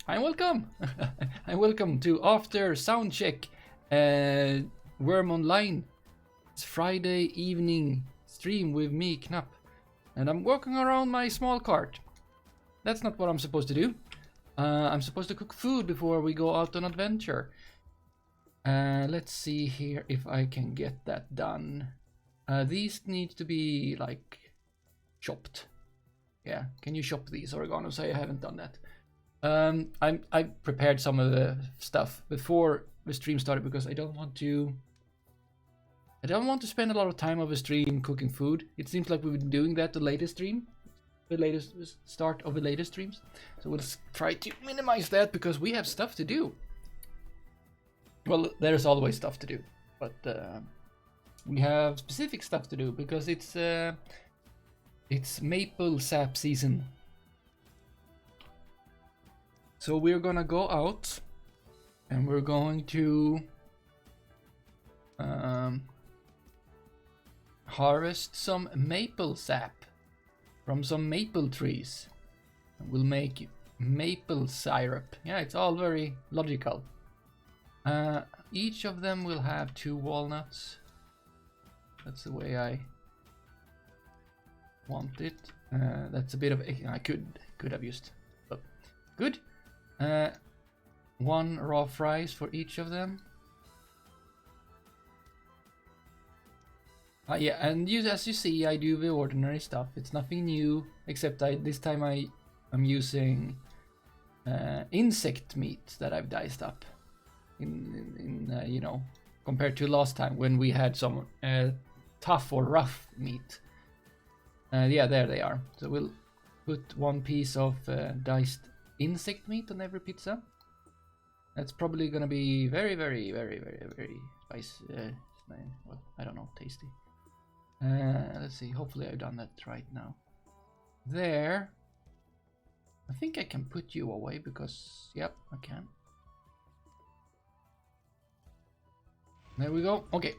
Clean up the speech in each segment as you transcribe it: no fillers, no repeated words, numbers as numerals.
Hi, welcome. And welcome to After Soundcheck Wurm Online. It's Friday evening stream with me, Knapp. And I'm walking around my small cart. That's not what I'm supposed to do. I'm supposed to cook food before we go out on adventure. Let's see here if I can get that done. These need to be like chopped. Yeah, can you chop these oreganos? I haven't done that. I prepared some of the stuff before the stream started because I don't want to spend a lot of time of the stream cooking food. It seems like we've been doing that the latest start of the latest streams. So we'll try to minimize that because we have stuff to do. Well, there's always stuff to do, but we have specific stuff to do because it's maple sap season. So we're gonna go out and we're going to harvest some maple sap from some maple trees. We'll make maple syrup. Yeah, it's all very logical. Each of them will have 2 walnuts. That's the way I want it. That's a bit of I could have used, but good. 1 raw fries for each of them. Yeah, and as you see, I do the ordinary stuff. It's nothing new, except this time I'm using insect meat that I've diced up. You know, compared to last time when we had some tough or rough meat. Yeah, there they are. So we'll put 1 piece of diced insect meat on every pizza. That's probably gonna be very, very, very, very, very spicy. Well, I don't know, tasty. Let's see. Hopefully I've done that right now. There. I think I can put you away because, yep, I can. There we go. Okay.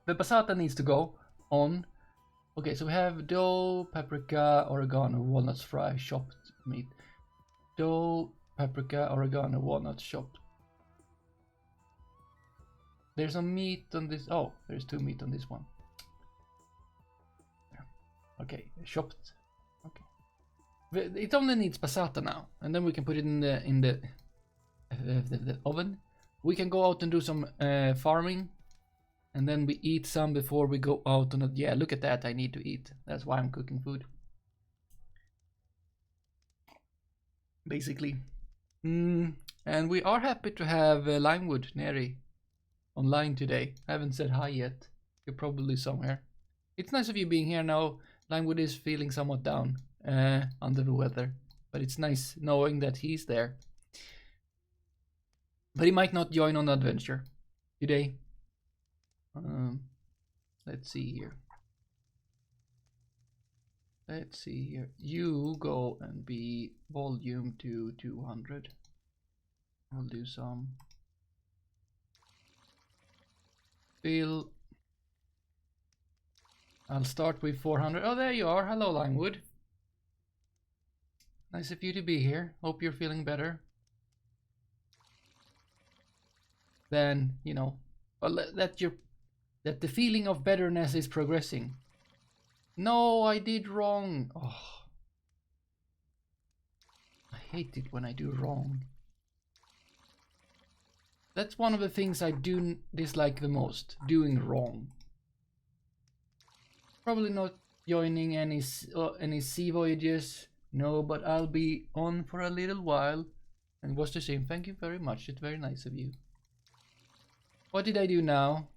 The passata needs to go on. Okay, so we have dough, paprika, oregano, walnuts, fry, chopped meat. Dough, paprika, oregano, walnuts, chopped. There's some meat on this. Oh, there's 2 meat on this one. Okay, chopped. Okay. It only needs passata now, and then we can put it in the oven. We can go out and do some farming, and then we eat some before we go out on it. Yeah, look at that. I need to eat. That's why I'm cooking food. Basically. And we are happy to have Limewood Neri online today. I haven't said hi yet. You're probably somewhere. It's nice of you being here now. Limewood is feeling somewhat down, under the weather, but it's nice knowing that he's there. But he might not join on the adventure today. Let's see here. Let's see here. You go and be volume to 200. I'll do some. Bill. I'll start with 400. Oh, there you are. Hello, Limewood. Nice of you to be here. Hope you're feeling better. Then, you know, that the feeling of betterness is progressing. No, I did wrong. Oh, I hate it when I do wrong. That's one of the things I do dislike the most, doing wrong. Probably not joining any sea voyages. No, but I'll be on for a little while and watch the stream. Thank you very much. It's very nice of you. What did I do now?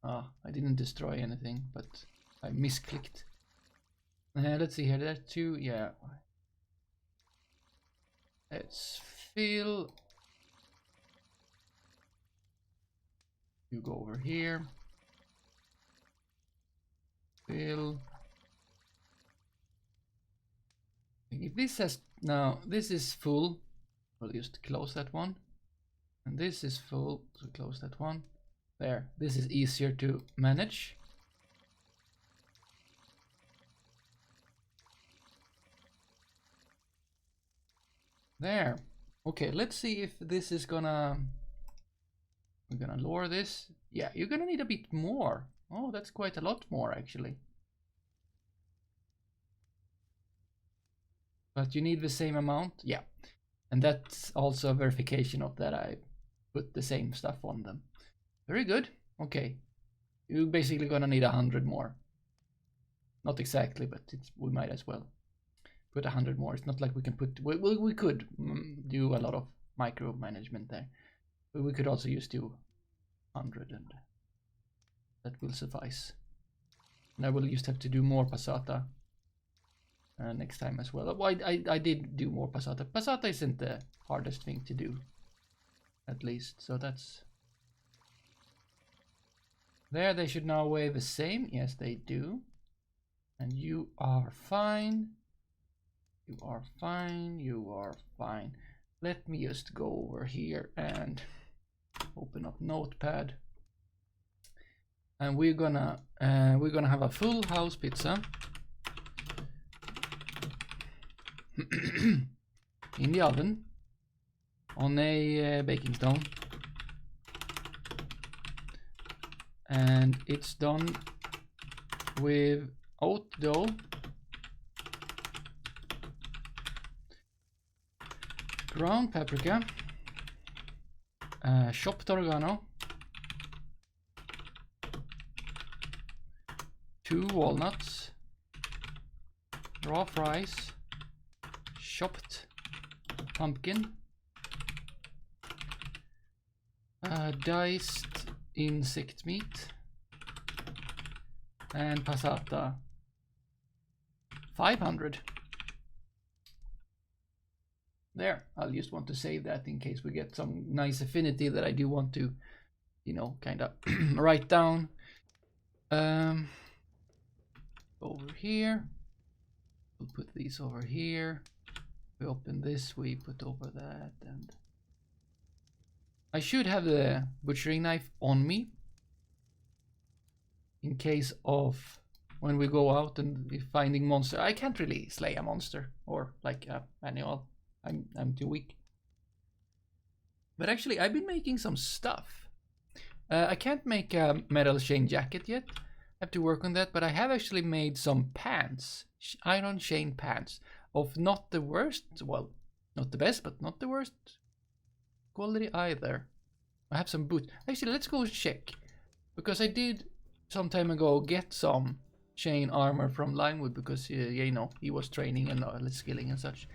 Ah, I didn't destroy anything, but I misclicked. Let's see here. There's 2. Yeah. Let's fill. You go over here. Fill. If this has now, this is full. We'll just close that one. And this is full, so close that one. There, this is easier to manage. There. Okay, let's see if this is gonna... We're gonna lower this. Yeah, you're gonna need a bit more. Oh, that's quite a lot more actually. But you need the same amount? Yeah. And that's also a verification of that I put the same stuff on them. Very good. Okay. You're basically gonna need 100 more. Not exactly, but we might as well put 100 more. It's not like we can put... We could do a lot of micromanagement there. But we could also just do 100 and that will suffice. And I will just have to do more passata next time as well. I did do more passata. Passata isn't the hardest thing to do, at least. So that's... There, they should now weigh the same. Yes, they do. And you are fine. You are fine. You are fine. Let me just go over here and open up Notepad. And we're gonna have a full house pizza in the oven on a baking stone, and it's done with oat dough, ground paprika, chopped oregano, 2 walnuts, raw rice, chopped pumpkin, diced insect meat, and passata 500. There, I'll just want to save that in case we get some nice affinity that I do want to, you know, kind of write down. Over here, we'll put these over here. We open this, we put over that, and I should have the butchering knife on me in case of when we go out and finding monster. I can't really slay a monster or like a animal. I'm too weak. But actually, I've been making some stuff. I can't make a metal chain jacket yet. I have to work on that, but I have actually made some pants, iron chain pants of not the worst, well, not the best, but not the worst quality either. I have some boots. Actually, let's go check, because I did some time ago get some chain armor from Limewood because you know, he was training and skilling and such.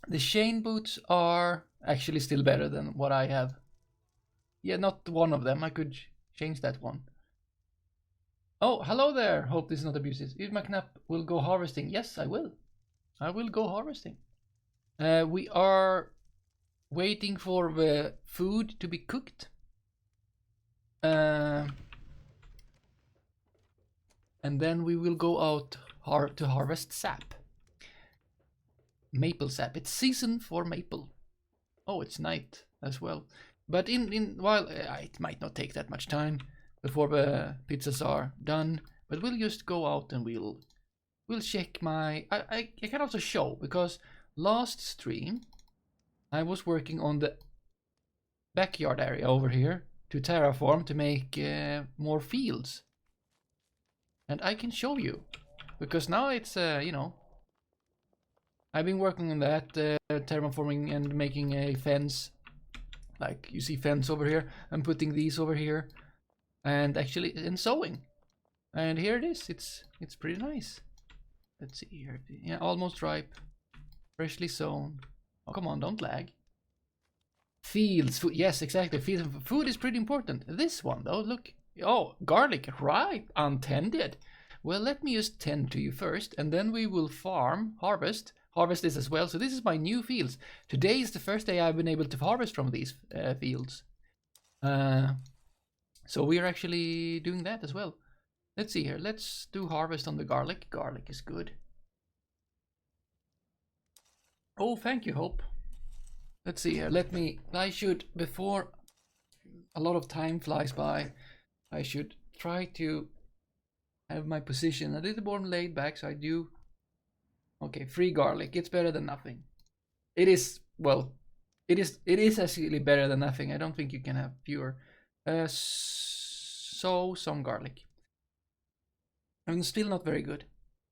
The chain boots are actually still better than what I have. Yeah, not one of them. I could change that one. Oh, hello there. Hope this is not abusive. UristMcKnapp will go harvesting. Yes, I will. I will go harvesting. We are waiting for the food to be cooked. And then we will go out to harvest sap. Maple sap. It's season for maple. Oh, it's night as well. But while it might not take that much time before the pizzas are done, but we'll just go out and we'll check my... I can also show, because last stream I was working on the backyard area over here to terraform to make more fields. And I can show you, because now it's, you know, I've been working on that, terraforming and making a fence. Like, you see fence over here. I'm putting these over here. And actually, in sowing. And here it is. It's pretty nice. Let's see here. Yeah, almost ripe. Freshly sown. Oh, come on, don't lag. Fields, food. Yes, exactly. Food is pretty important. This one, though, look. Oh, garlic, ripe, untended. Well, let me just tend to you first, and then we will harvest this as well. So this is my new fields. Today is the first day I've been able to harvest from these fields. So we are actually doing that as well. Let's see here. Let's do harvest on the garlic. Garlic is good. Oh, thank you, Hope. Let's see here. I should, before a lot of time flies by, I should try to have my position a little more laid back, so I do. Okay, free garlic. It's better than nothing. It is, well, it is actually better than nothing. I don't think you can have fewer. So some garlic. And still not very good.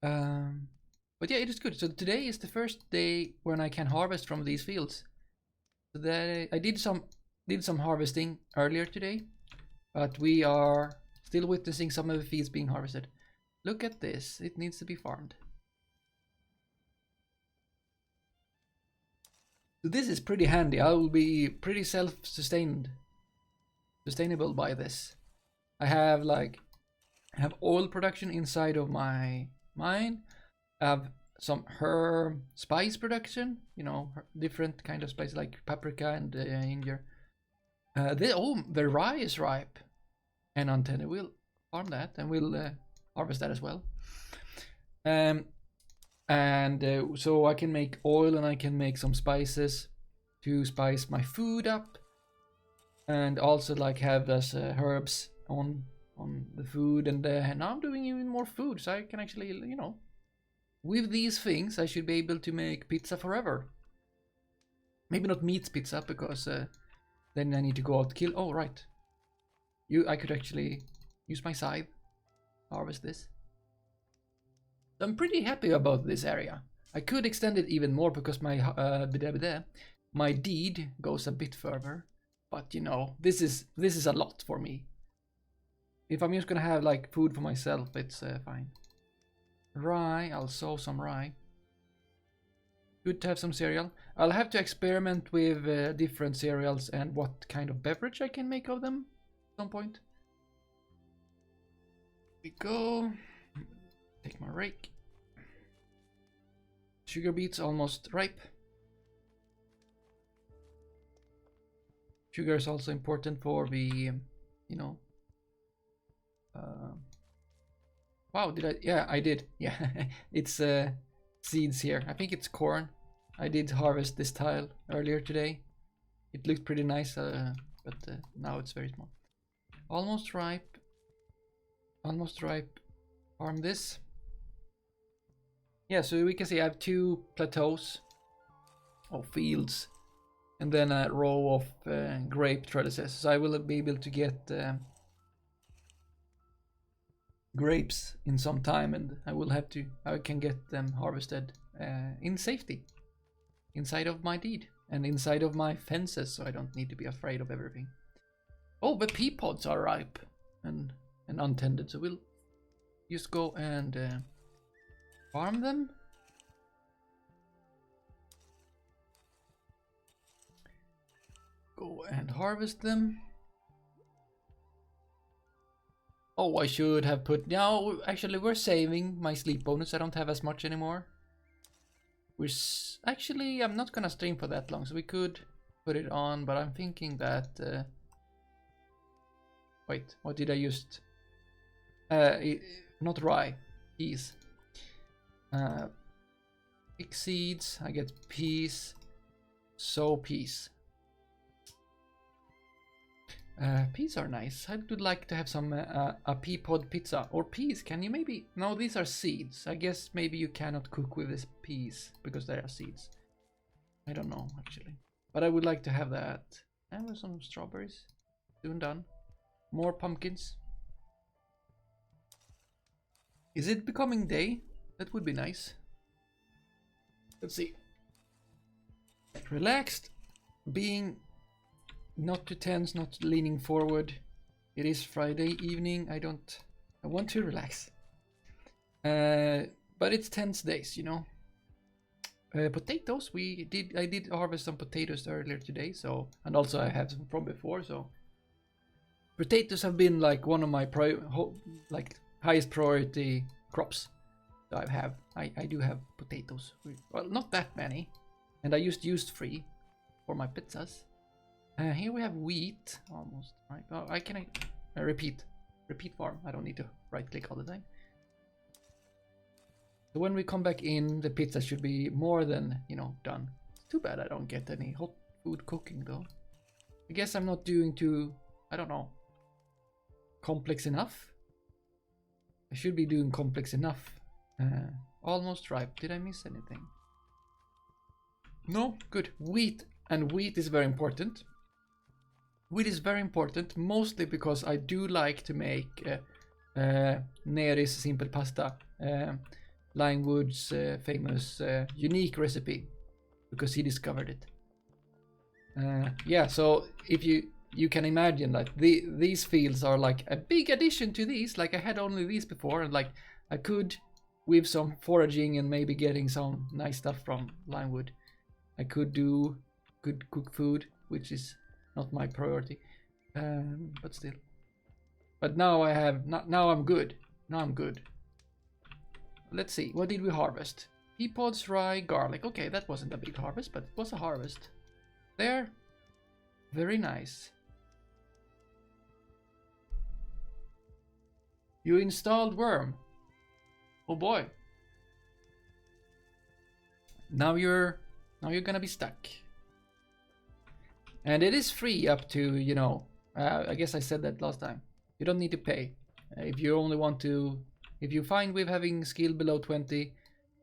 But yeah, it is good. So today is the first day when I can harvest from these fields. So that I did some harvesting earlier today, but we are still witnessing some of the fields being harvested. Look at this, it needs to be farmed. So this is pretty handy. I will be pretty sustainable by this. I have oil production inside of my mine. I have some herb spice production, you know, different kind of spice like paprika and ginger. The rye is ripe and untended. We'll farm that and we'll harvest that as well. So I can make oil and I can make some spices to spice my food up, and also like have those herbs on the food. And now I'm doing even more food, so I can actually, you know, with these things I should be able to make pizza forever. Maybe not meat pizza, because then I need to go out to kill. Oh right, I could actually use my scythe, harvest this. I'm pretty happy about this area. I could extend it even more because my deed goes a bit further, but you know, this is a lot for me. If I'm just gonna have like food for myself, it's fine. Rye, I'll sow some rye. Good to have some cereal. I'll have to experiment with different cereals and what kind of beverage I can make of them at some point. Here we go. Take my rake. Sugar beets almost ripe. Sugar is also important for the, you know. Wow, did I? Yeah, I did. Yeah, it's seeds here. I think it's corn. I did harvest this tile earlier today. It looked pretty nice, but now it's very small. Almost ripe. Almost ripe. Farm this. Yeah, so we can see I have 2 plateaus of fields and then a row of grape trellises. So I will be able to get grapes in some time, and I can get them harvested in safety inside of my deed and inside of my fences, so I don't need to be afraid of everything. Oh, the pea pods are ripe and untended, so we'll just go and farm them. Go and harvest them. Oh, I should have put... No, actually we're saving my sleep bonus. I don't have as much anymore. Actually, I'm not gonna stream for that long, so we could put it on, but I'm thinking that... Wait, what did I use? Not rye, peas. Pick seeds, I get peas. Sow peas. Peas are nice. I would like to have some a pea pod pizza. Or peas, can you maybe... No, these are seeds. I guess maybe you cannot cook with these peas because they are seeds. I don't know, actually. But I would like to have that. And with some strawberries. Soon done. More pumpkins. Is it becoming day? That would be nice. Let's see. Relaxed. Being... not too tense, not leaning forward. It is Friday evening. I want to relax. But it's tense days, you know. Potatoes, I did harvest some potatoes earlier today, so, and also I had some from before, so potatoes have been like one of my highest priority crops. So I do have potatoes. Well, not that many, and I used free for my pizzas. Here we have wheat, almost, right? Oh, I can repeat farm. I don't need to right click all the time. So when we come back in, the pizza should be more than, you know, done. It's too bad I don't get any hot food cooking though. I guess I'm not doing too, I don't know, complex enough. I should be doing complex enough. Almost ripe. Did I miss anything? No, good. Wheat, and wheat is very important. Wheat is very important, mostly because I do like to make Neri's simple pasta, Linewood's famous unique recipe, because he discovered it. Yeah, so if you can imagine that these fields are like a big addition to these. Like I had only these before, and like I could, with some foraging and maybe getting some nice stuff from Linewood, I could do good cook food, which is not my priority, but still. But now I have now I'm good. Now I'm good. Let's see, what did we harvest? Pea pods, rye, garlic. Okay, that wasn't a big harvest, but it was a harvest. There, very nice. You installed Wurm. Oh boy. Now you're gonna be stuck. And it is free up to, you know, I guess I said that last time. You don't need to pay. If you only want to, if you find with having skill below 20,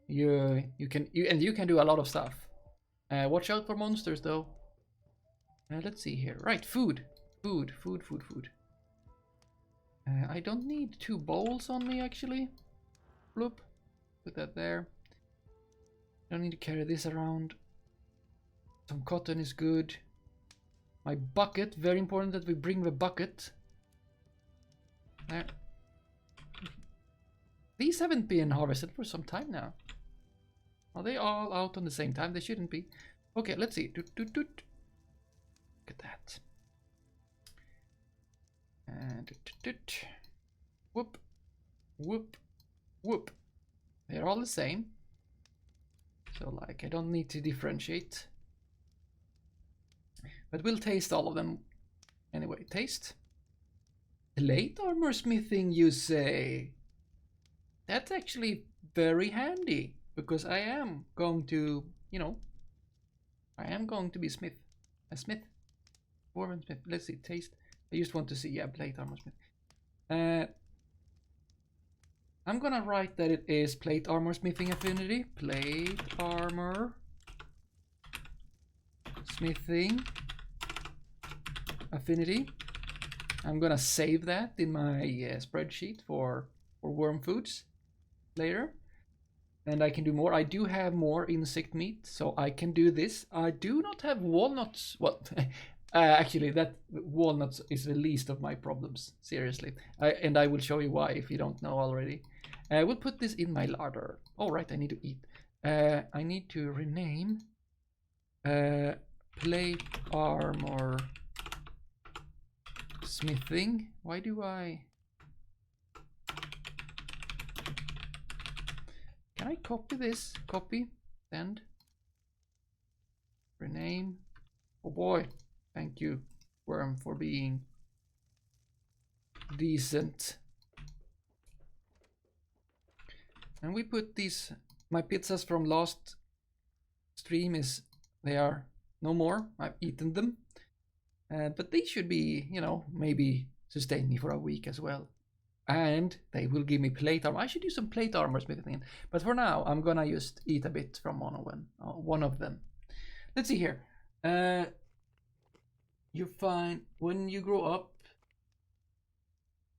you can do a lot of stuff. Watch out for monsters though. Let's see here. Right, food. I don't need 2 bowls on me actually. Bloop. Put that there. Don't need to carry this around. Some cotton is good. My bucket, very important that we bring the bucket. There. These haven't been harvested for some time now. Are they all out on the same time? They shouldn't be. Okay, let's see. Look at that. And whoop, whoop, whoop. They're all the same. So like, I don't need to differentiate. But we'll taste all of them. Anyway, taste. Plate armor smithing, you say? That's actually very handy, because I am going to, you know, I am going to be a smith. Wurm Smith. Let's see, taste. I just want to see, yeah, plate armor smith. I'm gonna write that it is plate armor smithing affinity. Plate armor smithing affinity. I'm gonna save that in my spreadsheet for worm foods later, and I can do more. I do have more insect meat, so I can do this. I do not have walnuts. Well, actually, that walnuts is the least of my problems. Seriously, and I will show you why if you don't know already. I will put this in my larder. All right, I need to eat. I need to rename plate armor smithing. Why do I? Can I copy this? Copy, send, rename. Oh boy, thank you, Wurm, for being decent. And we put these, my pizzas from last stream they are no more. I've eaten them. But they should be, you know, maybe sustain me for a week as well. And they will give me plate armor. I should do some plate armor smithing. But for now, I'm gonna just eat a bit from one of them. Let's see here. You find when you grow up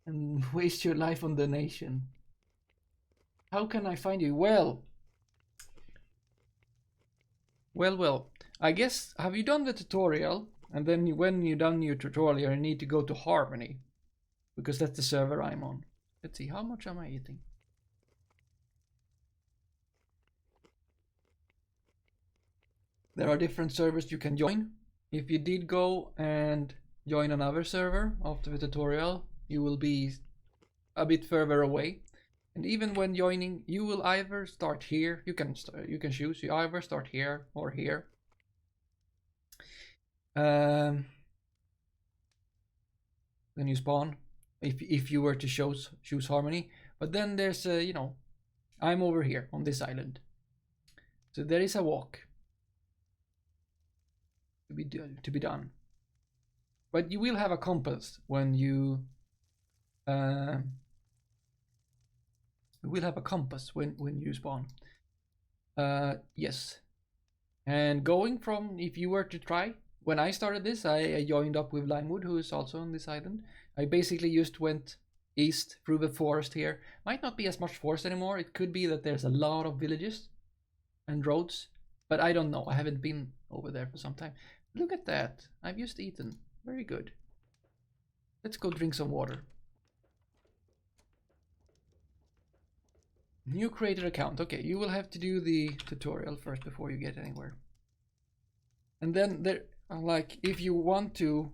and waste your life on donation. How can I find you? Well. I guess, have you done the tutorial? And then when you're done your tutorial, you need to go to Harmony, because that's the server I'm on. Let's see, how much am I eating? There are different servers you can join. If you did go and join another server after the tutorial, you will be a bit further away. And even when joining, you will either start here. You can choose. You either start here or here. Then you spawn if you were to choose Harmony. But then there's you know, I'm over here on this island, so there is a walk to be done. But you will have a compass when you will have a compass when you spawn. Yes, And going from, if you were to try, when I started this, I joined up with Limewood, who is also on this island. I basically just went east through the forest here. Might not be as much forest anymore. It could be that there's a lot of villages and roads, but I don't know. I haven't been over there for some time. Look at that. I've just eaten. Very good. Let's go drink some water. New created account. Okay, you will have to do the tutorial first before you get anywhere. And then there, like, if you want to,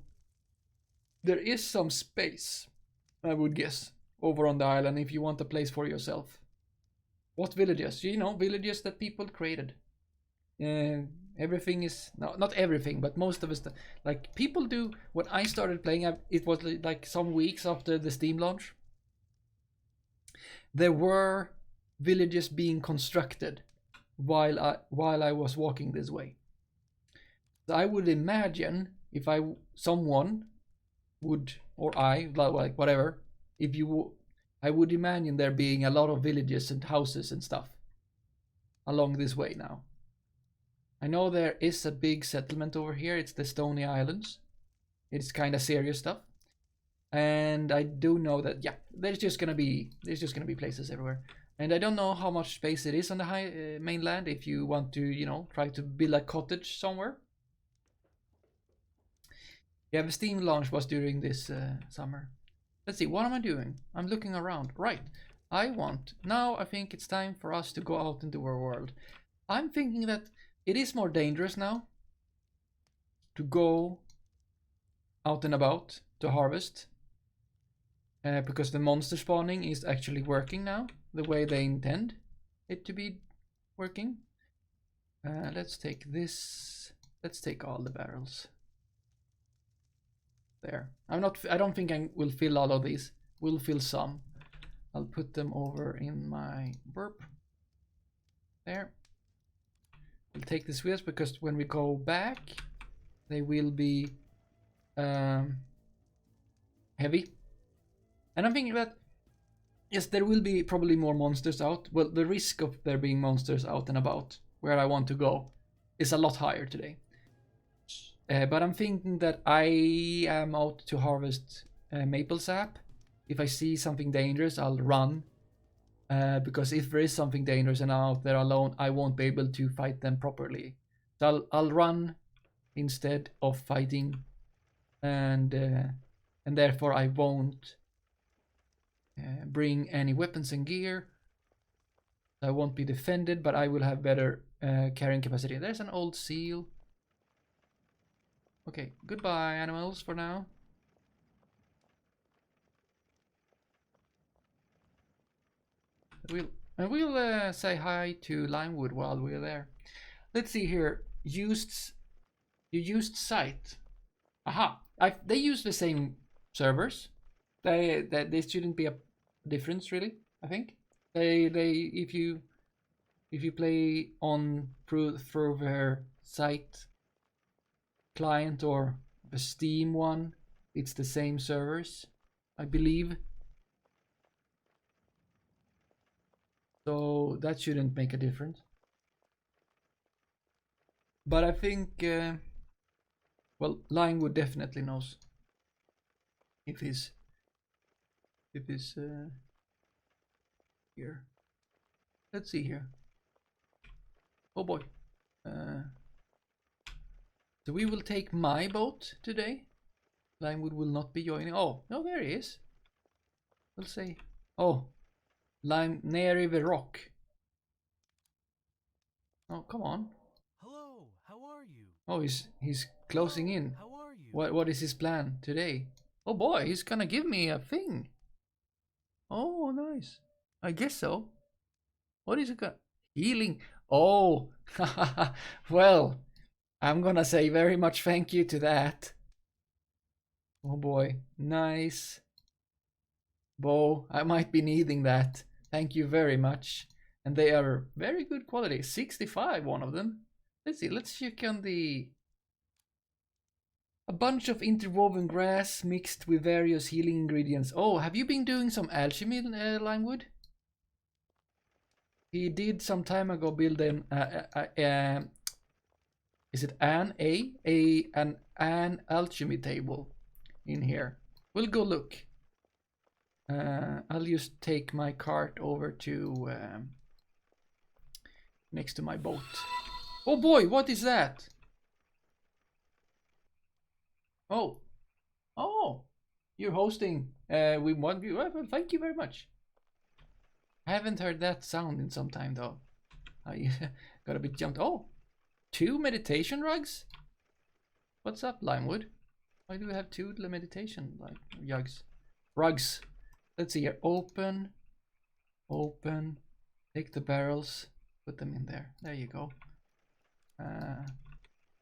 there is some space, I would guess, over on the island if you want a place for yourself. What villages? You know, villages that people created. Everything is, no, not everything, but most of us, like people do. When I started playing, it was like some weeks after the Steam launch. There were villages being constructed while I was walking this way. So I would imagine if someone would, or I, like whatever, I would imagine there being a lot of villages and houses and stuff along this way now. I know there is a big settlement over here. It's the Stony Islands. It's kind of serious stuff. And I do know that, yeah, there's just gonna be places everywhere. And I don't know how much space it is on the mainland if you want to, you know, try to build a cottage somewhere. Yeah, the Steam launch was during this summer. Let's see, what am I doing? I'm looking around. Right, now I think it's time for us to go out into our world. I'm thinking that it is more dangerous now to go out and about to harvest. Because the monster spawning is actually working now the way they intend it to be working. Let's take this. Let's take all the barrels. There. I don't think I will fill all of these. We'll fill some. I'll put them over in my burp. There. We'll take this with us because when we go back, they will be heavy. And I'm thinking that, yes, there will be probably more monsters out. Well, the risk of there being monsters out and about where I want to go is a lot higher today. But I'm thinking that I am out to harvest maple sap. If I see something dangerous, I'll run. Because if there is something dangerous and I'm out there alone, I won't be able to fight them properly. So I'll run instead of fighting. And therefore I won't bring any weapons and gear. I won't be defended, but I will have better carrying capacity. There's an old seal. Okay, goodbye animals for now. We'll say hi to Limewood while we're there. Let's see here. You used site. Aha! They use the same servers. They shouldn't be a difference really. I think if you play on through their site client or the Steam one, it's the same servers, I believe. So that shouldn't make a difference. But I think, well, Limewood definitely knows if he's here. Let's see here. Oh boy. So we will take my boat today. Limewood will not be joining. Oh, no, there he is. We'll say, oh, near the rock. Oh, come on. Hello, how are you? Oh, he's closing in. How are you? What is his plan today? Oh boy, he's gonna give me a thing. Oh, nice. I guess so. What is it got? Healing. Oh, well, I'm gonna say very much thank you to that. Oh boy, nice. Bow, I might be needing that. Thank you very much. And they are very good quality. 65, one of them. Let's see, let's check on the... A bunch of interwoven grass mixed with various healing ingredients. Oh, have you been doing some alchemy, Limewood? He did some time ago build Is it an alchemy table in here? We'll go look. I'll just take my cart over to next to my boat. Oh boy, what is that? Oh, you're hosting. We want you. Well, thank you very much. I haven't heard that sound in some time though. I got a bit jumped. Oh, 2 meditation rugs? What's up, Limewood? Why do we have 2 meditation rugs? Let's see here. Open. Take the barrels. Put them in there. There you go.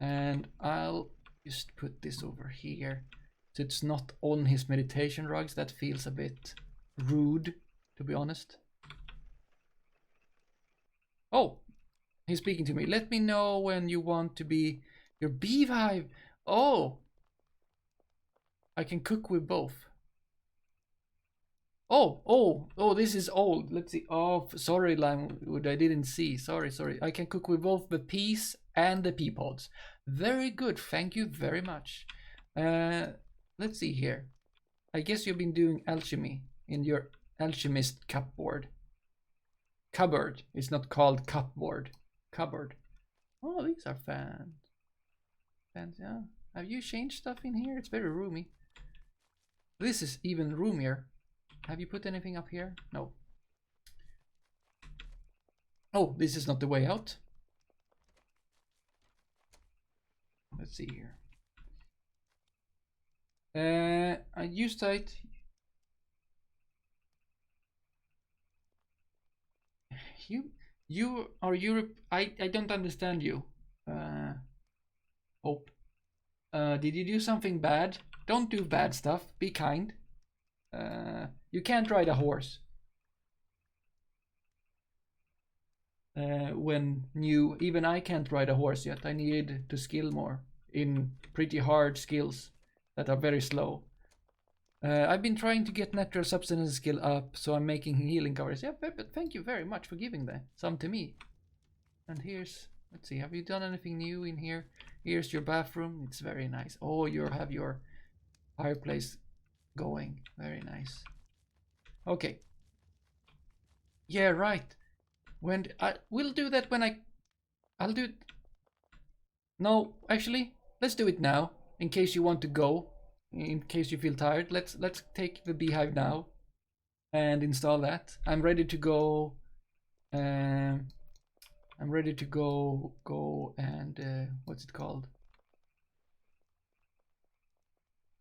And I'll just put this over here. So it's not on his meditation rugs. That feels a bit rude, to be honest. Oh, he's speaking to me. Let me know when you want to be your beehive. Oh, I can cook with both. Oh, this is old. Let's see. Oh, sorry, Limewood, I didn't see. Sorry. I can cook with both the peas and the pea pods. Very good. Thank you very much. Let's see here. I guess you've been doing alchemy in your alchemist cupboard. Cupboard. It's not called cupboard. Cupboard. Oh, these are fans. Yeah. Have you changed stuff in here? It's very roomy. This is even roomier. Have you put anything up here? No. Oh, this is not the way out. Let's see here. I used it. You are Europe. I don't understand you. Hope. Did you do something bad? Don't do bad stuff. Be kind. You can't ride a horse. When new, even I can't ride a horse yet. I need to skill more in pretty hard skills that are very slow. I've been trying to get natural substance skill up, so I'm making healing covers. Yeah, but thank you very much for giving that some to me. And here's, let's see, have you done anything new in here? Here's your bathroom. It's very nice. Oh, you have your fireplace going. Very nice. Okay. Yeah, right. When we'll do that when I'll do it. No, actually, let's do it now. In case you want to go. In case you feel tired, let's take the beehive now and install that. I'm ready to go. I'm ready to go and what's it called?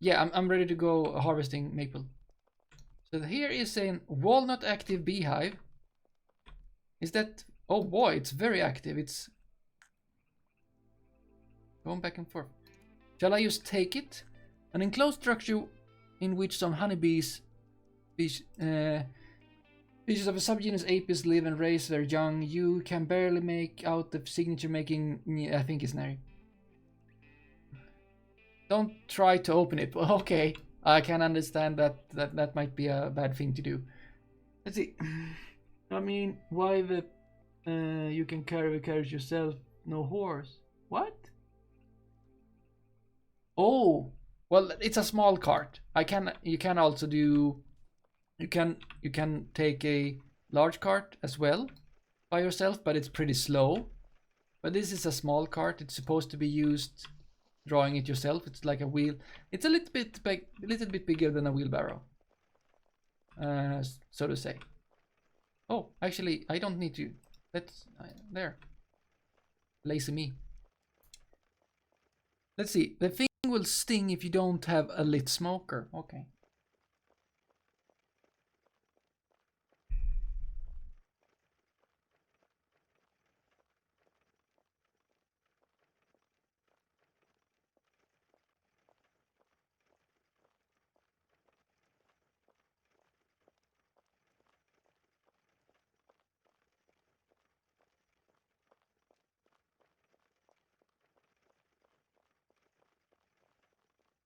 Yeah, I'm ready to go harvesting maple. So here is a walnut active beehive. Is that? Oh boy, it's very active. It's going back and forth. Shall I just take it? An enclosed structure in which some honeybees, species of a subgenus Apis live and raise their young. You can barely make out the signature making. I think it's Nary. Don't try to open it. Okay, I can understand that might be a bad thing to do. Let's see. I mean, why the you can carry the carriage yourself, no horse? What? Oh. Well, it's a small cart. You can also do. You can take a large cart as well by yourself, but it's pretty slow. But this is a small cart. It's supposed to be used drawing it yourself. It's like a wheel. It's a little bit bigger than a wheelbarrow, so to say. Oh, actually, I don't need to. Let's there. Lazy me. Let's see. The thing will sting if you don't have a lit smoker. Okay.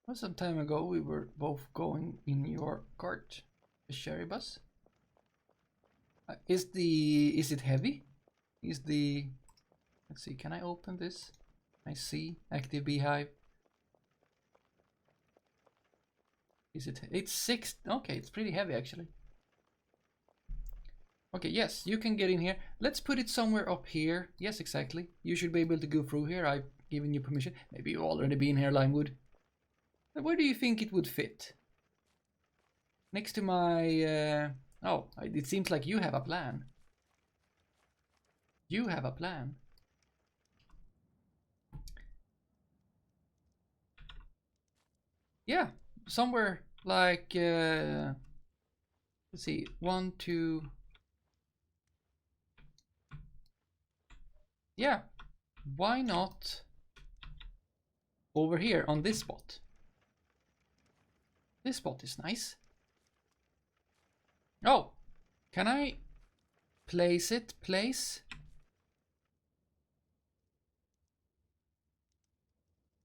Well, some time ago we were both going in your cart, the sherry bus. Is it heavy? Let's see, can I open this? I see. Active beehive. Is it? It's 6. Okay, it's pretty heavy actually. Okay, yes, you can get in here. Let's put it somewhere up here. Yes, exactly. You should be able to go through here. I've given you permission. Maybe you've already been here, Limewood. Where do you think it would fit? Next to my... Oh, it seems like you have a plan. You have a plan. Yeah, somewhere like... let's see, 1, 2... Yeah, why not over here on this spot? This spot is nice. Oh, can I place it? Place?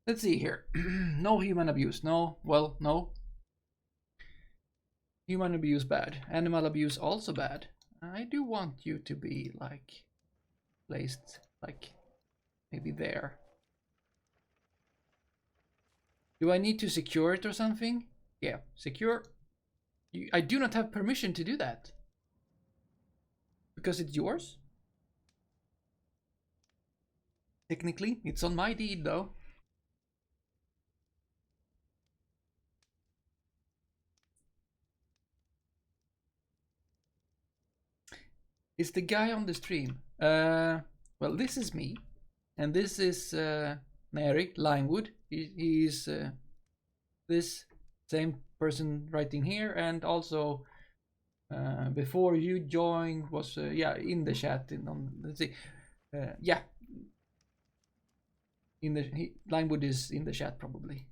Let's see here. No human abuse. No, well, no. Human abuse bad. Animal abuse also bad. I do want you to be like placed like maybe there. Do I need to secure it or something? Yeah, secure. I do not have permission to do that. Because it's yours? Technically, it's on my deed though. Is the guy on the stream? Well, this is me. And this is Neri, Limewood. He's this same person writing here, and also before you joined was yeah, in the chat. Let's see, yeah, in the Limewood is in the chat probably.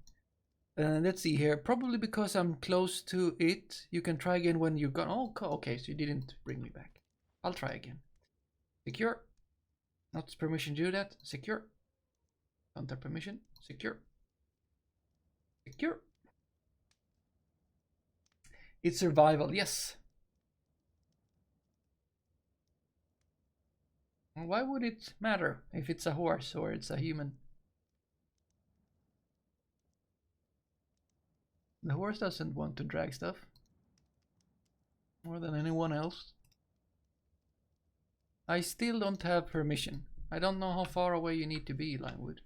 Let's see here. Probably because I'm close to it. You can try again when you're gone. Oh, okay. So you didn't bring me back. I'll try again. Secure. Not permission to do that. Secure. Don't have permission. Secure. Secure. It's survival. Yes. Why would it matter if it's a horse or it's a human? The horse doesn't want to drag stuff more than anyone else. I still don't have permission. I don't know how far away you need to be, Limewood.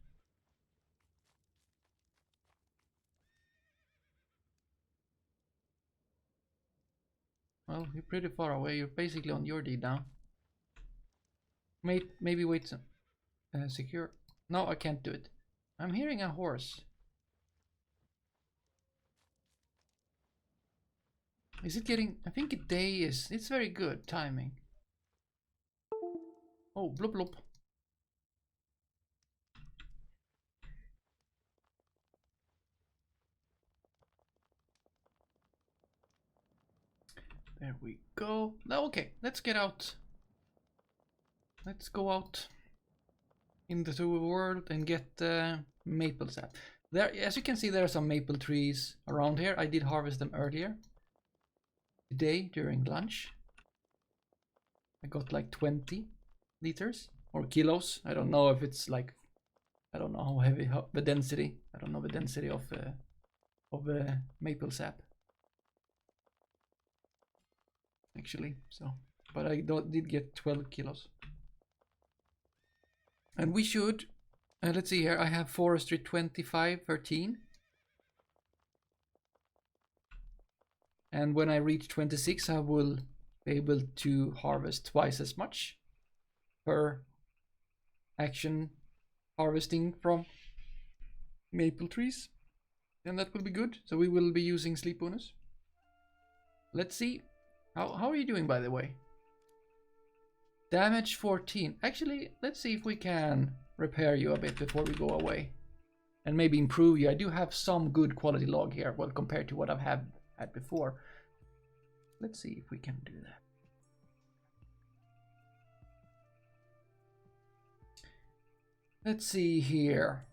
Well, you're pretty far away. You're basically on your deed now. Maybe wait some. Secure. No, I can't do it. I'm hearing a horse. Is it getting... I think day is... It's very good timing. Oh, blop blop. There we go. Now, okay, let's get out. Let's go out into the world and get maple sap. There, as you can see, there are some maple trees around here. I did harvest them earlier today during lunch. I got like 20 liters or kilos. I don't know if it's like, I don't know how heavy the density. I don't know the density of maple sap actually. So, but I did get 12 kilos. And we should, let's see here, I have forestry 2513. And when I reach 26, I will be able to harvest twice as much per action harvesting from maple trees. And that will be good. So we will be using sleep bonus. Let's see. How are you doing, by the way? Damage 14. Actually, let's see if we can repair you a bit before we go away. And maybe improve you. I do have some good quality log here, well, compared to what I've had before. Let's see if we can do that. Let's see here.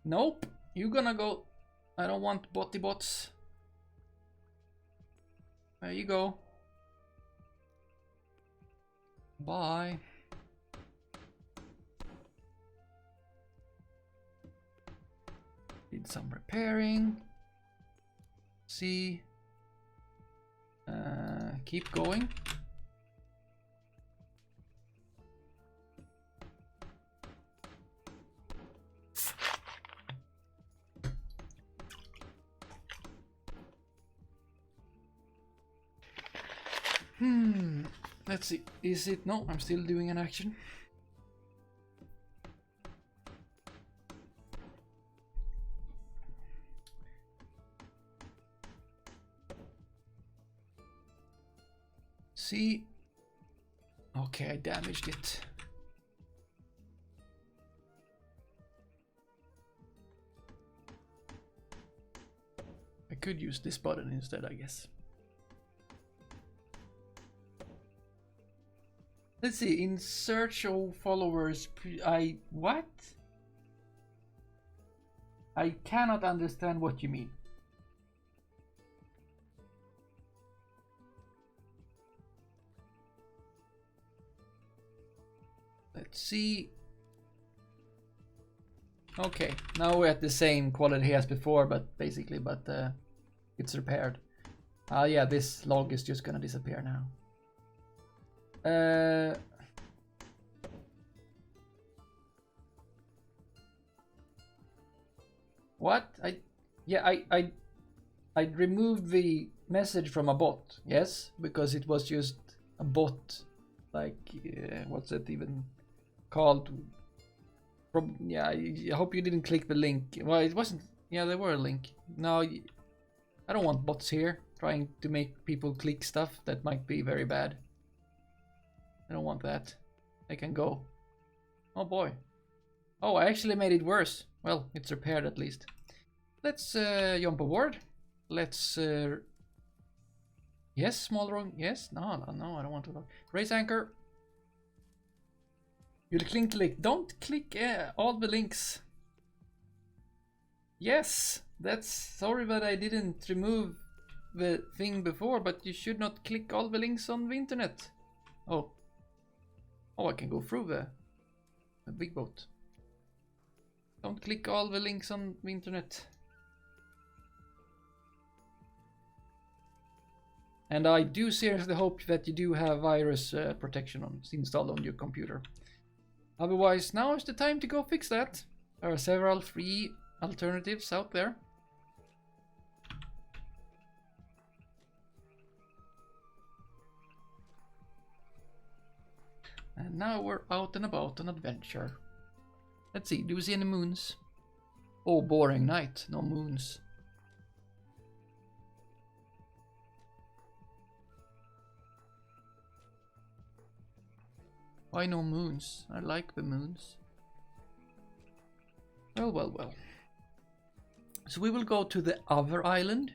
Nope. You're gonna go. I don't want botty bots. There you go. Bye. Need some repairing. See. Keep going. Let's see. Is it? No, I'm still doing an action. See? Okay, I damaged it. I could use this button instead, I guess. Let's see, in search of followers, what? I cannot understand what you mean. Let's see. Okay, now we're at the same quality as before, but basically, it's repaired. Yeah, this log is just gonna disappear now. What? I removed the message from a bot. Yes, because it was just a bot. Like, what's it even called? Yeah, I hope you didn't click the link. Well, it wasn't. Yeah, there were a link. No, I don't want bots here trying to make people click stuff that might be very bad. I don't want that. They can go. Oh boy. Oh, I actually made it worse. Well, it's repaired at least. Let's jump aboard. Let's... Yes, small wrong. Yes, no, I don't want to. Raise anchor. You'll click. Don't click all the links. Yes, that's... Sorry that I didn't remove the thing before, but you should not click all the links on the internet. Oh. Oh, I can go through the big boat. Don't click all the links on the internet. And I do seriously hope that you do have virus protection installed on your computer. Otherwise, now is the time to go fix that. There are several free alternatives out there. And now we're out and about on adventure. Let's see, do we see any moons? Oh, boring night, no moons. Why no moons? I like the moons. Well. So we will go to the other island.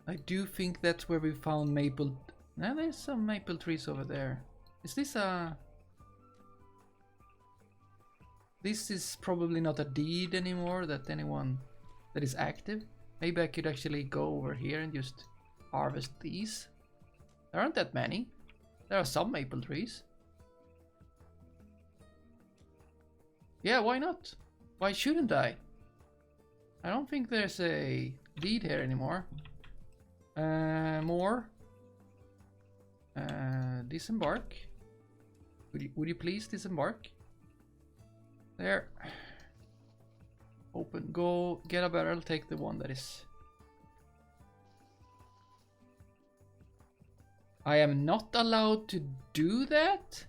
I do think that's where we found maple... Now there's some maple trees over there. Is this a... This is probably not a deed anymore that anyone that is active. Maybe I could actually go over here and just harvest these. There aren't that many. There are some maple trees. Yeah, why not? Why shouldn't I? I don't think there's a deed here anymore. More. Disembark. Would you please disembark? There. Open. Go. Get a barrel. Take the one that is. I am not allowed to do that?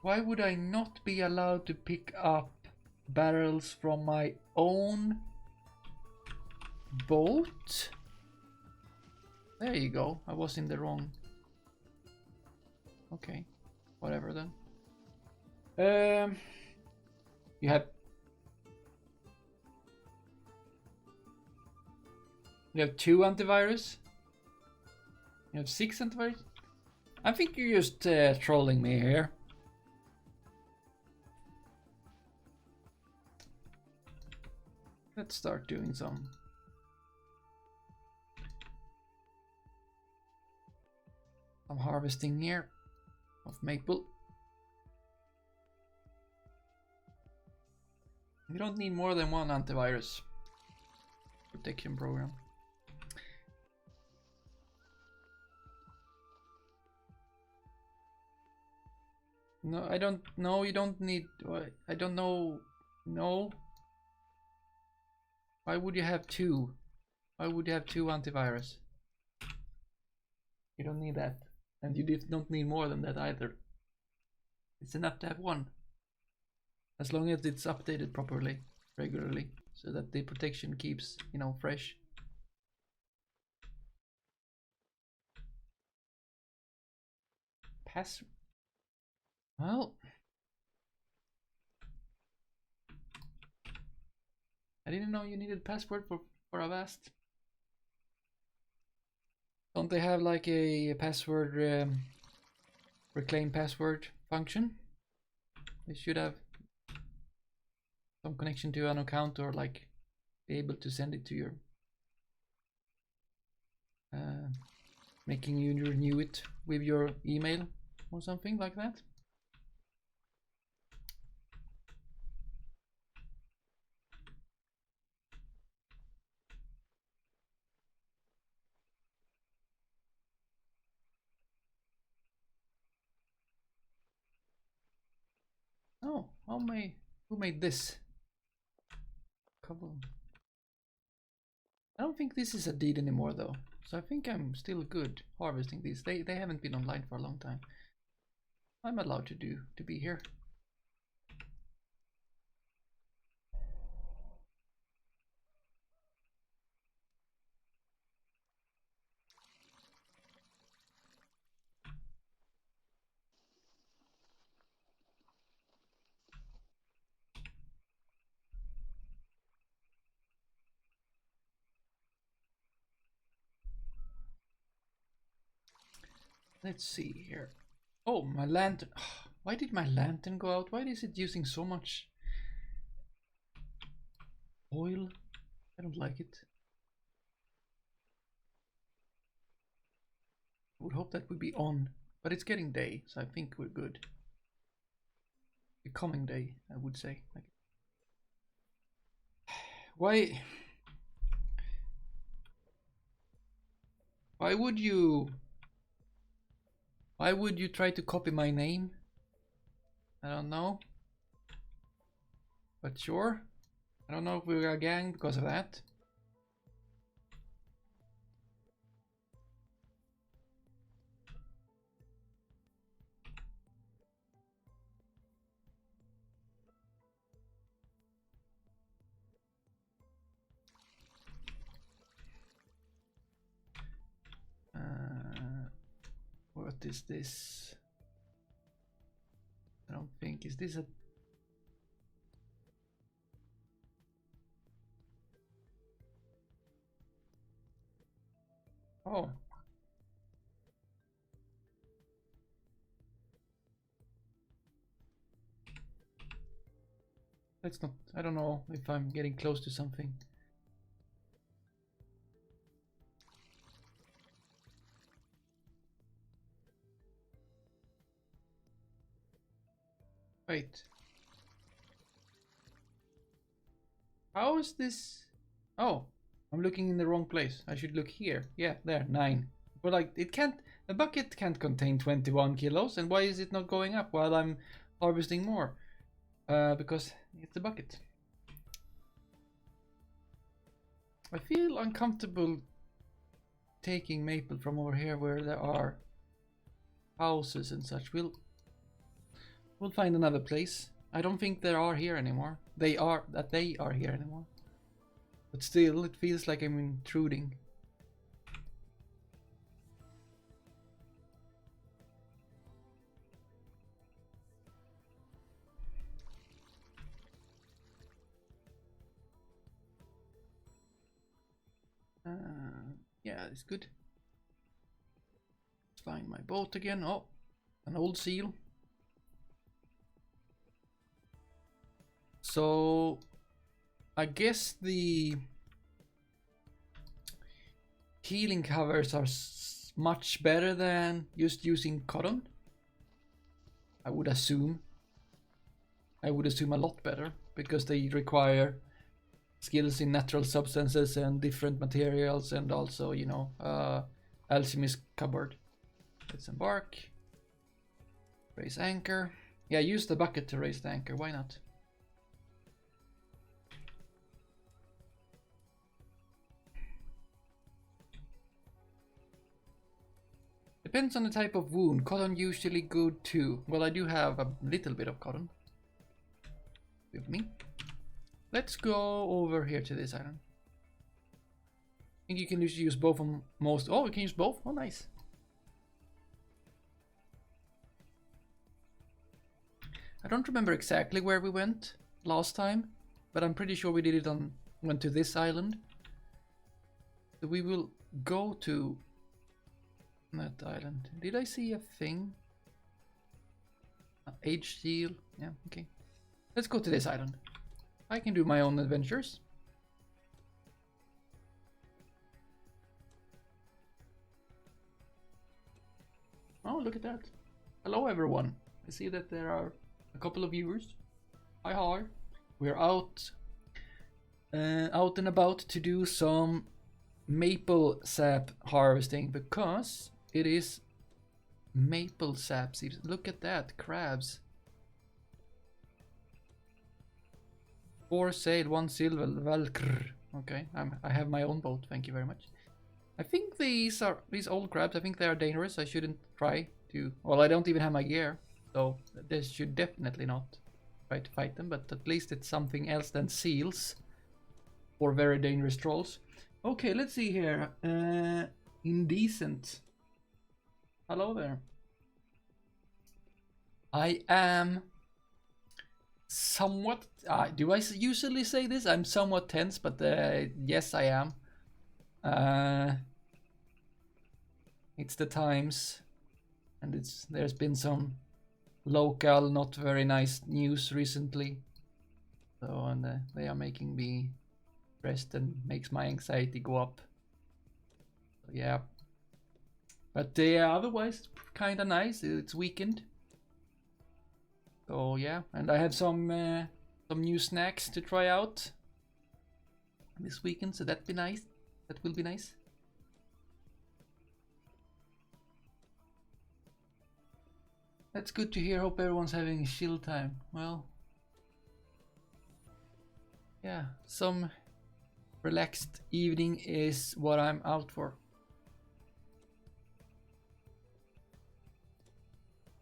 Why would I not be allowed to pick up barrels from my own boat? There you go. I was in the wrong. Okay. Whatever then. You have... You have 2 antivirus? You have 6 antivirus? I think you're just trolling me here. Let's start doing some harvesting here of maple. You don't need more than one antivirus protection program. No, I don't know. You don't need. I don't know. No. Why would you have two? Why would you have two antivirus? You don't need that, and you don't need more than that either. It's enough to have one, as long as it's updated properly, regularly, so that the protection keeps, you know, fresh. Well, I didn't know you needed password for Avast. Don't they have like a password reclaim password function? They should have some connection to an account, or like be able to send it to your making you renew it with your email or something like that. Oh, who made this? Couple. I don't think this is a deed anymore though, so I think I'm still good harvesting these. They haven't been online for a long time. I'm allowed to be here. Let's see here. Oh, my lantern. Why did my lantern go out? Why is it using so much oil? I don't like it. I would hope that would be on, but it's getting day, so I think we're good. Becoming day, I would say. Why would you try to copy my name? I don't know, but sure. I don't know if we're a gang because of that. What is this? I don't think, is this a... Oh. Let's not, I don't know if I'm getting close to something. Wait. How is this? Oh, I'm looking in the wrong place. I should look here. Yeah, there, 9. But like, it can't, the bucket can't contain 21 kilos, and why is it not going up while I'm harvesting more? Because it's a bucket. I feel uncomfortable taking maple from over here where there are houses and such. We'll find another place. I don't think they are here anymore. They are here anymore. But still, it feels like I'm intruding. Yeah, it's good. Let's find my boat again. Oh, an old seal. So, I guess the healing covers are much better than just using cotton. I would assume a lot better, because they require skills in natural substances and different materials, and also, you know, alchemist cupboard. Let's embark. Raise anchor. Yeah, use the bucket to raise the anchor, why not? Depends on the type of wound. Cotton usually good too. Well, I do have a little bit of cotton with me. Let's go over here to this island. I think you can just use both of most. Oh, you can use both? Oh, nice. I don't remember exactly where we went last time, but I'm pretty sure we did it on, went to this island. So we will go to that island. Did I see a thing? Age seal? Yeah, okay. Let's go to this island. I can do my own adventures. Oh, look at that. Hello everyone. I see that there are a couple of viewers. Hi, hi. We're out and about to do some maple sap harvesting because it is maple sap seeds. Look at that, crabs. 4 sail, 1 silver, valkrr. Okay, I have my own boat, thank you very much. I think these old crabs, I think they are dangerous. I shouldn't try to, well, I don't even have my gear, so this should definitely not try to fight them, but at least it's something else than seals or very dangerous trolls. Okay, let's see here. Indecent. Hello there. I am somewhat, do I usually say this? I'm somewhat tense, but yes, I am. It's the times, and there's been some local, not very nice news recently. So, and they are making me stressed and makes my anxiety go up. So, yeah. But otherwise, kind of nice. It's weekend. So yeah, and I have some new snacks to try out this weekend. So that'd be nice. That will be nice. That's good to hear. Hope everyone's having a chill time. Well, yeah, some relaxed evening is what I'm out for.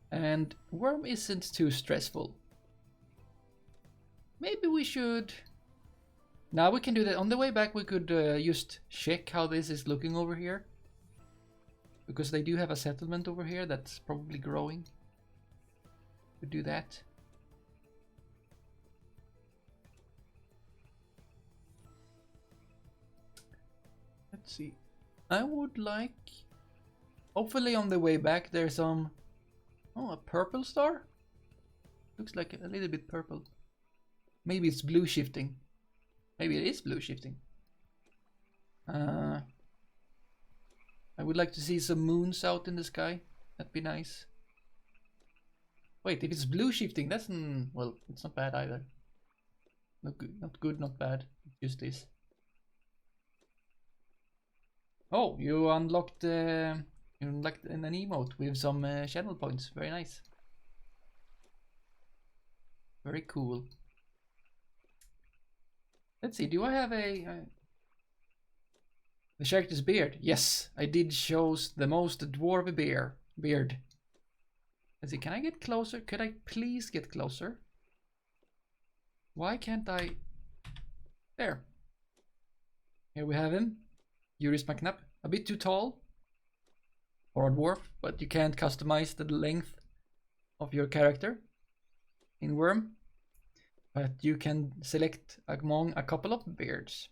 And Wurm isn't too stressful. Maybe we should... Now we can do that. On the way back we could just check how this is looking over here. Because they do have a settlement over here that's probably growing. We do that. Let's see. I would like... Hopefully on the way back there's some... Oh, a purple star? Looks like a little bit purple. Maybe it's blue shifting. Maybe it is blue shifting. I would like to see some moons out in the sky. That'd be nice. Wait, if it's blue shifting, that's... well, it's not bad either. Not good, not bad. It just is. Oh, you unlocked... You unlocked an emote with some channel points. Very nice. Very cool. Let's see, do I have a... The character's beard? Yes, I did shows the most dwarf beard. Let's see, can I get closer? Could I please get closer? Why can't I... There. Here we have him. UristMcKnapp's. A bit too tall. Or a dwarf, but you can't customize the length of your character in Wurm. But you can select among a couple of beards.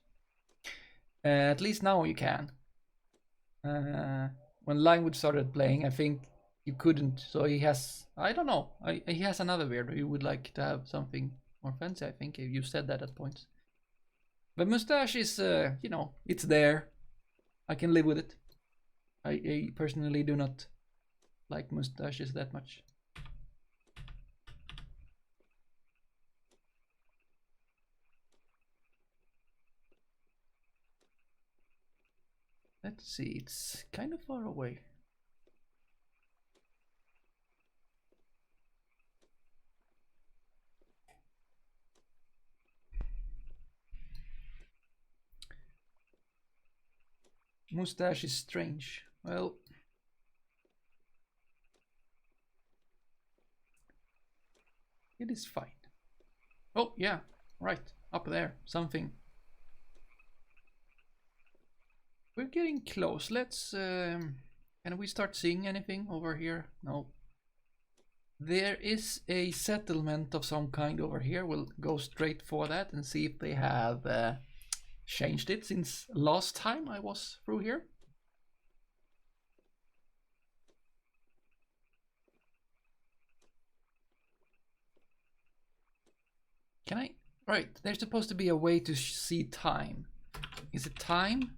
At least now you can. When Linewood started playing, I think you couldn't. So he has, I don't know, he has another beard. You would like to have something more fancy, I think. You said that at points. But mustache is, you know, it's there. I can live with it. I personally do not like mustaches that much. Let's see, it's kind of far away. Mustache is strange. Well, it is fine. Oh, yeah, right, up there, something. We're getting close. Let's, can we start seeing anything over here? No. There is a settlement of some kind over here. We'll go straight for that and see if they have changed it since last time I was through here. Can I? Right, there's supposed to be a way to see time. Is it time?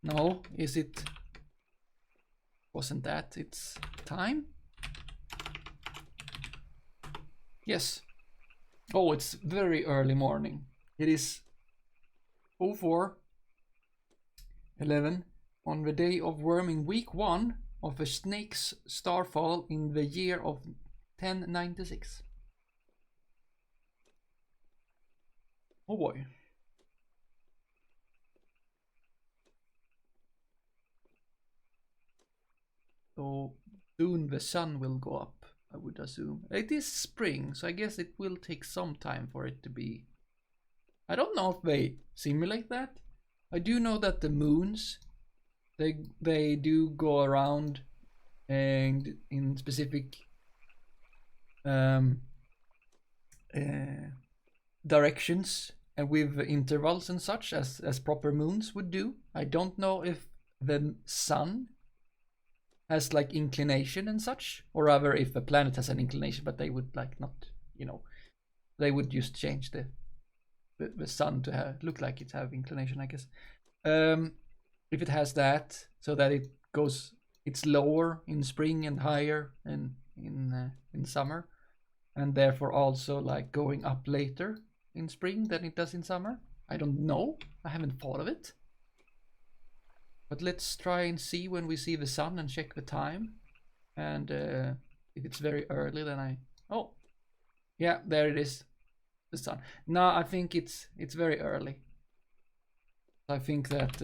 No, is it? Wasn't that? It's time? Yes. Oh, it's very early morning. It is 04:11 on the day of Wurm in week 1 of a snake's starfall in the year of 1096. Oh boy. So soon the sun will go up, I would assume. It is spring, so I guess it will take some time for it to be. I don't know if they simulate that. I do know that the moons, they do go around and in specific directions and with intervals and such as proper moons would do. I don't know if the sun has like inclination and such, or rather if the planet has an inclination, but they would like not, you know, they would just change the sun to look like it have inclination, I guess. If it has that, so that it's lower in spring and higher in summer, and therefore also like going up later in spring than it does in summer. I don't know. I haven't thought of it. But let's try and see when we see the sun and check the time. And if it's very early, then oh, yeah, there it is, the sun. No, I think it's very early. I think that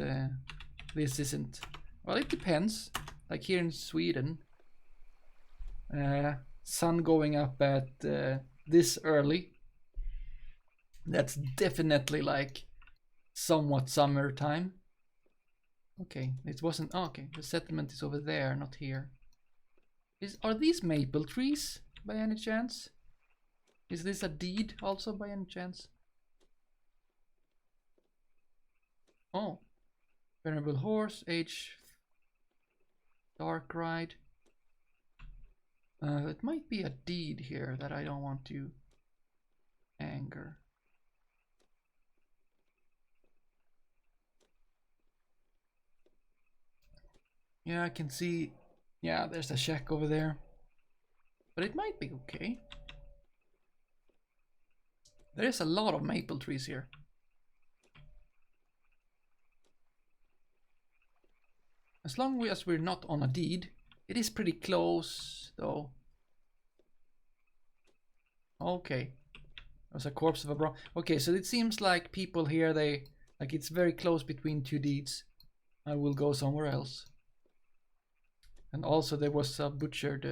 this isn't. Well, it depends. Like here in Sweden, sun going up at this early. That's definitely like somewhat summertime. Okay, it wasn't. Oh, okay, the settlement is over there, not here. Are these maple trees by any chance? Is this a deed also by any chance? Oh, venerable horse, age, dark ride. It might be a deed here that I don't want to anger. Yeah, I can see. Yeah, there's a shack over there. But it might be okay. There is a lot of maple trees here. As long as we're not on a deed. It is pretty close, though. Okay. There's a corpse of a bro. Okay, so it seems like people here, like it's very close between two deeds. I will go somewhere else. And also there was a butchered,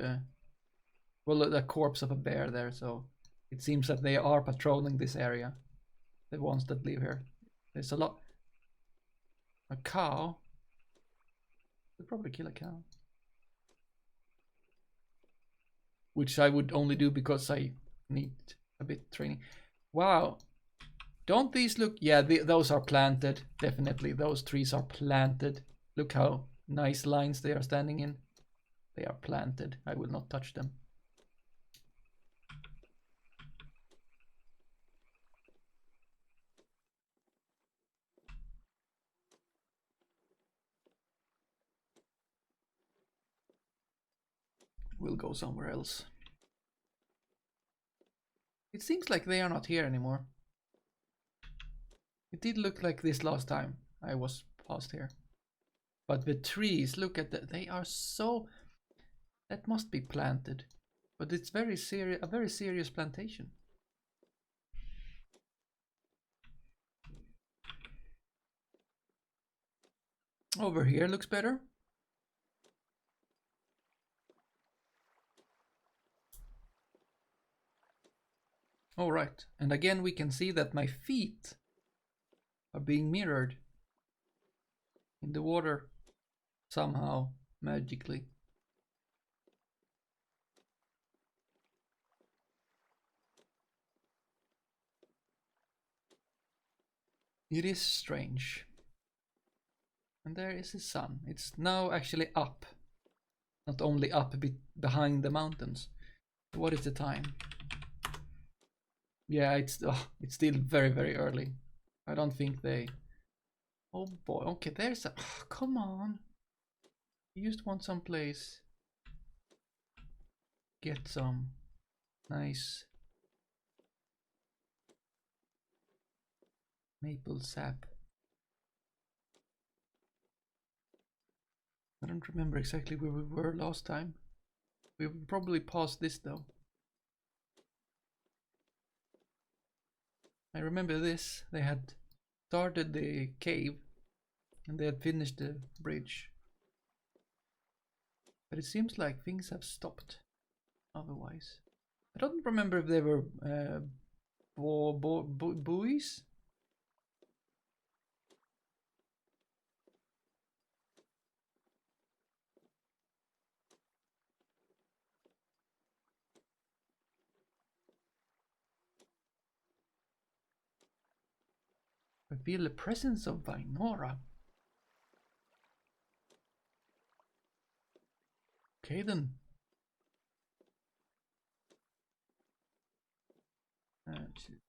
well, the corpse of a bear there, so it seems that they are patrolling this area. The ones that live here. There's a lot. A cow? Could probably kill a cow. Which I would only do because I need a bit training. Wow. Don't these look... Yeah, those are planted. Definitely. Those trees are planted. Look how nice lines they are standing in. They are planted. I will not touch them. We'll go somewhere else. It seems like they are not here anymore. It did look like this last time I was past here. But the trees, look at that. They are so... That must be planted. But it's very serious, a very serious plantation. Over here looks better. All right, and again we can see that my feet are being mirrored in the water somehow, magically. It is strange. And there is the sun. It's now actually up. Not only up a bit behind the mountains. What is the time? Yeah, it's still very, very early. I don't think they... Oh boy, okay, there's a... Oh, come on. You just want some place. Get some nice maple sap. I don't remember exactly where we were last time. We probably paused this though. I remember this. They had started the cave and they had finished the bridge. But it seems like things have stopped otherwise. I don't remember if they were buoys. I feel the presence of Vainora. Okay then.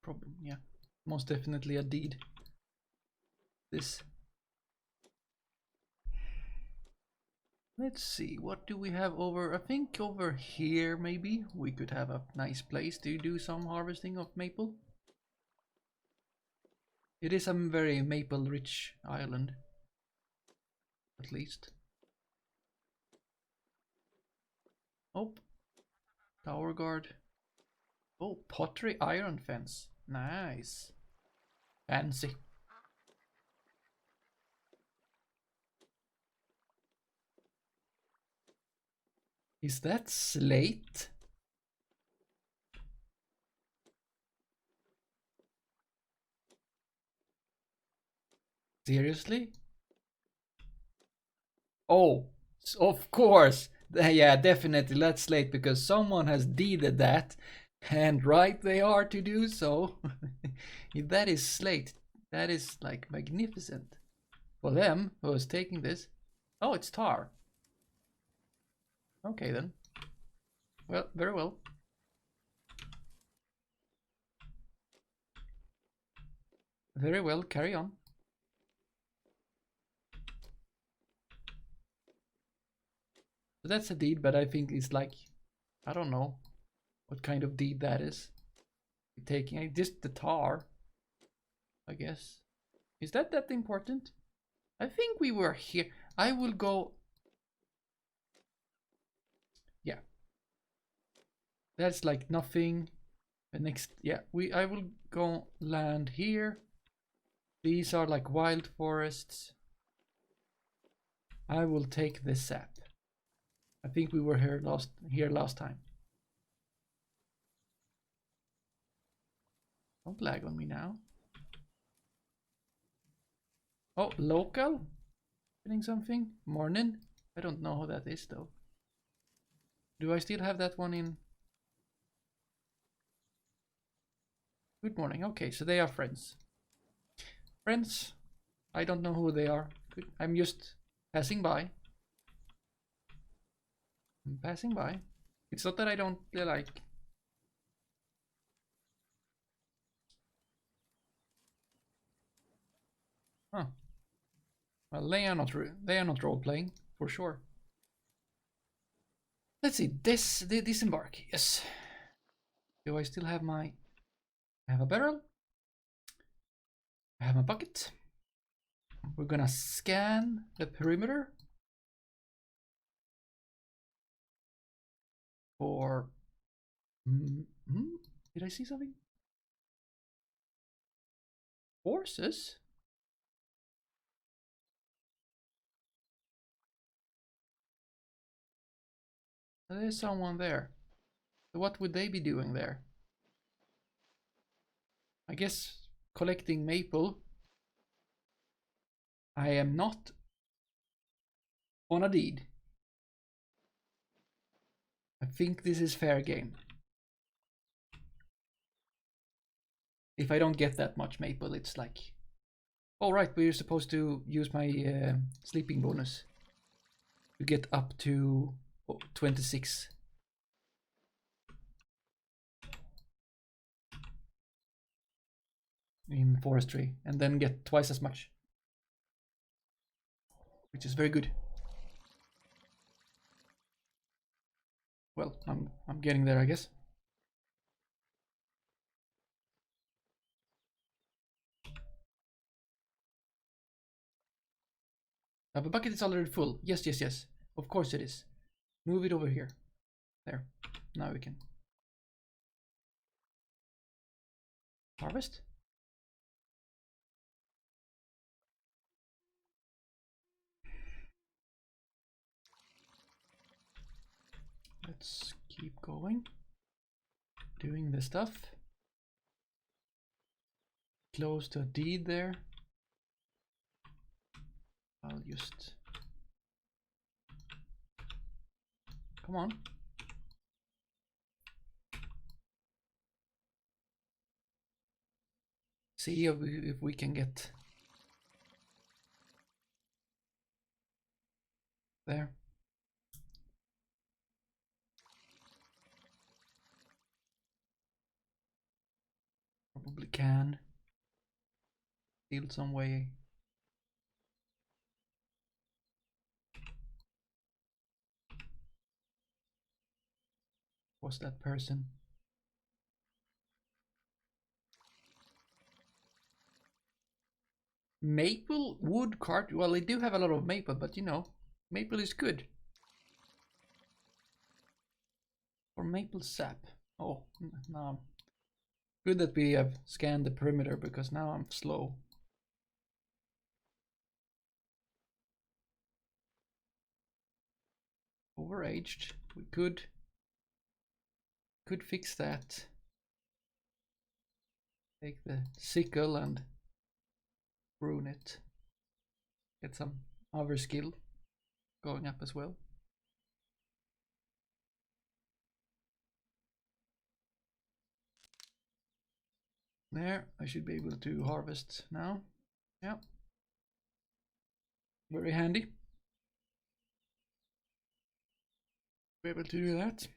Problem, yeah. Most definitely a deed. This. Let's see, what do we have over? I think over here maybe we could have a nice place to do some harvesting of maple. It is a very maple rich island, at least. Oh, tower guard. Oh, pottery iron fence. Nice. Fancy. Is that slate? Seriously? Oh, of course. Yeah, definitely that's slate because someone has deeded that and right they are to do so. If that is slate, that is like magnificent. For them who is taking this. Oh, it's tar. Okay then. Well, very well. Very well, carry on. So that's a deed, but I think it's like, I don't know what kind of deed that is. Taking just the tar, I guess. Is that important? I think we were here. I will go. Yeah. That's like nothing. The next, yeah, I will go land here. These are like wild forests. I will take the sap. I think we were here last time. Don't lag on me now. Oh, local? Getting something? Morning? I don't know who that is though. Do I still have that one in? Good morning. Okay, so they are friends. Friends? I don't know who they are. I'm just passing by. I'm passing by. It's not that I don't like. Huh. Well, they are not role playing for sure. Let's see. The disembark. Yes. Do I still have my? I have a barrel. I have my bucket. We're gonna scan the perimeter for... Did I see something? Horses? There's someone there. So what would they be doing there? I guess collecting maple. I am not on a deed. I think this is fair game. If I don't get that much maple, it's like... Oh right, we're supposed to use my sleeping bonus to get up to 26. In forestry, and then get twice as much, which is very good. Well, I'm getting there, I guess. The bucket is already full. Yes, yes, yes. Of course it is. Move it over here. There. Now we can harvest. Let's keep going. Doing the stuff. Close the deed there. I'll just... Come on. See if we can get there. Probably can build some way. Was that person? Maple wood cart. Well, they do have a lot of maple, but you know, maple is good. Or maple sap. Oh, no. Good that we have scanned the perimeter, because now I'm slow. Overaged. We could fix that. Take the sickle and prune it. Get some other skill going up as well. There, I should be able to harvest now. Yeah. Very handy. Be able to do that.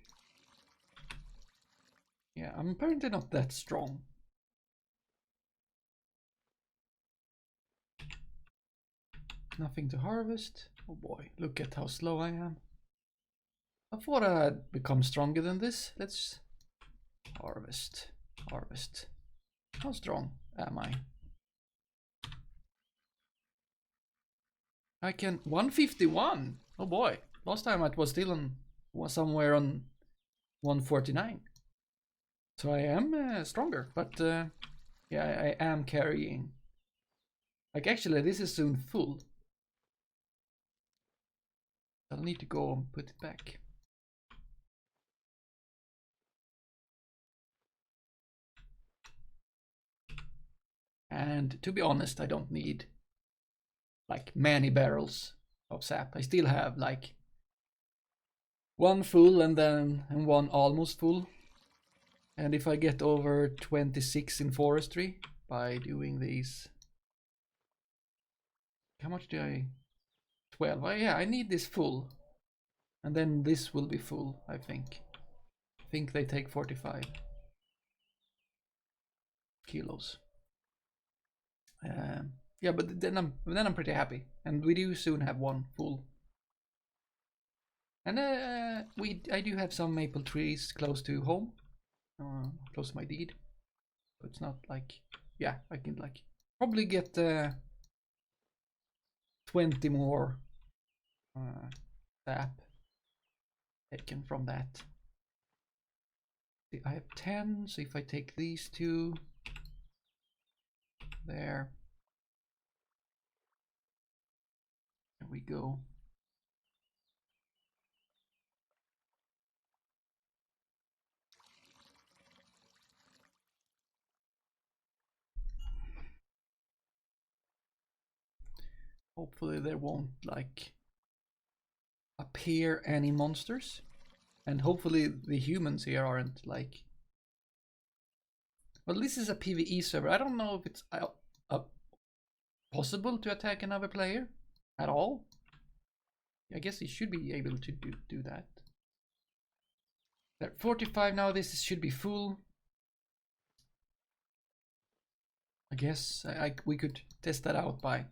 Yeah, I'm apparently not that strong. Nothing to harvest. Oh boy, look at how slow I am. I thought I'd become stronger than this. Let's harvest. Harvest. How strong am I? I can 151. Oh boy. Last time it was still on somewhere on 149. So I am stronger, but yeah, I am carrying. Like actually this is soon full. I'll need to go and put it back. And to be honest, I don't need like many barrels of sap. I still have like one full and one almost full. And if I get over 26 in forestry by doing these, how much do I? 12. Oh, yeah, I need this full, and then this will be full. I think they take 45 kilos. Yeah, but then I'm pretty happy, and we do soon have one full. And I do have some maple trees close to home, close to my deed. So it's not like, yeah, I can like probably get 20 more sap taken from that. See, I have 10, so if I take these two there we go. Hopefully there won't like appear any monsters, and hopefully the humans here aren't like, well, this is a PvE server. I don't know if it's possible to attack another player at all. I guess he should be able to do that. They're 45 now. This should be full. I guess we could test that out by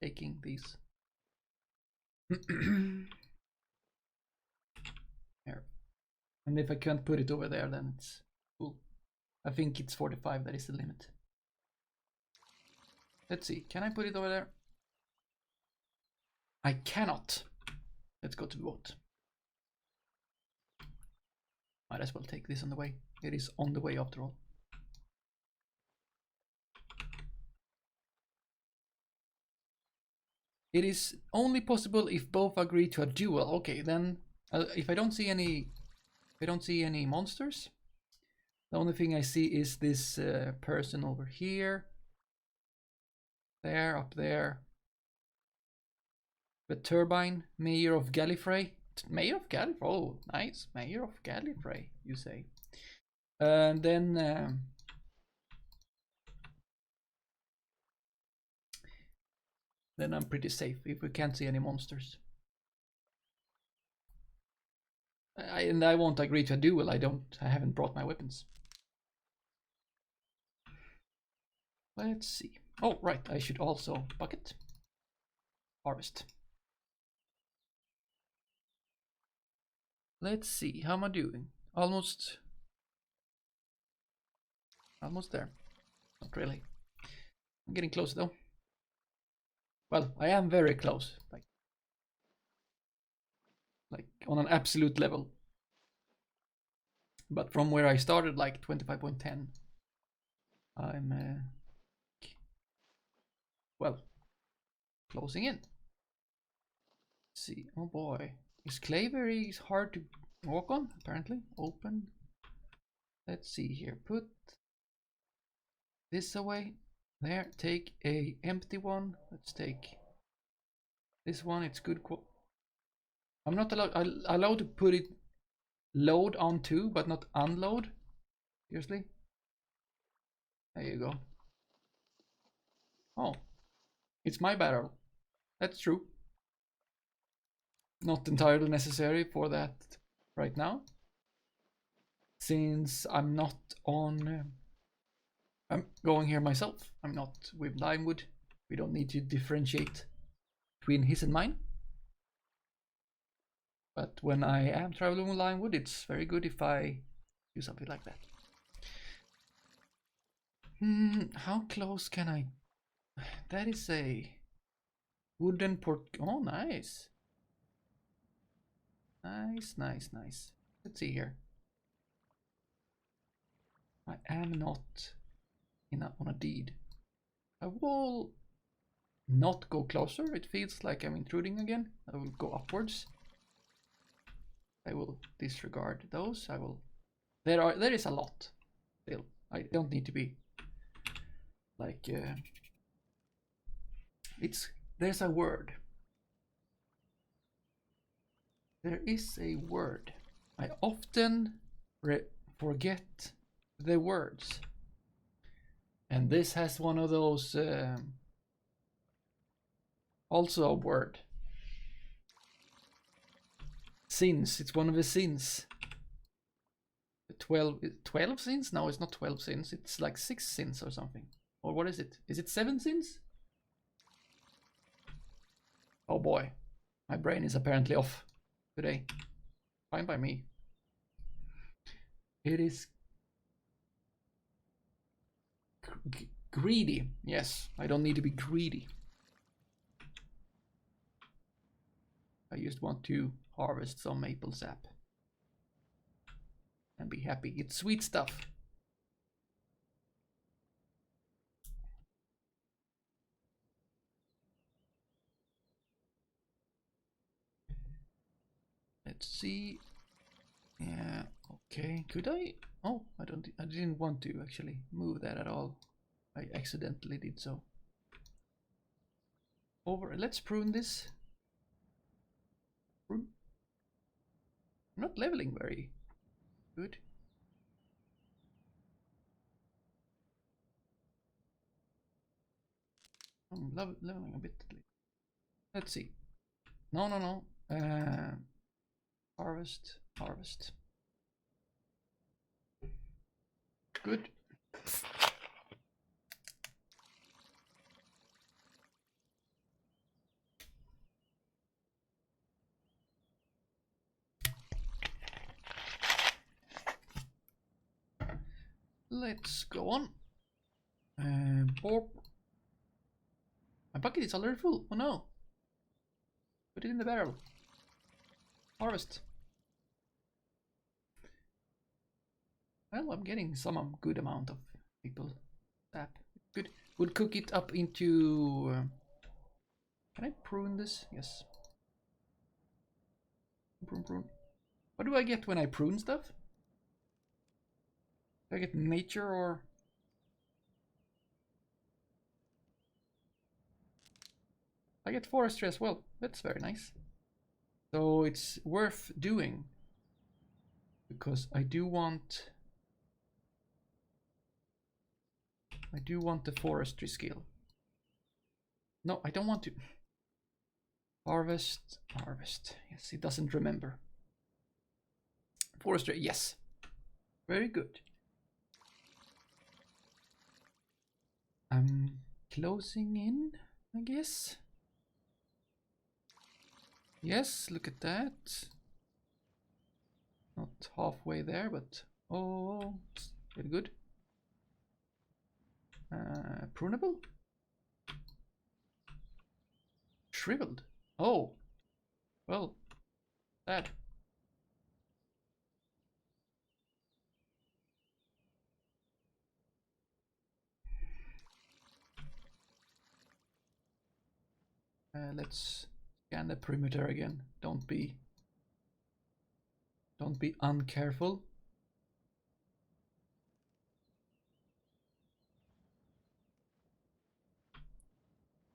taking these. Here. And if I can't put it over there, then it's full. I think it's 45 that is the limit. Let's see, can I put it over there? I cannot. Let's go to the boat. Might as well take this on the way. It is on the way after all. It is only possible if both agree to a duel. Okay, then if I don't see any monsters, the only thing I see is this person over here. There, up there. The turbine, Mayor of Gallifrey. Mayor of Gallifrey, oh nice, Mayor of Gallifrey, you say. And then I'm pretty safe if we can't see any monsters. And I won't agree to a duel. I haven't brought my weapons. Let's see. Oh right, I should also bucket. Harvest. Let's see, how am I doing? Almost there. Not really. I'm getting close though. Well, I am very close. Like on an absolute level. But from where I started, like 25.10, I'm well, closing in. Let's see. Oh boy. Is clay very hard to walk on? Apparently. Open. Let's see here. Put this away. There. Take a empty one. Let's take this one. It's good. I'm not allowed to put it load onto, but not unload. Seriously. There you go. Oh, it's my barrel. That's true. Not entirely necessary for that right now, since I'm not on I'm going here myself. I'm not with Limewood. We don't need to differentiate between his and mine, but when I am traveling with Limewood, it's very good if I do something like that. How close can I? That is a wooden port. Oh nice. Nice. Let's see here. I am not on a deed. I will not go closer. It feels like I'm intruding again. I will go upwards. I will disregard those. I will. There is a lot. Still, I don't need to be like. There's a word. There is a word. I often forget the words. And this has one of those, also a word. Sins, it's one of the sins. 12 sins? No, it's not 12 sins, it's like 6 sins or something. Or what is it? Is it 7 sins? Oh boy, my brain is apparently off today. Fine by me. It is greedy. Yes, I don't need to be greedy. I just want to harvest some maple sap and be happy. It's sweet stuff. Let's see. Yeah, okay. Could I? Oh, I didn't want to actually move that at all. I accidentally did so. Let's prune this. Prune. I'm not leveling very good. I'm leveling a bit. Let's see. No. Harvest. Good. Let's go on. Borp. My bucket is already full. Oh no. Put it in the barrel. Harvest. Well, I'm getting some good amount of people sap. Good. We'll cook it up into... can I prune this? Yes. Prune. What do I get when I prune stuff? Do I get nature or... I get forestry as well. That's very nice. So it's worth doing. Because I do want the forestry skill. No, I don't want to. Harvest. Yes, it doesn't remember. Forestry, yes. Very good. I'm closing in, I guess. Yes, look at that. Not halfway there, but oh, it's very good. Prunable? Shriveled. Oh, well, sad. Let's scan the perimeter again. Don't be uncareful.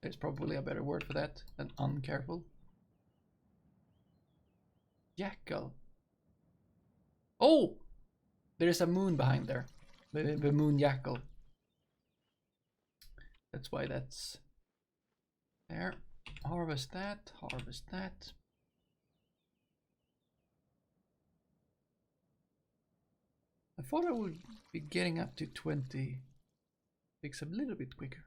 There's probably a better word for that than uncareful. Jackal. Oh! There's a moon behind there. The moon jackal. That's why that's there. Harvest that. I thought I would be getting up to 20 pigs a little bit quicker.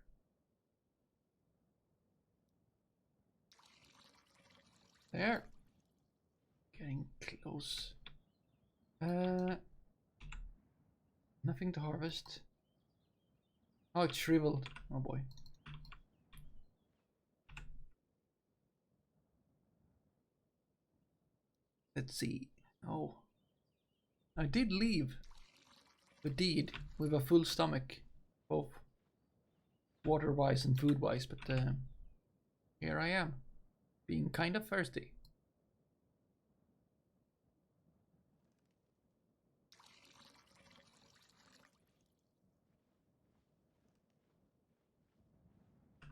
There. Getting close. Nothing to harvest. Oh, it's shriveled. Oh boy. Let's see. Oh. I did leave the deed with a full stomach, both water-wise and food-wise, but here I am, being kind of thirsty.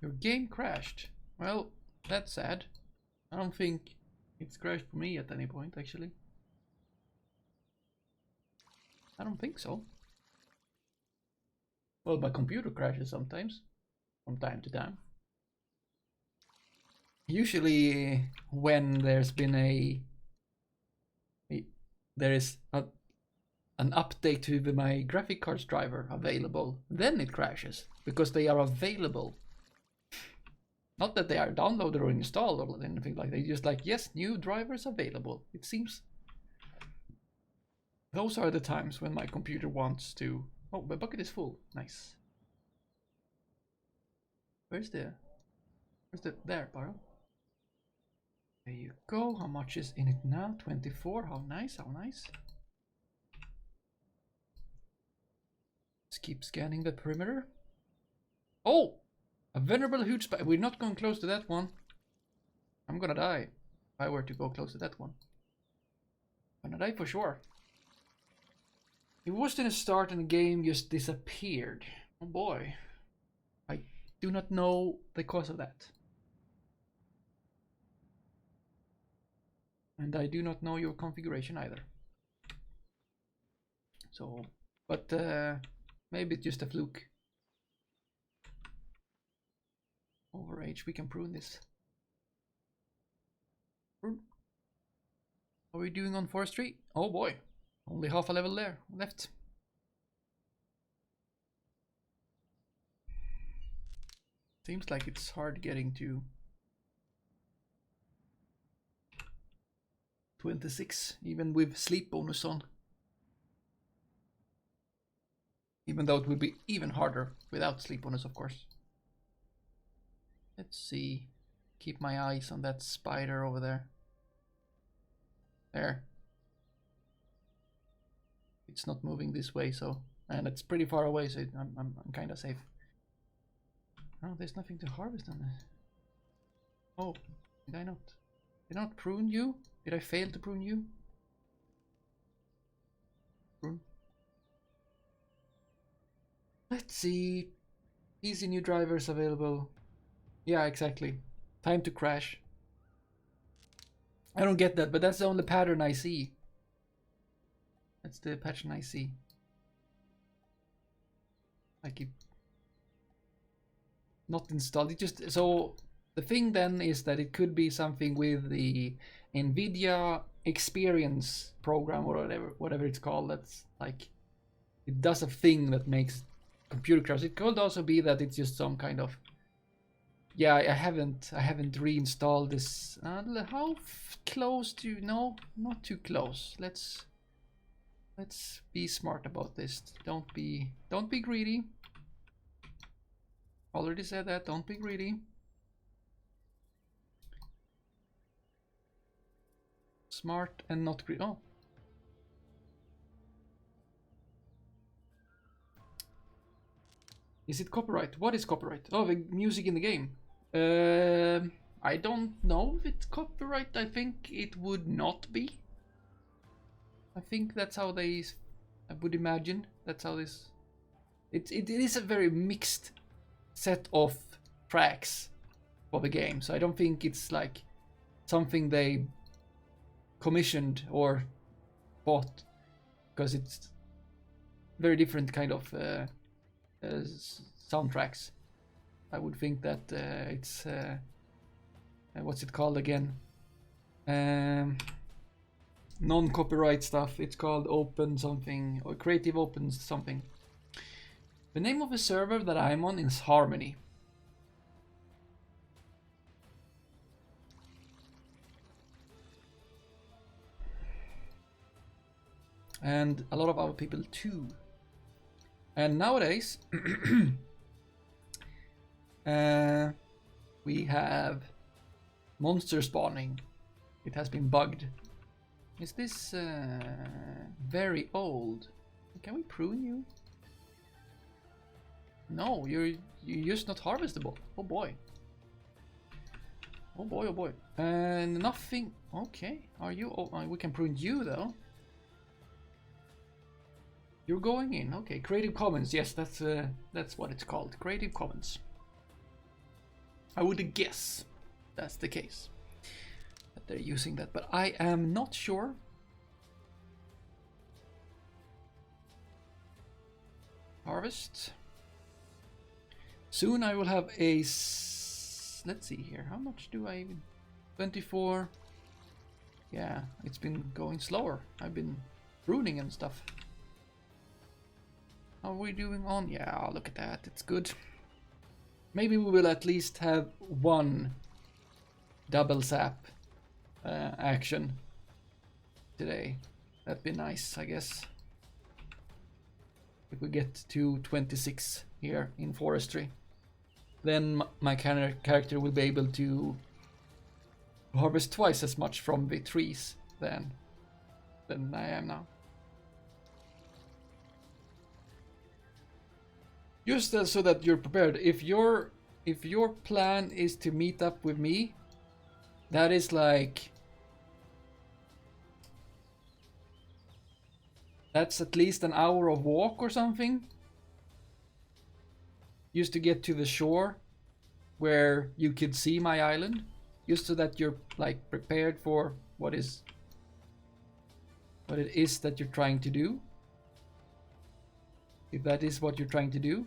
Your game crashed. Well, that's sad. I don't think it's crashed for me at any point, actually. I don't think so. Well, my computer crashes sometimes, from time to time. Usually when there's been there is an update to my graphic cards driver available, then it crashes, because they are available. Not that they are downloaded or installed or anything like that, just like, yes, new drivers available. It seems those are the times when my computer wants to... Oh, my bucket is full. Nice. Where's the... There, Barrow. There you go. How much is in it now? 24. How nice, how nice. Let's keep scanning the perimeter. Oh! A venerable huge spider. We're not going close to that one. I'm gonna die if I were to go close to that one. I'm gonna die for sure. It was in a start and the game just disappeared. Oh boy. I do not know the cause of that. And I do not know your configuration either. So, but maybe it's just a fluke. Overage, we can prune this. Prune. How are we doing on forestry? Oh boy, only half a level there left. Seems like it's hard getting to 26, even with sleep bonus on. Even though it would be even harder without sleep bonus, of course. Let's see. Keep my eyes on that spider over there. There. It's not moving this way, so, and it's pretty far away, so I'm kind of safe. Oh, there's nothing to harvest on this. Oh, did I not? Did I not prune you? Did I fail to prune you? Prune. Let's see. Easy new drivers available. Yeah, exactly. Time to crash. I don't get that, but that's the only pattern I see. That's the pattern I see. Like it not installed. It just, so the thing then is that it could be something with the NVIDIA experience program or whatever it's called. That's like, it does a thing that makes computer crash. It could also be that it's just some kind of, yeah, I haven't reinstalled this. How close to, no, not too close. Let's be smart about this. Don't be greedy. Already said that, don't be greedy. Smart and not greedy. Oh. Is it copyright? What is copyright? Oh, the music in the game. I don't know if it's copyright. I think it would not be. I think that's how they, I would imagine. That's how this, it is a very mixed set of tracks for the game. So I don't think it's like something they commissioned or bought, because it's very different kind of soundtracks. I would think that it's what's it called again? Non-copyright stuff. It's called open something, or creative open something. The name of the server that I'm on is Harmony. And a lot of other people too. And nowadays we have monster spawning. It has been bugged. Is this very old? Can we prune you? No, you're just not harvestable. Oh boy. Oh boy, oh boy. And nothing. Okay, are you? Oh, we can prune you though. You're going in. Okay, Creative Commons. Yes, that's what it's called. Creative Commons. I would guess that's the case, that they're using that, but I am not sure. Harvest. Soon I will have a, let's see here, how much do I even, 24. Yeah, it's been going slower. I've been pruning and stuff. How are we doing on? Yeah, look at that, it's good. Maybe we will at least have one double zap action today. That'd be nice, I guess. If we get to 26 here in forestry, then my character will be able to harvest twice as much from the trees than I am now. Just so that you're prepared. If your plan is to meet up with me, that is like, that's at least an hour of walk or something. Just to get to the shore where you could see my island. Just so that you're like prepared for what it is that you're trying to do. If that is what you're trying to do.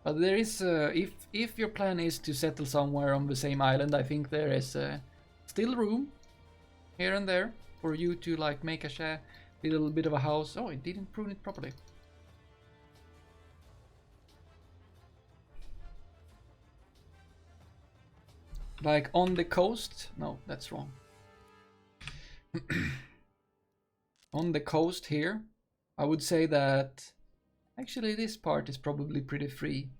But there is, if your plan is to settle somewhere on the same island, I think there is still room here and there for you to like make a little bit of a house. Oh, I didn't prune it properly. Like on the coast? No, that's wrong. On the coast here, I would say that actually this part is probably pretty free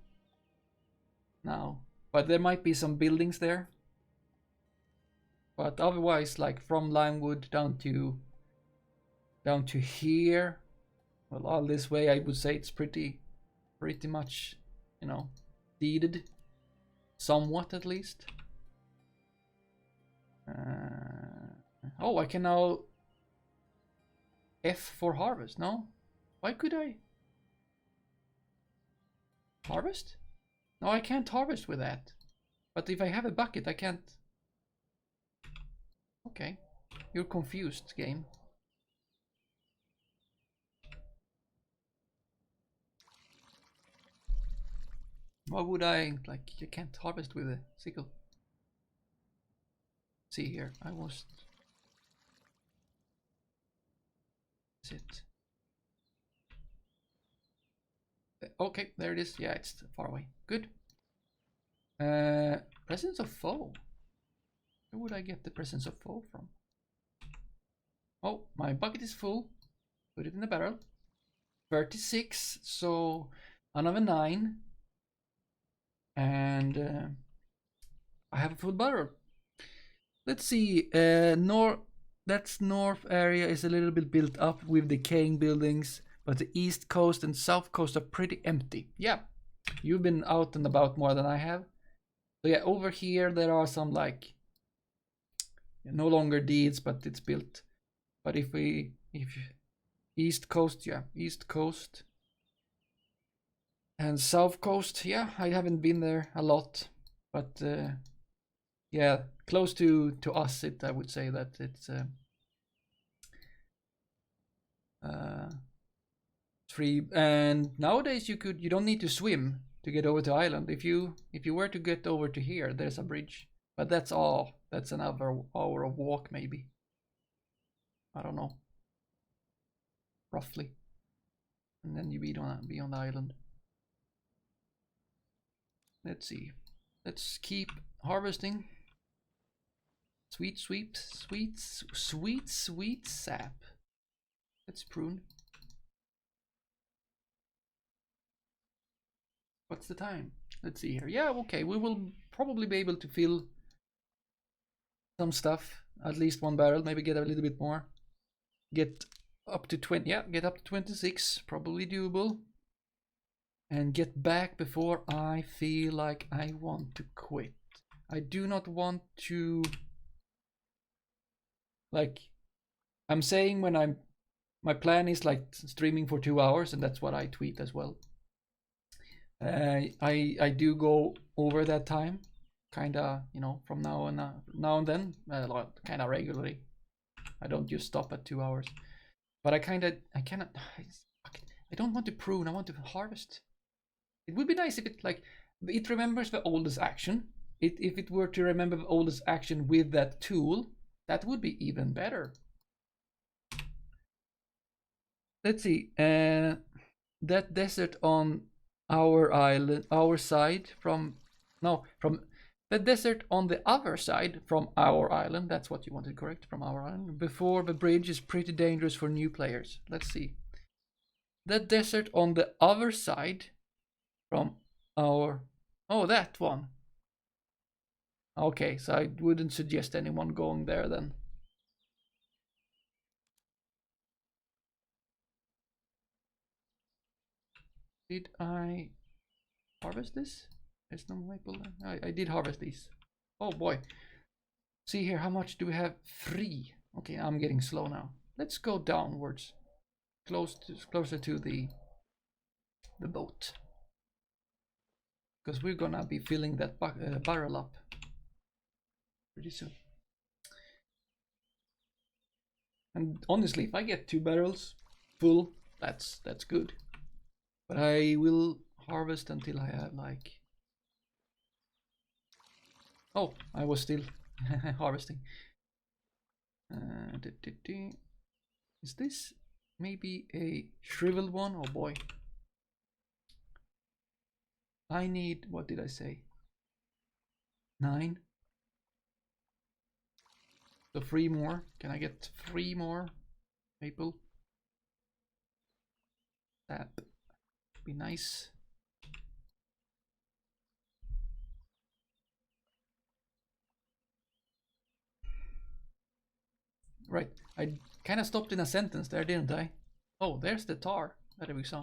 now. But there might be some buildings there. But otherwise, like from Limewood down to here, well, all this way, I would say it's pretty much, you know, deeded, somewhat at least. Oh, I can now F for harvest. No, why could I harvest? No, I can't harvest with that. But if I have a bucket, I can't. Okay, you're confused, game. Why would I, like, you can't harvest with a sickle. See here, I was. Is it? Okay, there it is. Yeah, it's far away. Good. Presence of foe. Where would I get the presence of foe from? Oh, my bucket is full. Put it in the barrel. 36, so another 9. And I have a full barrel. Let's see. That's north area is a little bit built up with decaying buildings, but the east coast and south coast are pretty empty. Yeah, you've been out and about more than I have. So yeah, over here there are some like no longer deeds, but it's built. But if east coast, yeah, east coast and south coast, yeah, I haven't been there a lot, but yeah, close to us, I would say that it's free. And nowadays you don't need to swim to get over to island. If you were to get over to here, there's a bridge, but that's all. That's another hour of walk, maybe. I don't know, roughly, and then you be on the island. Let's see. Let's keep harvesting. Sweet sap. Let's prune. What's the time? Let's see here. Yeah, okay. We will probably be able to fill some stuff. At least one barrel. Maybe get a little bit more. Get up to 20. Yeah, get up to 26. Probably doable. And get back before I feel like I want to quit. I do not want to, like, I'm saying when my plan is like streaming for 2 hours, and that's what I tweet as well. I do go over that time, kinda, you know, from now and then, kinda regularly. I don't just stop at 2 hours, but I don't want to prune. I want to harvest. It would be nice if it remembers the oldest action. If it were to remember the oldest action with that tool, that would be even better. Let's see. That desert on our island, our side from the desert on the other side from our island. That's what you wanted, correct? From our island. Before the bridge is pretty dangerous for new players. Let's see. the desert on the other side from our... Oh, that one. Okay, so I wouldn't suggest anyone going there then. Did I harvest this? There's no maple. I did harvest these. Oh boy. See here, how much do we have? 3. Okay, I'm getting slow now. Let's go downwards. Closer to the boat. Because we're gonna be filling that barrel up pretty soon. And honestly, if I get 2 barrels full, that's good. But I will harvest until I have like... Oh, I was still harvesting. Is this maybe a shriveled one? Oh boy. I need, what did I say? 9. So 3 more. Can I get 3 more maple? That would be nice. Right, I kind of stopped in a sentence there, didn't I? Oh, there's the tar that we saw.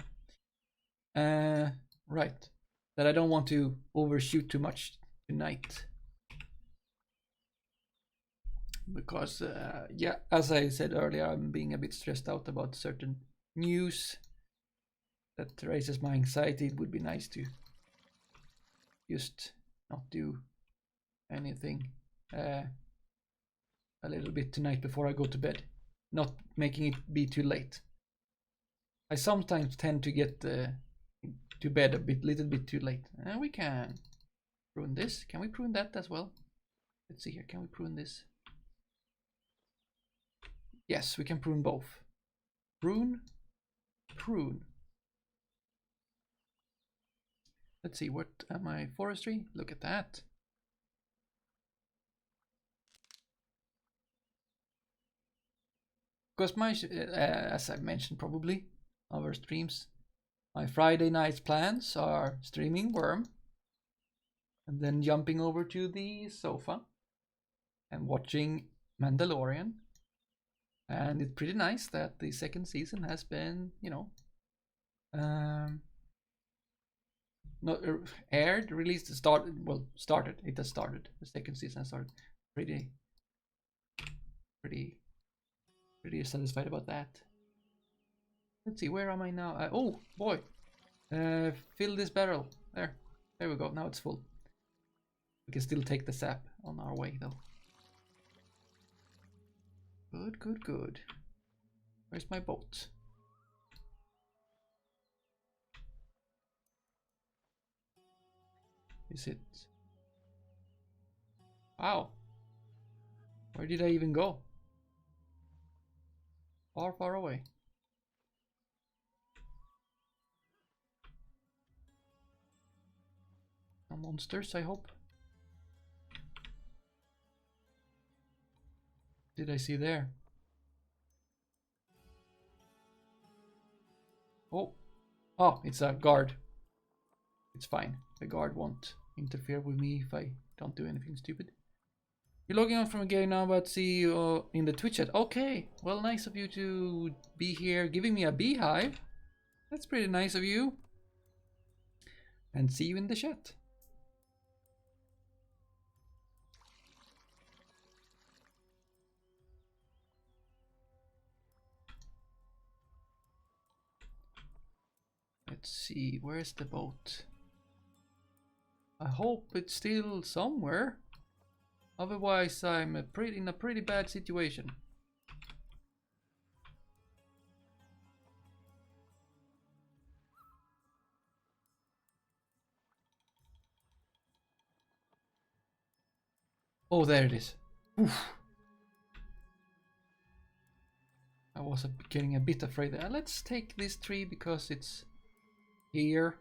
Right, that I don't want to overshoot too much tonight. Because, yeah, as I said earlier, I'm being a bit stressed out about certain news that raises my anxiety. It would be nice to just not do anything a little bit tonight before I go to bed, not making it be too late. I sometimes tend to get to bed a little bit too late. And we can prune this. Can we prune that as well? Let's see here. Can we prune this? Yes, we can prune both. Prune, prune. Let's see, what am I? Forestry? Look at that. Because my, as I've mentioned probably, our streams, my Friday night plans are streaming Wurm, and then jumping over to the sofa and watching Mandalorian. And it's pretty nice that the 2nd season has been, you know, not aired, released, started. Well, started. It has started. The 2nd season has started. Pretty satisfied about that. Let's see, where am I now? Oh boy, fill this barrel. There we go. Now it's full. We can still take the sap on our way though. Good. Where's my boat? Is it? Wow. Where did I even go? Far away. No monsters, I hope. Did I see there? Oh, it's a guard. It's fine. The guard won't interfere with me if I don't do anything stupid. You're logging on from a game now, but see you in the Twitch chat. Okay, well, nice of you to be here giving me a beehive. That's pretty nice of you. And see you in the chat. Let's see, where's the boat? I hope it's still somewhere. Otherwise, I'm in a pretty bad situation. Oh, there it is. Oof. I was getting a bit afraid there. Let's take this tree because it's here.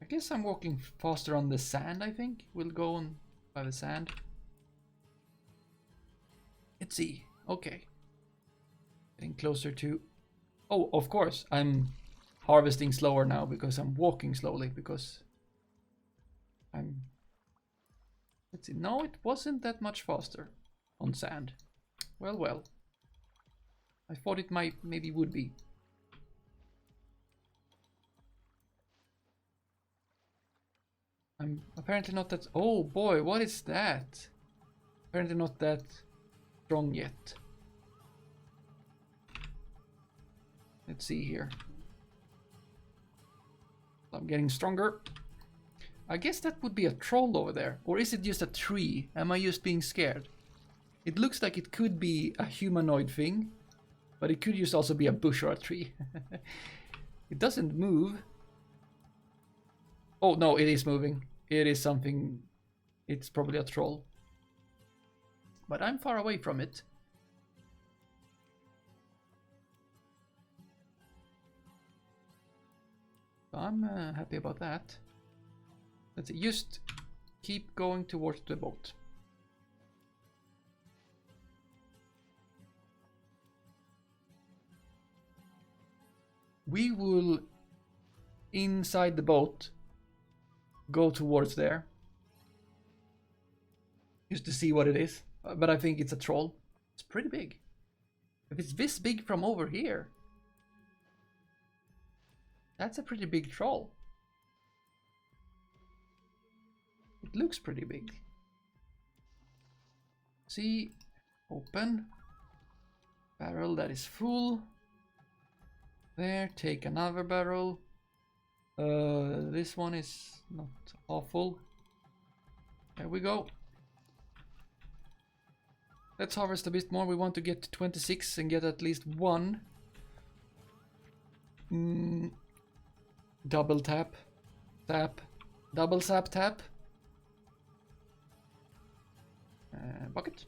I guess I'm walking faster on the sand, I think. We'll go on by the sand. Let's see. Okay. Getting closer to... Oh, of course. I'm harvesting slower now because I'm walking slowly because I'm... Let's see. No, it wasn't that much faster on sand. Well, well. I thought it maybe would be. I'm apparently not that... Oh boy, what is that? Apparently not that strong yet. Let's see here. I'm getting stronger. I guess that would be a troll over there. Or is it just a tree? Am I just being scared? It looks like it could be a humanoid thing. But it could just also be a bush or a tree. It doesn't move. Oh no, it is moving. It is something. It's probably a troll. But I'm far away from it. So I'm happy about that. Let's see, just keep going towards the boat. We will, inside the boat, go towards there. Just to see what it is. But I think it's a troll. It's pretty big. If it's this big from over here, that's a pretty big troll. It looks pretty big. See, open. Barrel that is full. There, take another barrel. This one is not awful. There we go. Let's harvest a bit more. We want to get to 26 and get at least one. Double tap. Tap. Double sap tap. Bucket.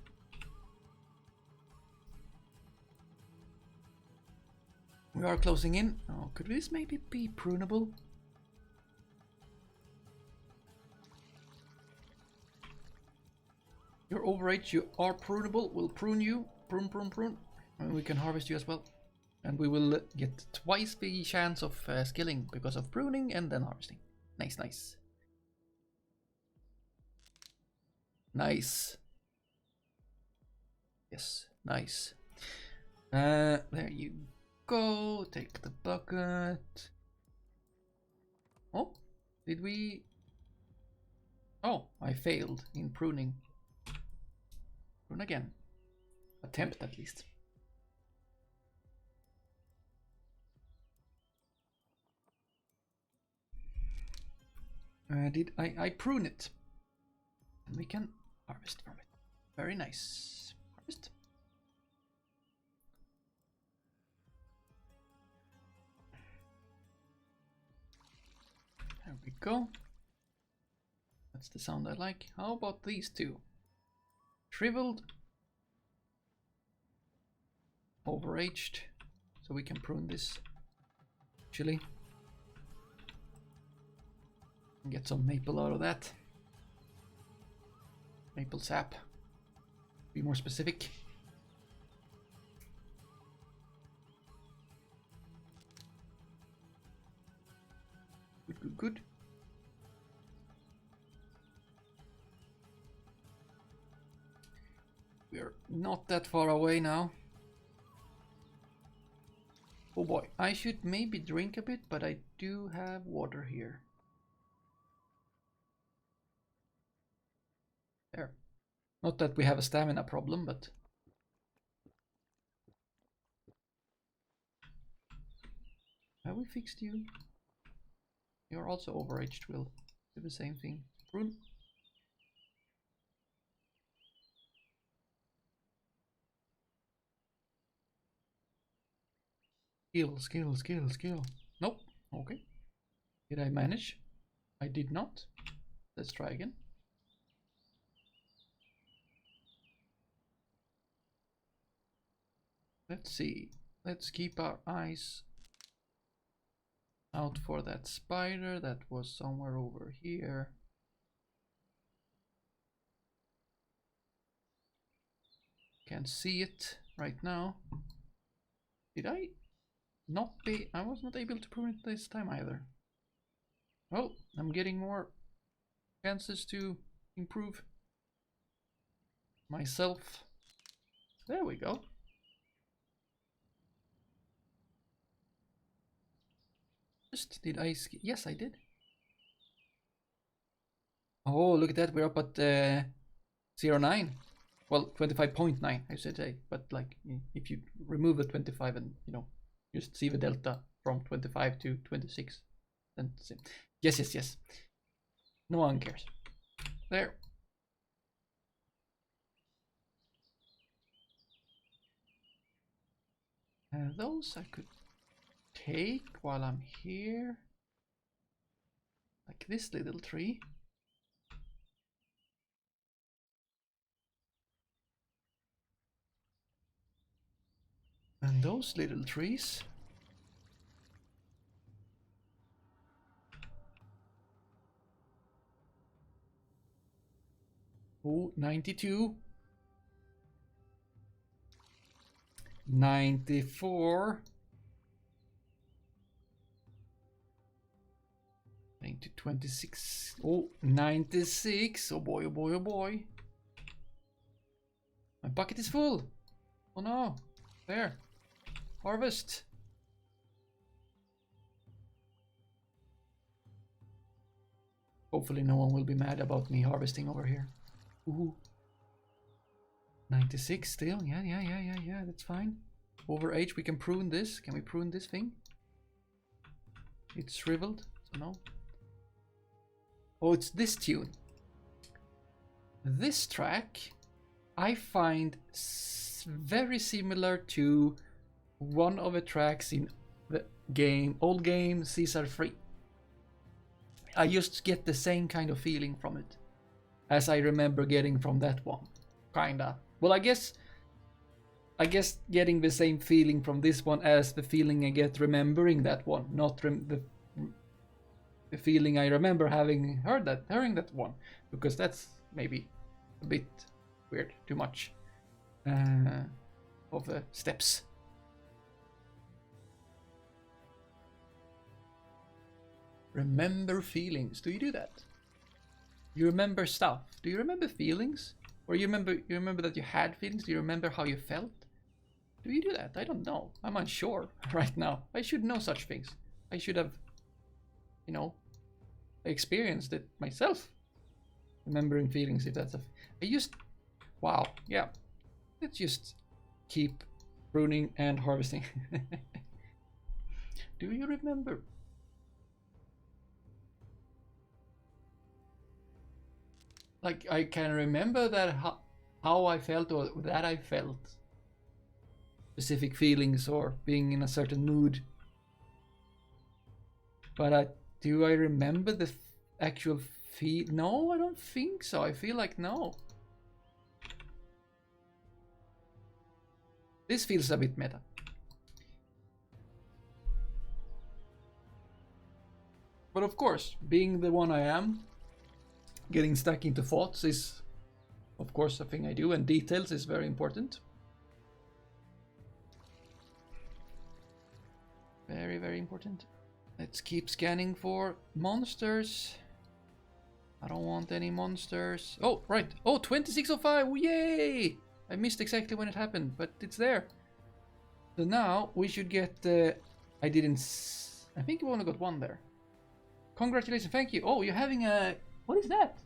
We are closing in. Oh, could this maybe be prunable? You're overage, you are prunable. We'll prune you. Prune, prune, prune. And we can harvest you as well. And we will get twice the chance of skilling because of pruning and then harvesting. Nice, nice. Nice. Yes, nice. There you go. Take the bucket. Oh, did we? Oh, I failed in pruning. Prune again. Attempt at least. Did I prune it? And we can harvest from it. Very nice. Harvest. There we go. That's the sound I like. How about these two? Shriveled. Overaged. So we can prune this. Actually. Get some maple out of that. Maple sap. Be more specific. Good, good, good. We're not that far away now. Oh boy, I should maybe drink a bit, but I do have water here. There. Not that we have a stamina problem, but... Have we fixed you? You're also overaged, we'll do the same thing. Prune. Skill, skill, skill, skill. Nope. Okay. Did I manage? I did not. Let's try again. Let's see. Let's keep our eyes out for that spider that was somewhere over here. Can't see it right now. Did I not be? I was not able to prune it this time either. Oh, I'm getting more chances to improve myself. There we go. Just did I? Yes, I did. Oh, look at that! We're up at 0.9. Well, 25.9, I should say. But like, if you remove the 25 and just see the delta from 25 to 26, then yes. No one cares. There. Those I could take while I'm here. Like this little tree. And those little trees. Oh, 92. 94. 26. Oh, 96. Oh boy, oh boy, oh boy. My bucket is full. Oh no. There. Harvest. Hopefully no one will be mad about me harvesting over here. Ooh. 96 still. Yeah, that's fine. Over age, we can prune this. Can we prune this thing? It's shriveled, so no. Oh, it's this tune. This track I find very similar to one of the tracks in the old game Caesar 3. I just get the same kind of feeling from it as I remember getting from that one. Kinda. Well, I guess getting the same feeling from this one as the feeling I get remembering that one, not the feeling I remember having hearing that one, because that's maybe a bit weird, too much of the steps. Remember feelings. Do you do that? You remember stuff. Do you remember feelings? Or you remember that you had feelings? Do you remember how you felt? Do you do that? I don't know. I'm unsure right now. I should know such things. I should have, experienced it myself. Remembering feelings, if that's wow, yeah. Let's just keep pruning and harvesting. Do you remember? Like, I can remember that how I felt, or that I felt specific feelings or being in a certain mood. But do I remember the actual feel? No, I don't think so. I feel like no. This feels a bit meta. But of course, being the one I am, getting stuck into thoughts is, of course, a thing I do, and details is very important. Very, very important. Let's keep scanning for monsters. I don't want any monsters. Oh, right. Oh, 2605. Yay! I missed exactly when it happened, but it's there. So now we should get... I think we only got one there. Congratulations. Thank you. Oh, you're having a... What is that?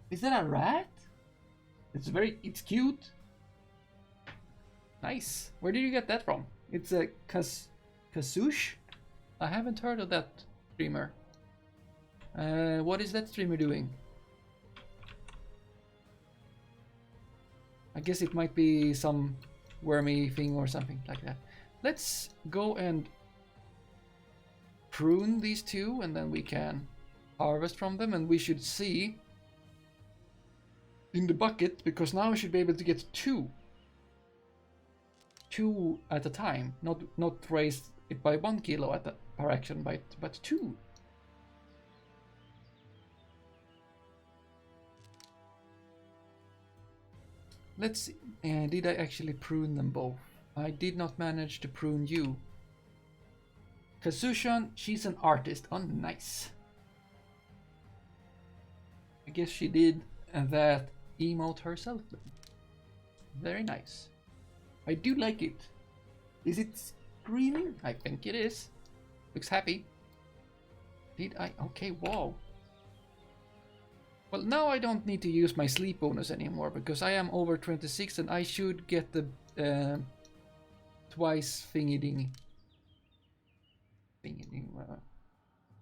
Is that a rat? It's cute. Nice. Where did you get that from? It's a Kazoosh? I haven't heard of that streamer. What is that streamer doing? I guess it might be some wormy thing or something like that. Let's go and prune these two, and then we can harvest from them, and we should see in the bucket, because now we should be able to get two at a time, not raise it by 1 kilo per action, but 2. Let's see. Did I actually prune them both? I did not manage to prune you. Kazushan, she's an artist. Oh, nice. I guess she did that emote herself. Very nice. I do like it. Is it screaming? I think it is. Looks happy. Did I? Okay, wow. Well, now I don't need to use my sleep bonus anymore because I am over 26 and I should get the twice thingy-ding.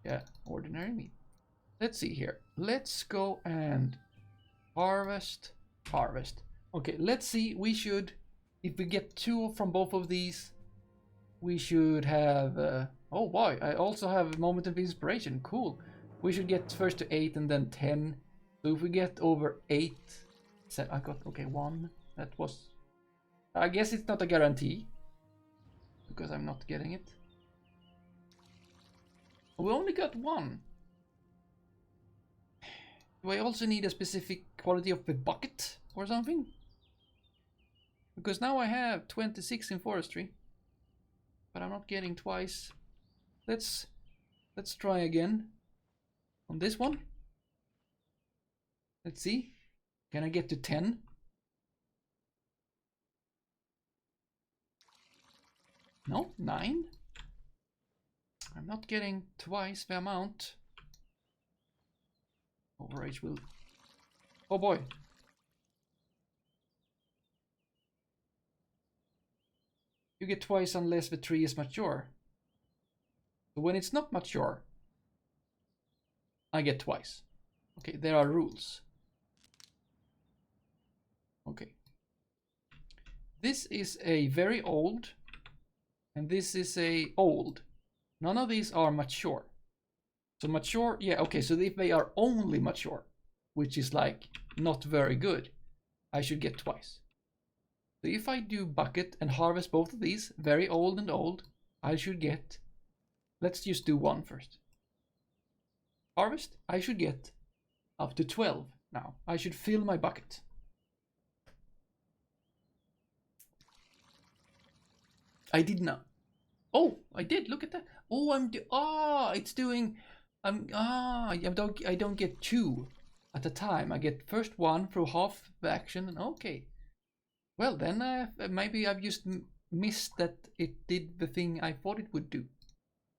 Yeah, ordinary meat. Let's see here. Let's go and harvest. Okay, let's see. We should, if we get 2 from both of these, we should have... oh boy, I also have a moment of inspiration. Cool. We should get first to 8 and then 10. So if we get over 8... I got, okay, 1. That was... I guess it's not a guarantee. Because I'm not getting it. We only got 1. Do I also need a specific quality of the bucket or something? Because now I have 26 in forestry. But I'm not getting twice. Let's try again. On this one. Let's see. Can I get to 10? No, 9. I'm not getting twice the amount. Overage will... Oh boy. You get twice unless the tree is mature. So when it's not mature, I get twice. Okay, there are rules. Okay. This is a very old, and this is a old. None of these are mature. So mature, yeah, okay, so if they are only mature, which is like not very good, I should get twice. So if I do bucket and harvest both of these, very old and old, I should get, let's just do 1 first. Harvest, I should get up to 12 now. I should fill my bucket. I did not. Oh, I did. Look at that. Oh, it's doing. I don't get 2 at a time. I get first 1 through half the action. Okay. Well, then maybe I've just missed that it did the thing I thought it would do.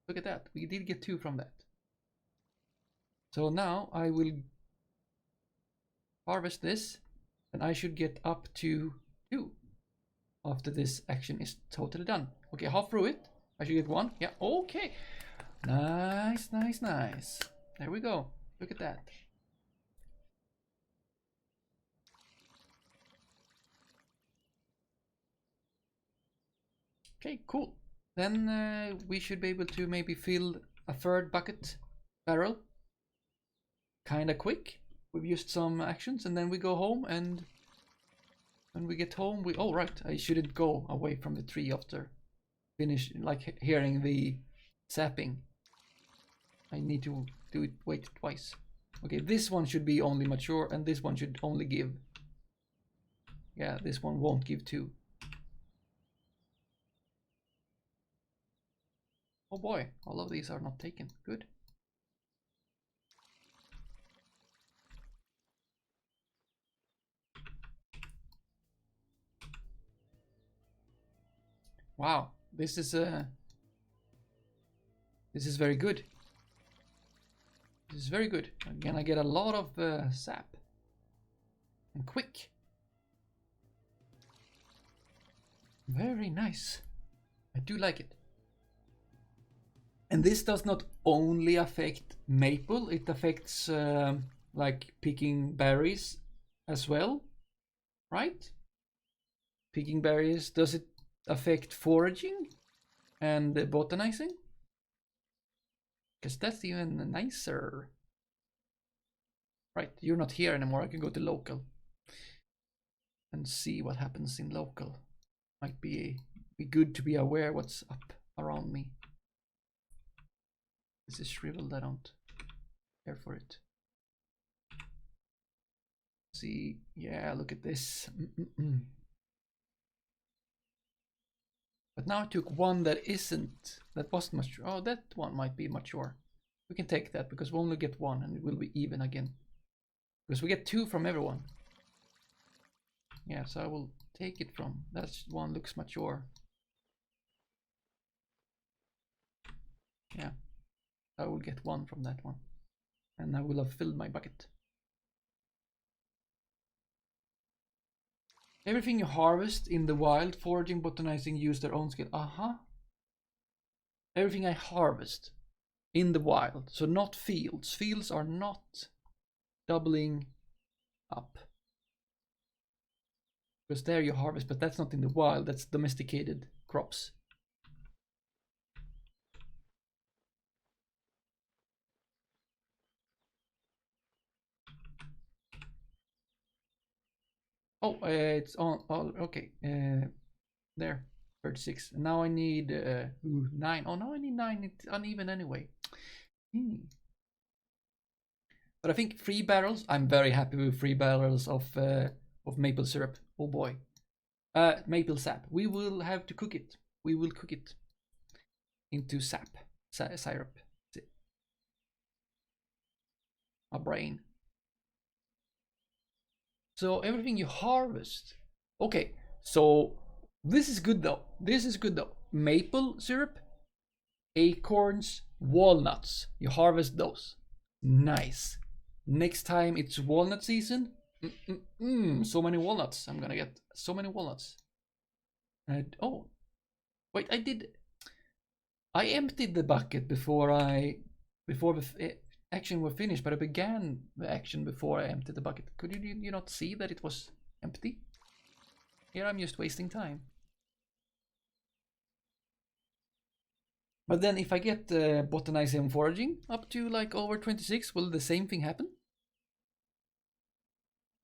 Look at that. We did get 2 from that. So now I will harvest this, and I should get up to 2 after this action is totally done. Okay, half through it. I should get 1. Yeah, okay. Nice, nice, nice. There we go. Look at that. Okay, cool. Then we should be able to maybe fill a 3rd bucket barrel kinda quick. We've used some actions and then we go home, and when we get home oh right, I shouldn't go away from the tree after like hearing the sapping. I need to wait twice. Okay, this one should be only mature and this one should only give. Yeah, this one won't give 2. Oh boy, all of these are not taken. Good. Wow, this is very good. This is very good. Again, I get a lot of sap. And quick. Very nice. I do like it. And this does not only affect maple, it affects like picking berries as well, right? Picking berries, does it affect foraging and botanizing? Because that's even nicer. Right, you're not here anymore. I can go to local and see what happens in local. Might be good to be aware what's up around me. This is shriveled, I don't care for it. See, yeah, look at this. But now I took one that wasn't mature. Oh, that one might be mature. We can take that because we only get one and it will be even again. Because we get 2 from everyone. Yeah, so I will take it from, that one looks mature. Yeah, I will get 1 from that one. And I will have filled my bucket. Everything you harvest in the wild, foraging, botanizing, use their own skill. Everything I harvest in the wild, so not fields. Fields are not doubling up. Because there you harvest, but that's not in the wild, that's domesticated crops. Oh, it's on, okay, there, 36. And now I need 9. Oh, now I need 9, it's uneven anyway. But I think 3 barrels, I'm very happy with 3 barrels of maple syrup. Oh boy. Maple sap. We will have to cook it. We will cook it into syrup. My brain. So everything you harvest. Okay, so this is good though. This is good though. Maple syrup, acorns, walnuts. You harvest those. Nice. Next time it's walnut season. So many walnuts. I'm gonna get so many walnuts. Oh, wait, I emptied the bucket before the action was finished, but I began the action before I emptied the bucket. Could you not see that it was empty? Here I'm just wasting time. But then if I get botanizing and foraging up to like over 26, will the same thing happen?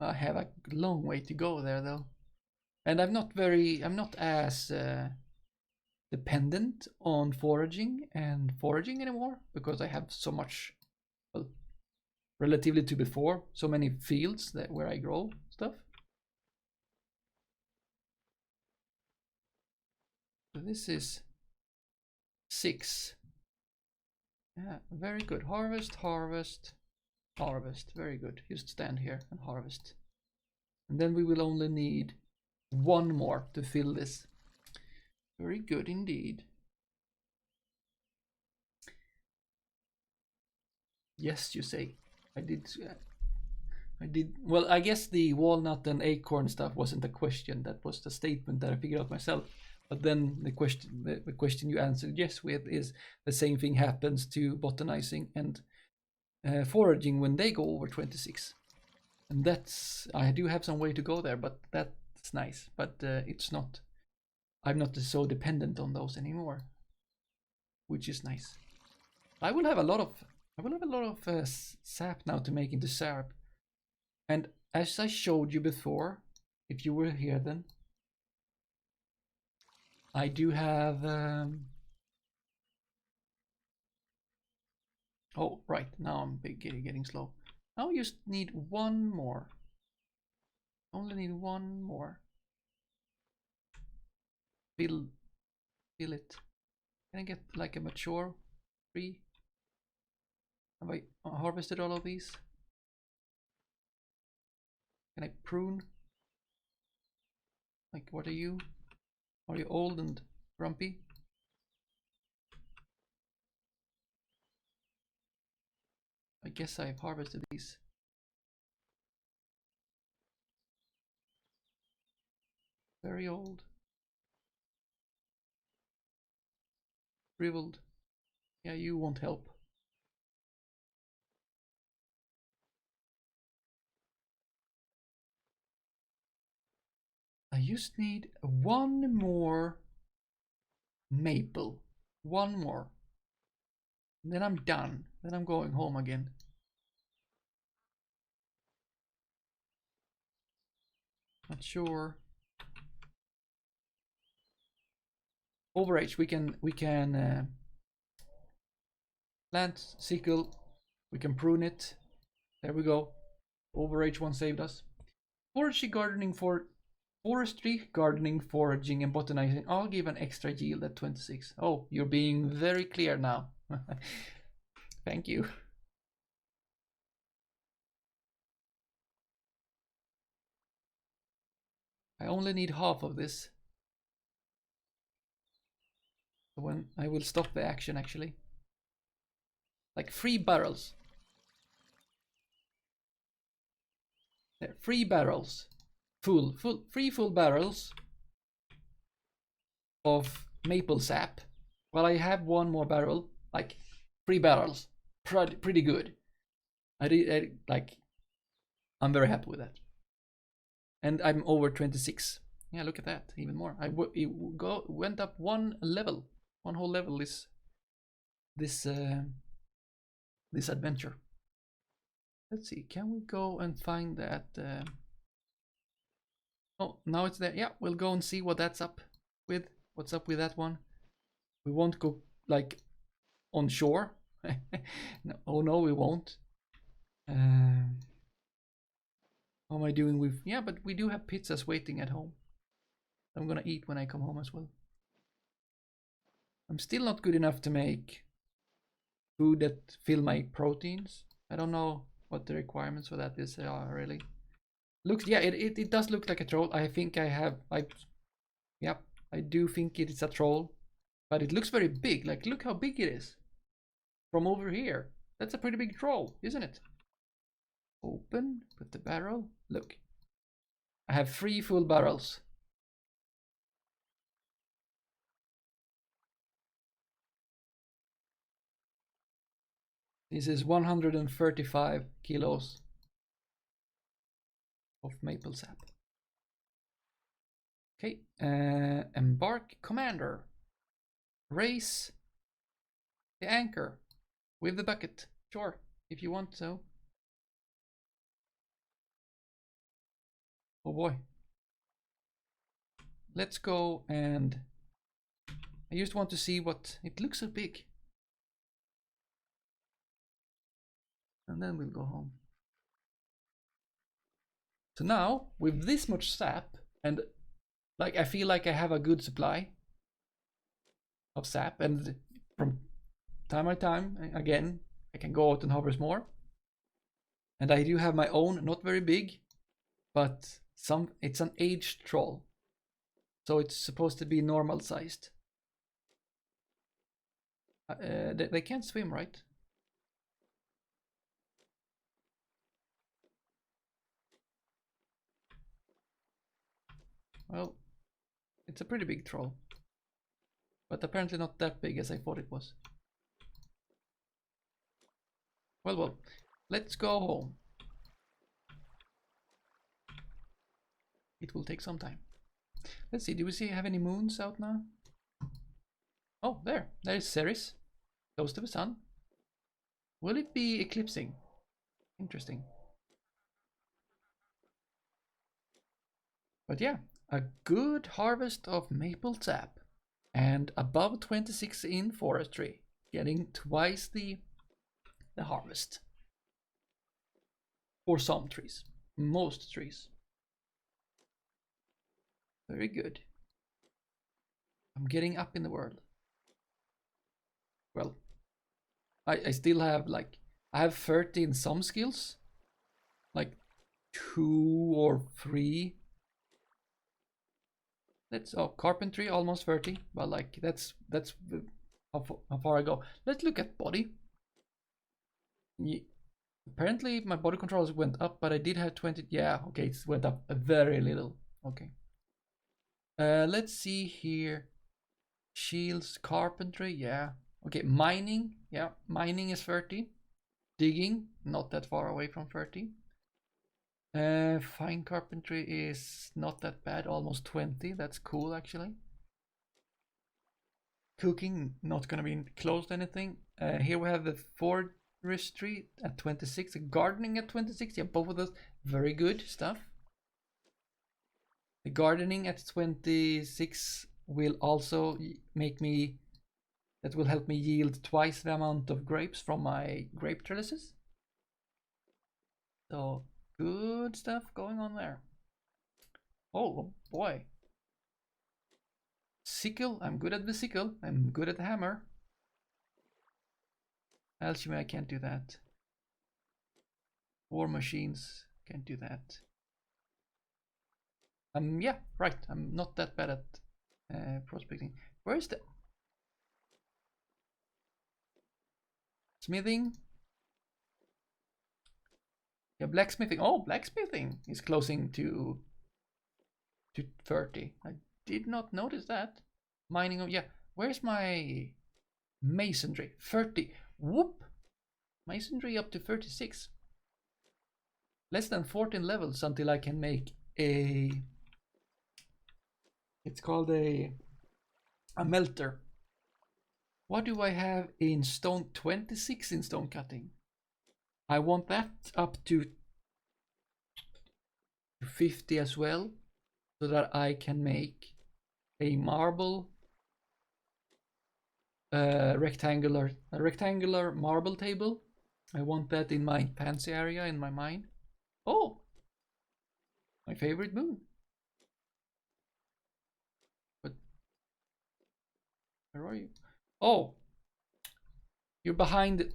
I have a long way to go there though. And I'm not as dependent on foraging anymore because I have so much, well, relatively to before, so many fields where I grow stuff. So this is 6. Yeah, very good. Harvest, harvest, harvest. Very good. Just stand here and harvest. And then we will only need 1 more to fill this. Very good indeed. Yes, you say. I did. Well, I guess the walnut and acorn stuff wasn't a question. That was the statement that I figured out myself. But then the question you answered yes with is the same thing happens to botanizing and foraging when they go over 26. And I do have some way to go there, but that's nice. But it's not. I'm not so dependent on those anymore, which is nice. I will have a lot of sap now to make into syrup. And as I showed you before, if you were here then, I do have oh right, now I'm getting slow. Now I just need 1 more. Only need 1 more. Fill it. Can I get like a mature 3? Have I harvested all of these? Can I prune? Like, what are you? Are you old and grumpy? I guess I've harvested these. Very old. Shriveled. Yeah, you won't help. I just need 1 more maple. 1 more. And then I'm done. Then I'm going home again. Not sure. Overage, we can plant, sickle, we can prune it. There we go. Overage one saved us. forestry, gardening, foraging, and botanizing all give an extra yield at 26. Oh, you're being very clear now. Thank you. I only need half of this. So when I will stop the action actually. Like 3 barrels. There, 3 barrels. Three full barrels of maple sap. Well, I have 1 more barrel, like 3 barrels. Pretty good. I'm very happy with that. And I'm over 26. Yeah, look at that, even more. Went up 1 level. 1 whole level this adventure. Let's see, can we go and find that? Oh, now it's there. Yeah, we'll go and see what that's up with. What's up with that one? We won't go like on shore. No, oh no, we won't. How am I doing with? Yeah, but we do have pizzas waiting at home. I'm gonna eat when I come home as well. I'm still not good enough to make food that fill my proteins. I don't know what the requirements for that is really. Looks, yeah, it does look like a troll. I think yep, I do think it is a troll, but it looks very big. Like, look how big it is from over here. That's a pretty big troll, isn't it? Open, put the barrel. Look, I have 3 full barrels. This is 135 kilos of maple sap. Okay, embark commander. Raise the anchor with the bucket. Sure, if you want so. Oh boy. Let's go, and I just want to see what it looks so big. And then we'll go home. So now, with this much sap, and like I feel like I have a good supply of sap, and from time to time, again, I can go out and harvest more. And I do have my own, not very big, but it's an aged troll. So it's supposed to be normal sized. They can't swim, right? Well, it's a pretty big troll. But apparently not that big as I thought it was. Well, let's go home. It will take some time. Let's see, do we have any moons out now? Oh, there's Ceres, close to the sun. Will it be eclipsing? Interesting. But yeah, a good harvest of maple sap and above 26 in forestry, getting twice the harvest for some trees, most trees. Very good. I'm getting up in the world. Well, I still have I have 30 in some skills, like 2 or 3. Carpentry almost 30, but like that's how far I go. Let's look at body. Apparently my body controls went up, but I did have 20. Yeah, okay, it went up a very little. Okay. Let's see here. Shields, carpentry, yeah. Okay, mining, yeah, mining is 30. Digging, not that far away from 30. Fine carpentry is not that bad, almost 20. That's cool actually. Cooking, not gonna be close to anything. Here we have the forestry at 26, gardening at 26. Yeah, both of those very good stuff. The gardening at 26 will also that will help me yield twice the amount of grapes from my grape trellises. So good stuff going on there. Oh boy. Sickle, I'm good at the sickle. I'm good at the hammer. Alchemy, I can't do that. War machines, can't do that. Yeah, right. I'm not that bad at prospecting. Where's the smithing? Yeah, blacksmithing. Oh, blacksmithing is closing to 30. I did not notice that. Mining. Yeah. Where's my masonry? 30. Whoop. Masonry up to 36. Less than 14 levels until I can make a. It's called a melter. What do I have in stone? 26 in stone cutting. I want that up to 50 as well, so that I can make a marble rectangular marble table. I want that in my fancy area in my mind. Oh, my favorite moon. But where are you? Oh, you're behind.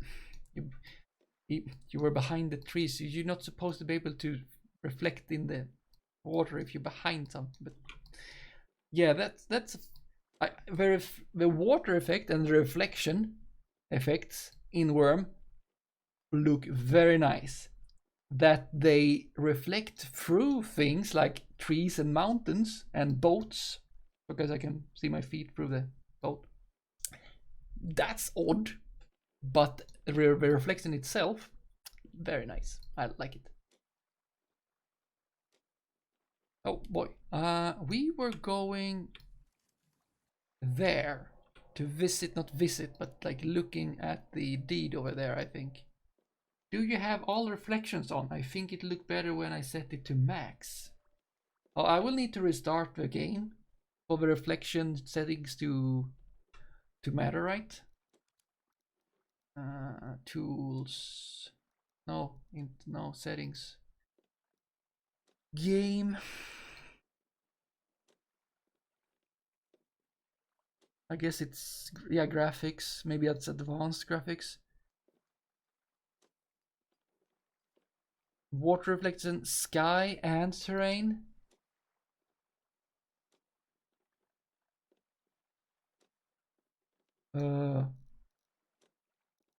You, you were behind the trees. You're not supposed to be able to reflect in the water if you're behind something. But yeah, that's the water effect and the reflection effects in Wurm look very nice. That they reflect through things like trees and mountains and boats, because I can see my feet through the boat. That's odd, but the reflection itself, very nice. I like it. Oh boy, we were going there to visit, not visit, but like looking at the deed over there, I think. Do you have all reflections on? I think it looked better when I set it to max. Oh, I will need to restart the game for the reflection settings to matter, right? Tools. No, no settings. Game. I guess it's, yeah, graphics. Maybe that's advanced graphics. Water reflection, sky and terrain.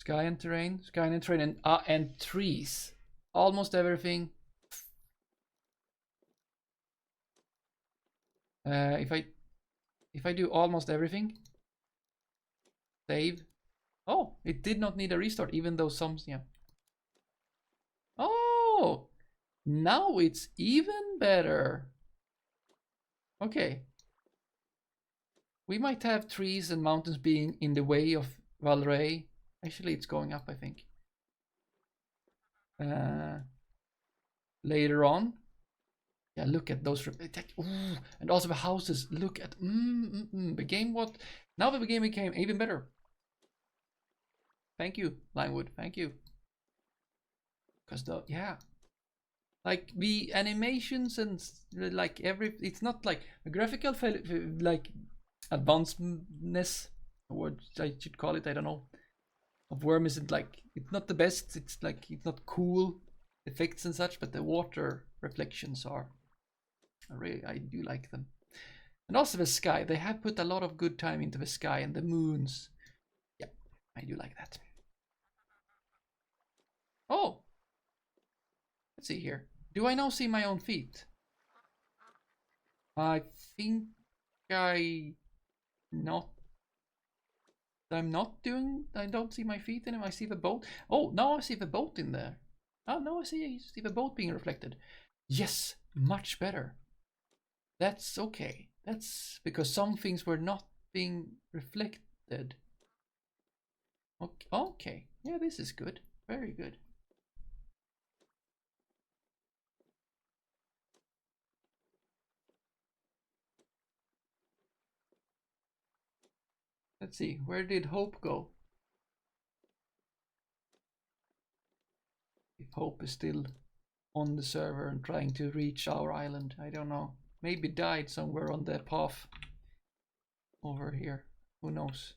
Sky and terrain, and trees. Almost everything. If I do almost everything, save. Oh, it did not need a restart, even though some, yeah. Oh, now it's even better. Okay. We might have trees and mountains being in the way of Valray. Actually, it's going up, I think. Later on. Yeah, look at those. Ooh, and also the houses. Look at the game. What? Now that the game became even better. Thank you, Limewood. Thank you. Because like the animations and like it's not like the graphical like advancedness, or what I should call it. I don't know. Of Wurm isn't like, it's not the best. It's like, it's not cool effects and such, but the water reflections are. I do like them. And also the sky. They have put a lot of good time into the sky and the moons. Yeah, I do like that. Oh, let's see here. Do I now see my own feet? I think I'm not doing. I don't see my feet anymore. I see the boat. Oh, now I see the boat in there. Oh, now I see the boat being reflected. Yes, much better. That's okay. That's because some things were not being reflected. Okay. Yeah, this is good. Very good. Let's see. Where did Hope go? If Hope is still on the server and trying to reach our island, I don't know. maybe died somewhere on the path over here. Who knows?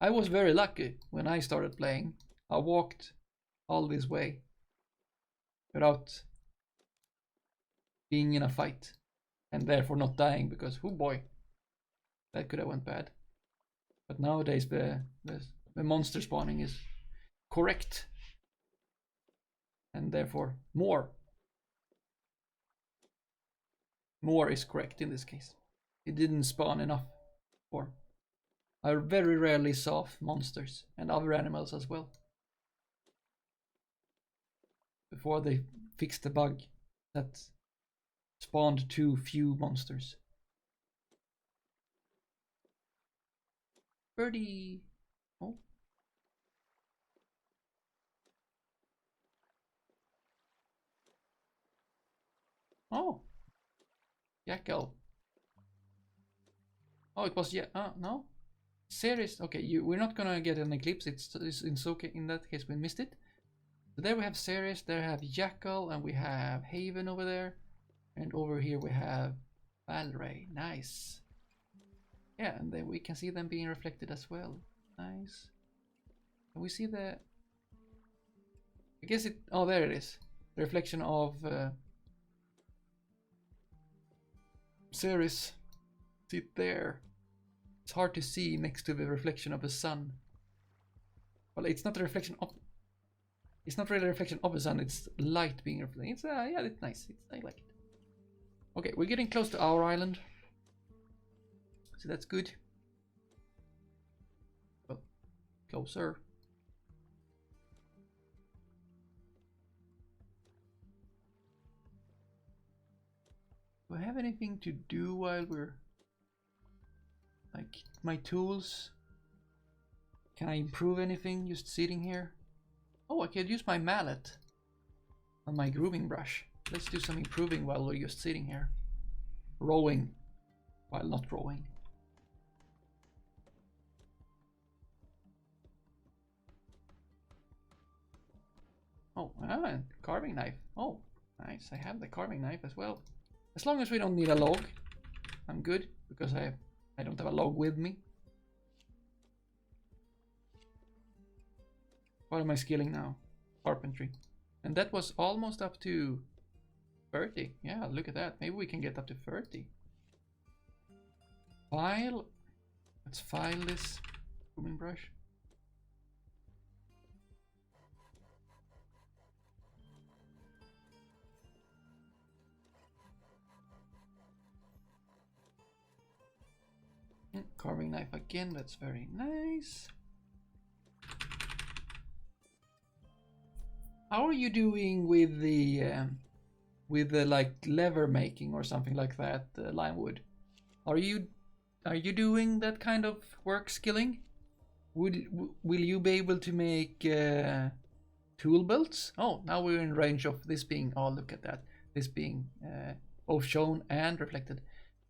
I was very lucky when I started playing. I walked all this way without being in a fight and therefore not dying, because oh boy, that could have went bad. But nowadays the monster spawning is correct, and therefore more is correct in this case. It didn't spawn enough for. I very rarely saw monsters and other animals as well before they fixed the bug that spawned too few monsters. Birdie. Oh. Oh. Jackal. Oh, it was, yeah. No. Ceres. Okay, we're not gonna get an eclipse. It's okay. In that case, we missed it. So there we have Ceres. There we have Jackal, and we have Haven over there, and over here we have Valray. Nice. Yeah, and then we can see them being reflected as well. Nice. And we see the. I guess it. Oh, there it is. The reflection of Ceres. See it there. It's hard to see next to the reflection of the sun. Well, it's not a reflection of. It's not really a reflection of the sun. It's light being reflected. It's yeah, it's nice. I like it. Okay, we're getting close to our island, so that's good. Well, closer. Do I have anything to do while we're like my tools? Can I improve anything just sitting here? Oh, I could use my mallet on my grooming brush. Let's do some improving while we're just sitting here. Rowing while not rowing. Oh, and carving knife. Oh, nice. I have the carving knife as well. As long as we don't need a log, I'm good, because I don't have a log with me. What am I skilling now? Carpentry. And that was almost up to 30. Yeah, look at that. Maybe we can get up to 30. File. Let's file this grooming brush. Carving knife again. That's very nice. How are you doing with the like lever making or something like that, Limewood? Are you doing that kind of work skilling? Will you be able to make tool belts? Oh, now we're in range of this being. Oh, look at that! This being both shown and reflected.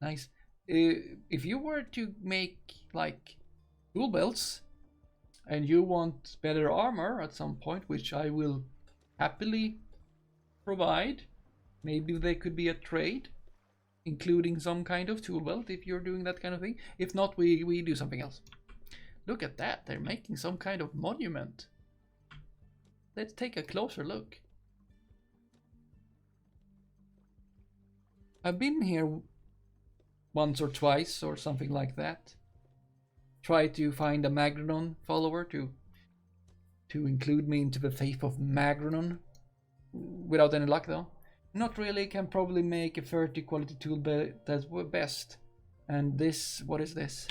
Nice. If you were to make like tool belts, and you want better armor at some point, which I will happily provide. Maybe there could be a trade, including some kind of tool belt if you're doing that kind of thing. If not, we do something else. Look at that, they're making some kind of monument. Let's take a closer look. I've been here once or twice or something like that. Try to find a Magnanon follower to include me into the faith of Magnanon. Without any luck though. Not really, can probably make a 30 quality tool belt that's best. And this, what is this?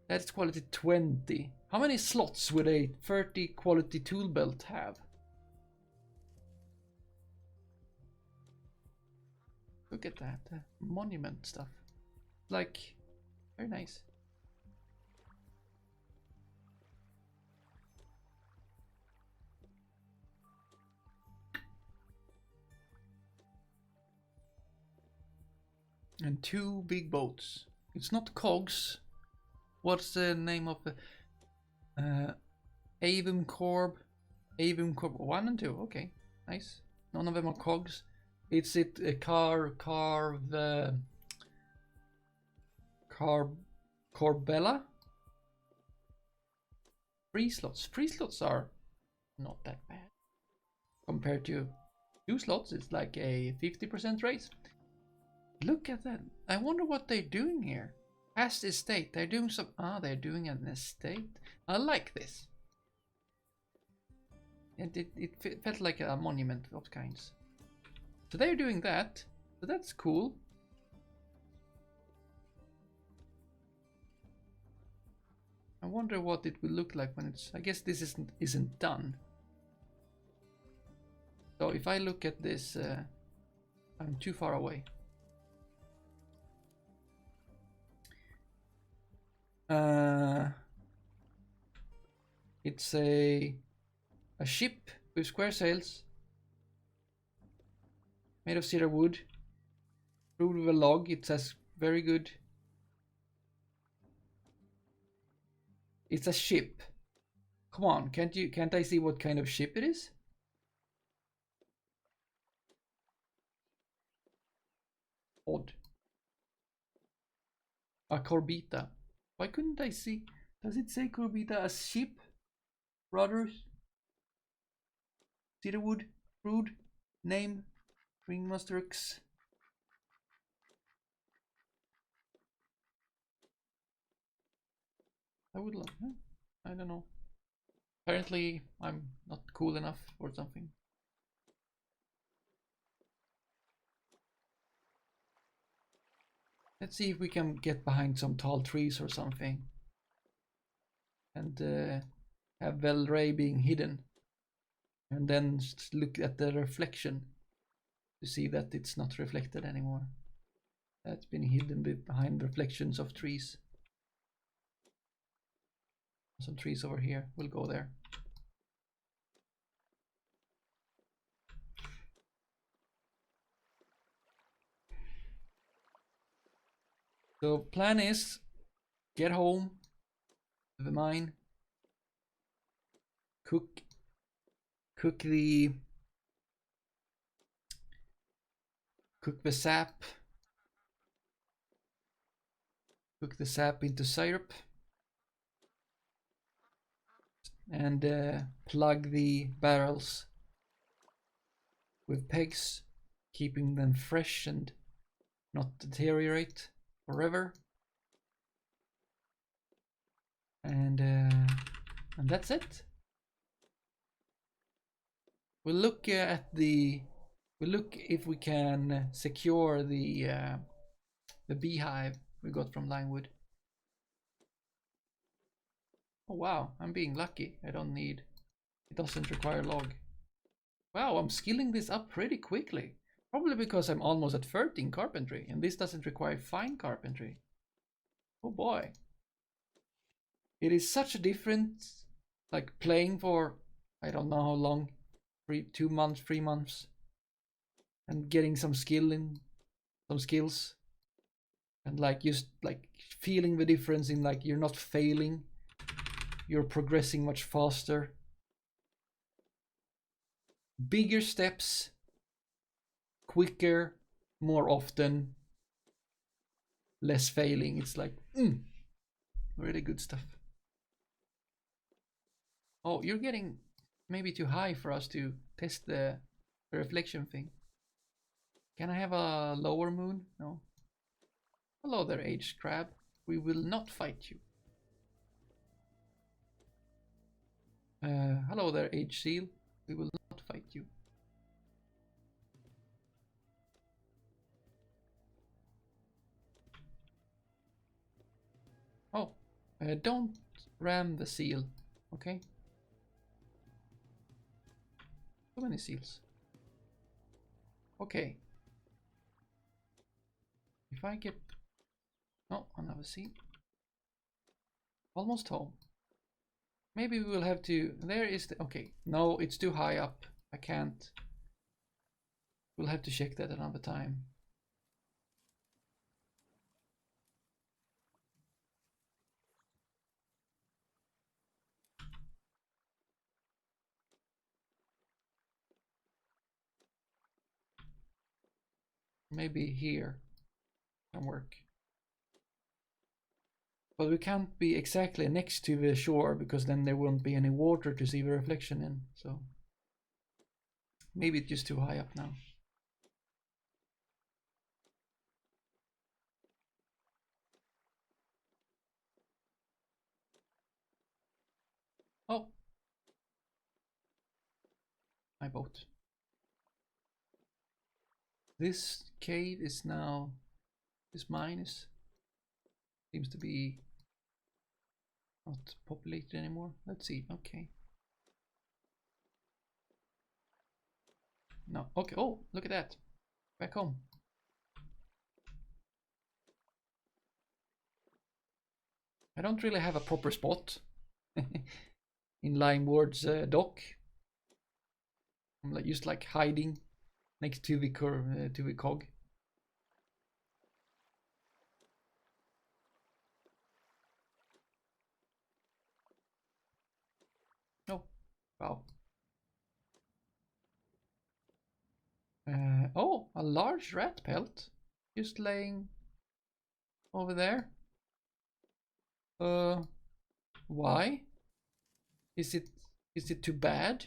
That's quality 20. How many slots would a 30 quality tool belt have? Look at that, monument stuff. Like, very nice. And 2 big boats. It's not cogs. What's the name of the Avon Corp? Avon Corp 1 and 2. Okay, nice. None of them are cogs. Is it a Corbella? Free slots. Free slots are not that bad. Compared to 2 slots, it's like a 50% raise. Look at that. I wonder what they're doing here. Past estate. They're doing some... they're doing an estate. I like this. And it felt like a monument of kinds. So they're doing that. So that's cool. I wonder what it will look like when it's... I guess this isn't done. So if I look at this... I'm too far away. It's a ship with square sails, made of cedar wood, brewed with a log. It says very good. It's a ship. Come on, can't I see what kind of ship it is? Odd. A Corbita. Why couldn't I see? Does it say Corbita as ship? Brothers? Cedarwood? Brood? Name? Ringmaster X? I would love... I don't know. Apparently I'm not cool enough or something. Let's see if we can get behind some tall trees or something. And have Velray being hidden. And then look at the reflection to see that it's not reflected anymore. That's been hidden behind reflections of trees. Some trees over here. We'll go there. So plan is get home to the mine, cook the sap, cook the sap into syrup, and plug the barrels with pegs, keeping them fresh and not deteriorate forever. And that's it. We'll look we'll look if we can secure the beehive we got from Limewood. Oh wow, I'm being lucky. It doesn't require log. Wow, I'm skilling this up pretty quickly. Probably because I'm almost at 13 carpentry, and this doesn't require fine carpentry. Oh boy. It is such a difference, like playing for, I don't know how long, 2 months, 3 months, and getting some skills, and like just like feeling the difference in like you're not failing, you're progressing much faster. Bigger steps, quicker, more often, less failing. It's like, really good stuff. Oh, you're getting maybe too high for us to test the reflection thing. Can I have a lower moon? No. Hello there, aged crab. We will not fight you. Hello there, aged seal. We will not fight you. Oh, don't ram the seal, okay? So many seals. Okay. If I get... Oh, another seal. Almost home. Maybe we will have to... There is the... Okay. No, it's too high up. I can't. We'll have to check that another time. Maybe here can work. But we can't be exactly next to the shore because then there won't be any water to see the reflection in. So maybe it's just too high up now. Oh, my boat. This cave is now, this mine is, seems to be not populated anymore. Let's see, okay. No, okay, oh, look at that. Back home. I don't really have a proper spot in Limeward's dock. I'm like, just like hiding next to the cog. Oh, wow. Oh, a large rat pelt just laying over there. Why? Is it too bad?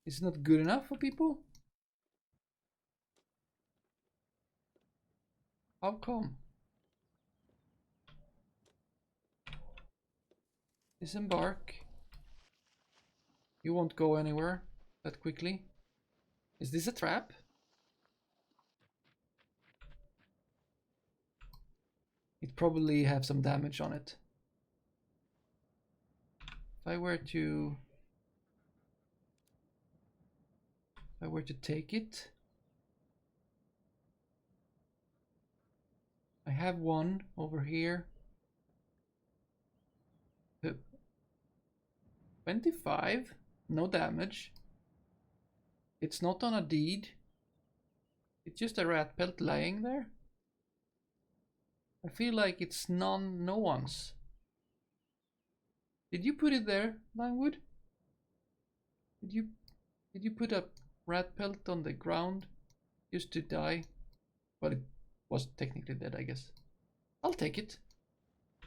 Is it not good enough for people? How come? Disembark. You won't go anywhere that quickly. Is this a trap? It probably have some damage on it. If I were to take it, I have one over here. 25, no damage. It's not on a deed. It's just a rat pelt lying there. I feel like it's no one's. Did you put it there, Limewood? Did you put a rat pelt on the ground just to die? Well, it was technically dead, I guess. I'll take it.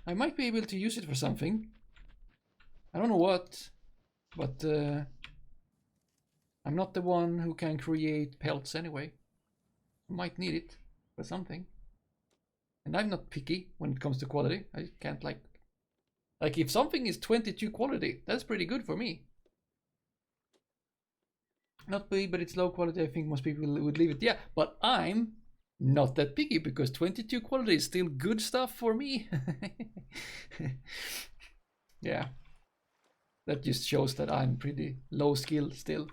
I might be able to use it for something. I don't know what, but I'm not the one who can create pelts anyway. I might need it for something. And I'm not picky when it comes to quality. I can't like if something is 22 quality, that's pretty good for me. Not big, but it's low quality. I think most people would leave it. Yeah, but I'm not that picky because 22 quality is still good stuff for me. Yeah. That just shows that I'm pretty low skill still.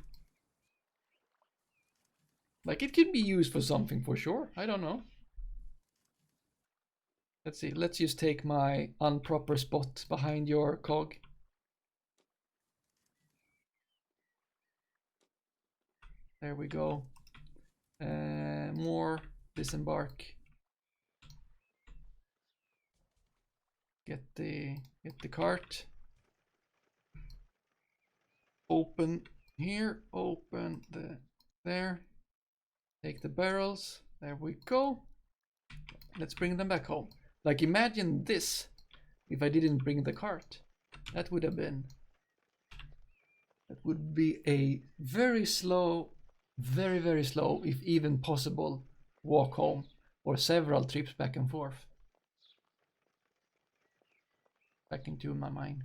Like it can be used for something for sure. I don't know. Let's see. Let's just take my unproper spot behind your cog. There we go. More disembark. Get the cart. Open here. Open there. Take the barrels. There we go. Let's bring them back home. Like imagine this if I didn't bring the cart. That would be a very slow, very slow, if even possible, walk home or several trips back and forth. Back into my mind.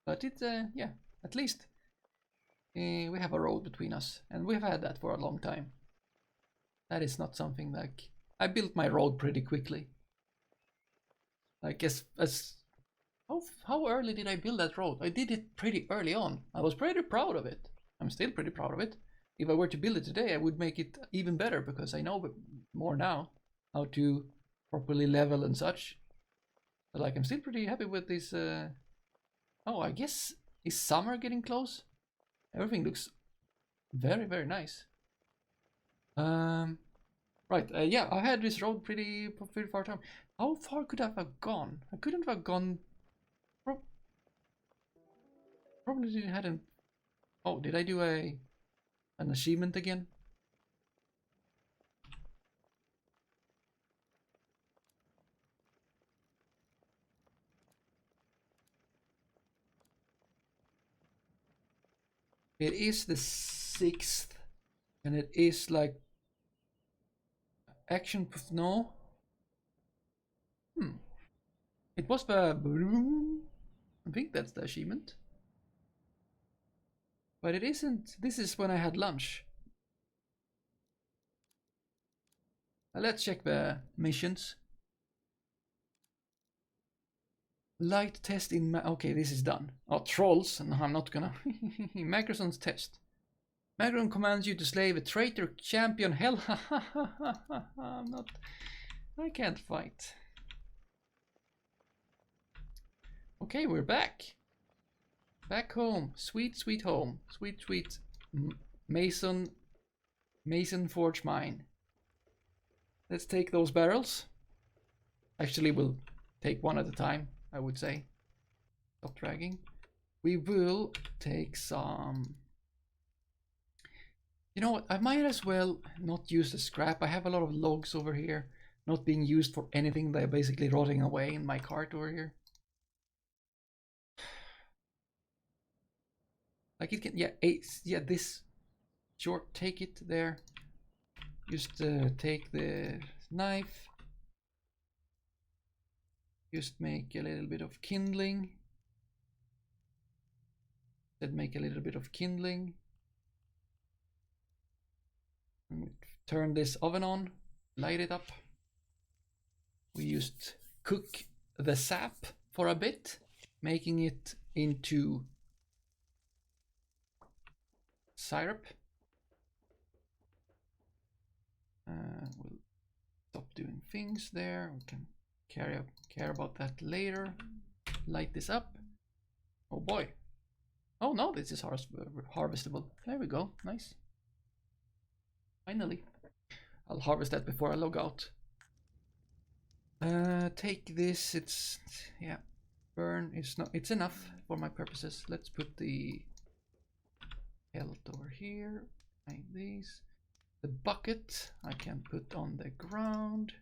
But it's yeah, at least we have a road between us, and we've had that for a long time. That is not something like I built my road pretty quickly. Like how early did I build that road? I did it pretty early on. I was pretty proud of it. I'm still pretty proud of it. If I were to build it today, I would make it even better because I know more now how to properly level and such. But like I'm still pretty happy with this. Oh, I guess is summer getting close? Everything looks very nice. Right. Yeah, I had this road pretty far time. How far could I have gone? I couldn't have gone. Probably hadn't Oh, did I do an achievement again? It is the 6th, and it is like action. No. It was the. I think that's the achievement. But it isn't. This is when I had lunch. Let's check the missions. Light test in. Okay, this is done. Oh, trolls. No, I'm not gonna. Macroson's test. Macron commands you to slay a traitor champion. Hell, I'm not. I can't fight. Okay, we're back. Back home. Sweet, sweet home. Sweet, sweet Mason Forge mine. Let's take those barrels. Actually, we'll take one at a time, I would say. Stop dragging. We will take some. You know what? I might as well not use the scrap. I have a lot of logs over here, not being used for anything. They're basically rotting away in my cart over here. Like it can, yeah, this. Sure, take it there. Just take the knife. Just make a little bit of kindling. Then make a little bit of kindling. And turn this oven on. Light it up. We just cook the sap for a bit, making it into syrup. We'll stop doing things there. We can care about that later. Light this up. Oh boy. Oh no, this is harvestable. There we go. Nice. Finally. I'll harvest that before I log out. Take this. It's, yeah, burn. It's enough for my purposes. Let's put the health over here. Like these. The bucket I can put on the ground.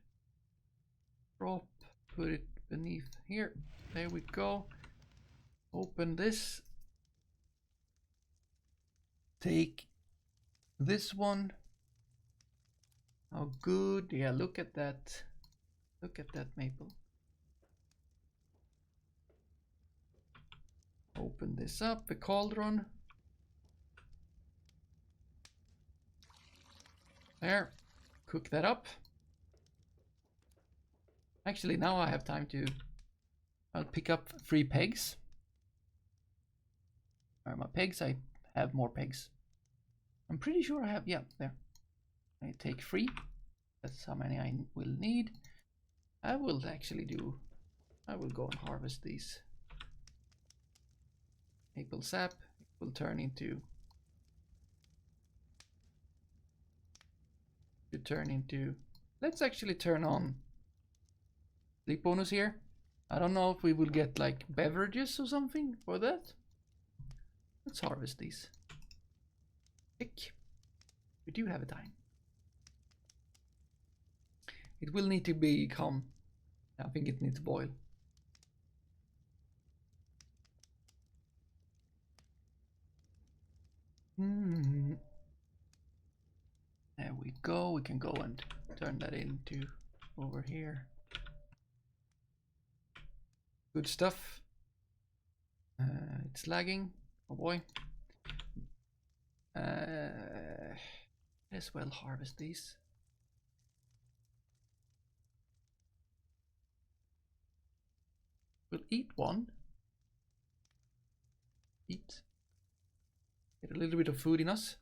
Drop. Put it beneath here. There we go. Open this. Take this one. Oh, good. Yeah, look at that. Look at that maple. Open this up, the cauldron. There. Cook that up. Actually, now I have time to. I'll pick up 3 pegs. Where are my pegs? I have more pegs. I'm pretty sure I have. Yeah, there. I take 3. That's how many I will need. I will actually do. I will go and harvest these. Maple sap. It will turn into. Let's actually turn on sleep bonus here. I don't know if we will get like beverages or something for that. Let's harvest these. Pick. We do have a time. It will need to become. I think it needs to boil. There we go. We can go and turn that into over here. Good stuff. It's lagging. Oh boy. As well harvest these. We'll eat one. Eat. Get a little bit of food in us.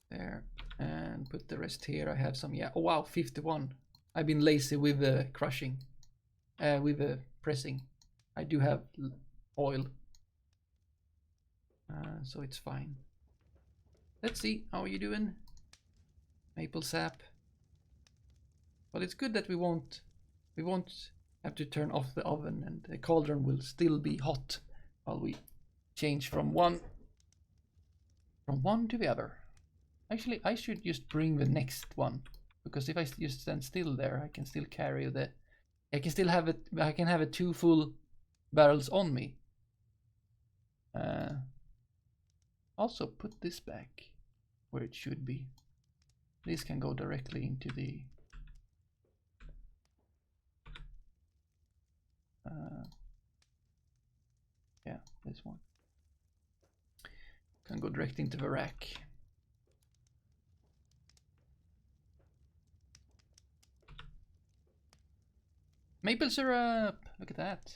There. And put the rest here. I have some, yeah. Oh wow, 51. I've been lazy with the crushing. With the pressing. I do have oil. So it's fine. Let's see, how are you doing? Maple sap. But it's good that we won't have to turn off the oven, and the cauldron will still be hot while we change from one to the other. Actually, I should just bring the next one, because if I just stand still there, I can still carry the. I can still have it. I can have it 2 full barrels on me. Also, put this back where it should be. This can go directly into the. Yeah, this one can go direct into the rack. Maple syrup! Look at that.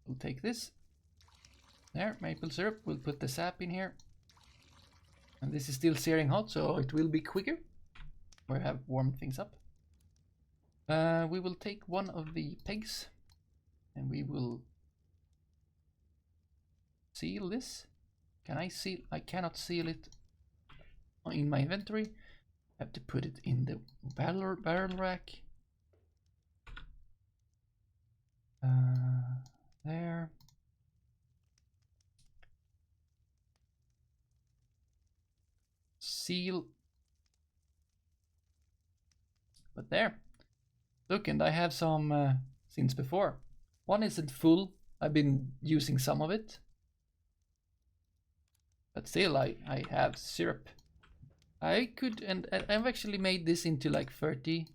We'll take this. There, maple syrup. We'll put the sap in here. And this is still searing hot, so it will be quicker. We have warmed things up. We will take one of the pegs and we will seal this. Can I seal? I cannot seal it in my inventory. I have to put it in the barrel rack. There. Seal. But there. Look, and I have some since before. One isn't full. I've been using some of it. But still, I have syrup. I could, and I've actually made this into like 30,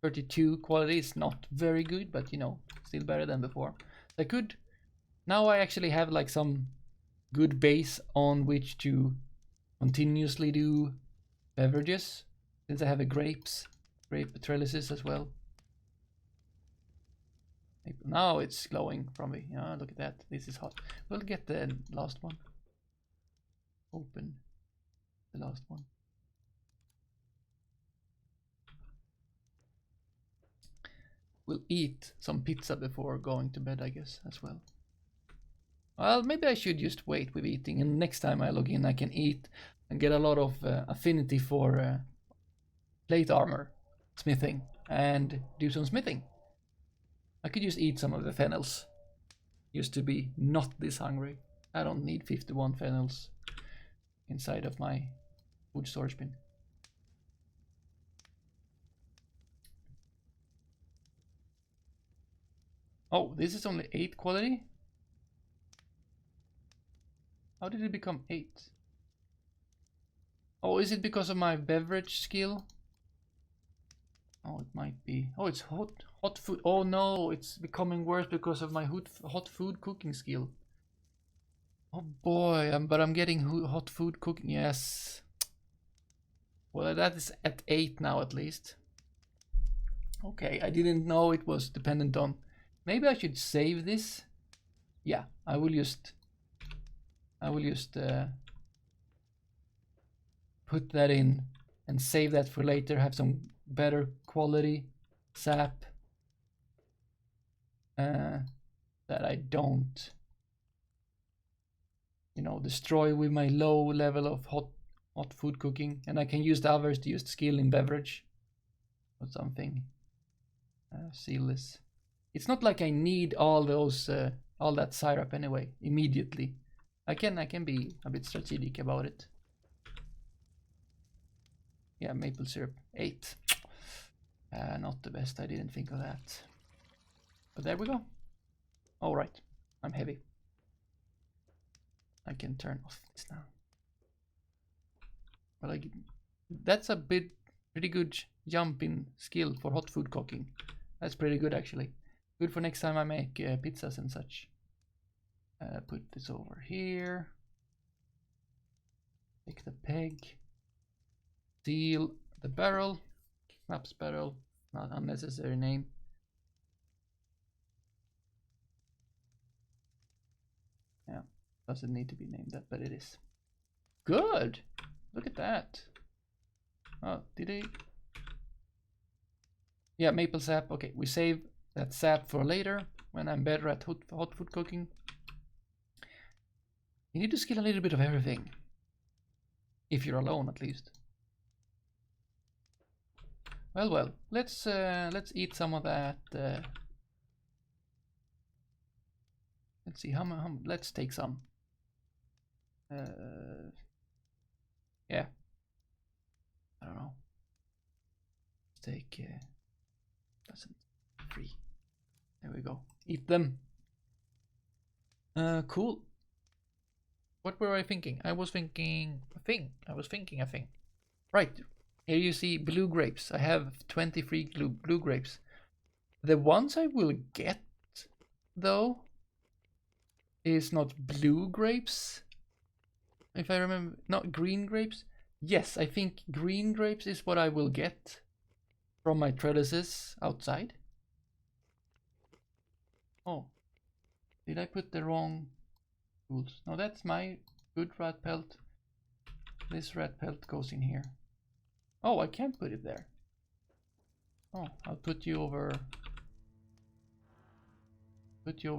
32 quality. It's not very good, but you know, still better than before. I could, now I actually have like some good base on which to continuously do beverages, since I have a grape trellises as well. Now it's glowing from me. Oh, look at that. This is hot. We'll get the last one. Open the last one. We'll eat some pizza before going to bed, I guess, as well. Well, maybe I should just wait with eating, and next time I log in I can eat and get a lot of affinity for plate armor smithing and do some smithing. I could just eat some of the fennels just to be not this hungry. I don't need 51 fennels inside of my food storage bin. Oh, this is only 8 quality? How did it become 8? Oh, is it because of my beverage skill? Oh, it might be. Oh, it's hot food. Oh no, it's becoming worse because of my hot food cooking skill. Oh boy, but I'm getting hot food cooking. Yes. Well, that is at 8 now at least. Okay, I didn't know it was dependent on. Maybe I should save this. Yeah, I will just put that in and save that for later. Have some better quality sap that I don't, you know, destroy with my low level of hot food cooking, and I can use the others to use skill in beverage or something. Seal this. It's not like I need all those all that syrup anyway immediately. I can be a bit strategic about it. Yeah, maple syrup 8. Not the best. I didn't think of that. But there we go. All right, I'm heavy. I can turn off this now. Well, that's a pretty good jump in skill for hot food cooking. That's pretty good actually. Good for next time I make pizzas and such. Put this over here. Take the peg. Seal the barrel. Schnapp's barrel. Not unnecessary name. Yeah, doesn't need to be named that, but it is. Good! Look at that. Oh, did I? Yeah, maple sap. Okay, we save that sap for later when I'm better at hot food cooking. You need to skill a little bit of everything. If you're alone, at least. Well. Let's eat some of that. Let's see how let's take some. Yeah. I don't know. Let's take doesn't free. There we go. Eat them. Cool. What were I thinking? I was thinking a thing. Right. Here you see blue grapes. I have 23 blue grapes. The ones I will get, though, is not blue grapes. If I remember, not green grapes. Yes, I think green grapes is what I will get from my trellises outside. Oh, did I put the wrong tools? No, that's my good rat pelt. This rat pelt goes in here. Oh, I can't put it there. Oh, I'll put you over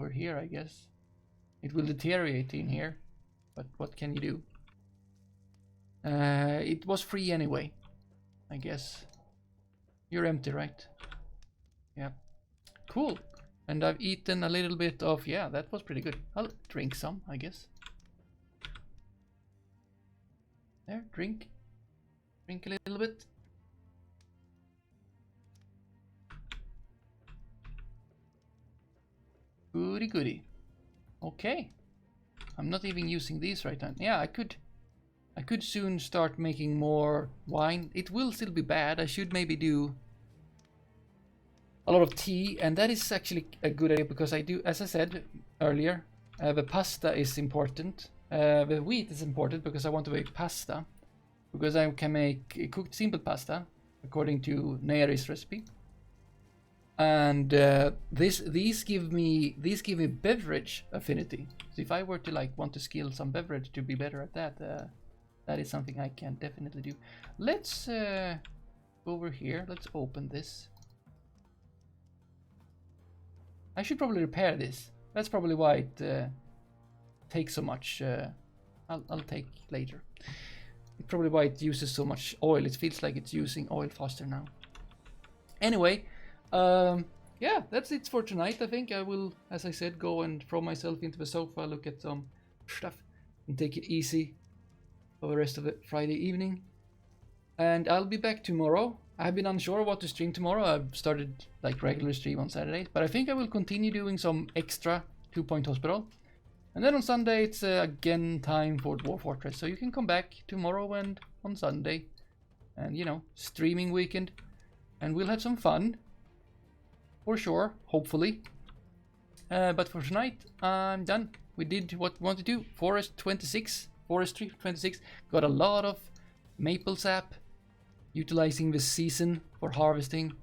here, I guess. It will deteriorate in here, but what can you do? It was free anyway, I guess. You're empty, right? Yeah. Cool. And I've eaten a little bit of, yeah, that was pretty good. I'll drink some, I guess. There, drink. Drink a little bit. Goody goody. Okay. I'm not even using these right now. Yeah, I could soon start making more wine. It will still be bad. I should maybe do a lot of tea, and that is actually a good idea because I do, as I said earlier, the pasta is important. The wheat is important because I want to make pasta, because I can make cooked simple pasta according to Neri's recipe. And these give me beverage affinity. So if I were to like want to skill some beverage to be better at that, that is something I can definitely do. Let's go over here. Let's open this. I should probably repair this. That's probably why it takes so much. I'll take later. It's probably why it uses so much oil. It feels like it's using oil faster now. Anyway, yeah, that's it for tonight. I think I will, as I said, go and throw myself into the sofa, look at some stuff, and take it easy for the rest of the Friday evening. And I'll be back tomorrow. I've been unsure what to stream tomorrow. I've started like regular stream on Saturdays, but I think I will continue doing some extra 2 Point Hospital. And then on Sunday it's again time for Dwarf Fortress. So you can come back tomorrow and on Sunday, and you know, streaming weekend, and we'll have some fun for sure, hopefully. But for tonight, I'm done. We did what we wanted to do. Forestry 26, got a lot of maple sap, utilizing the season for harvesting.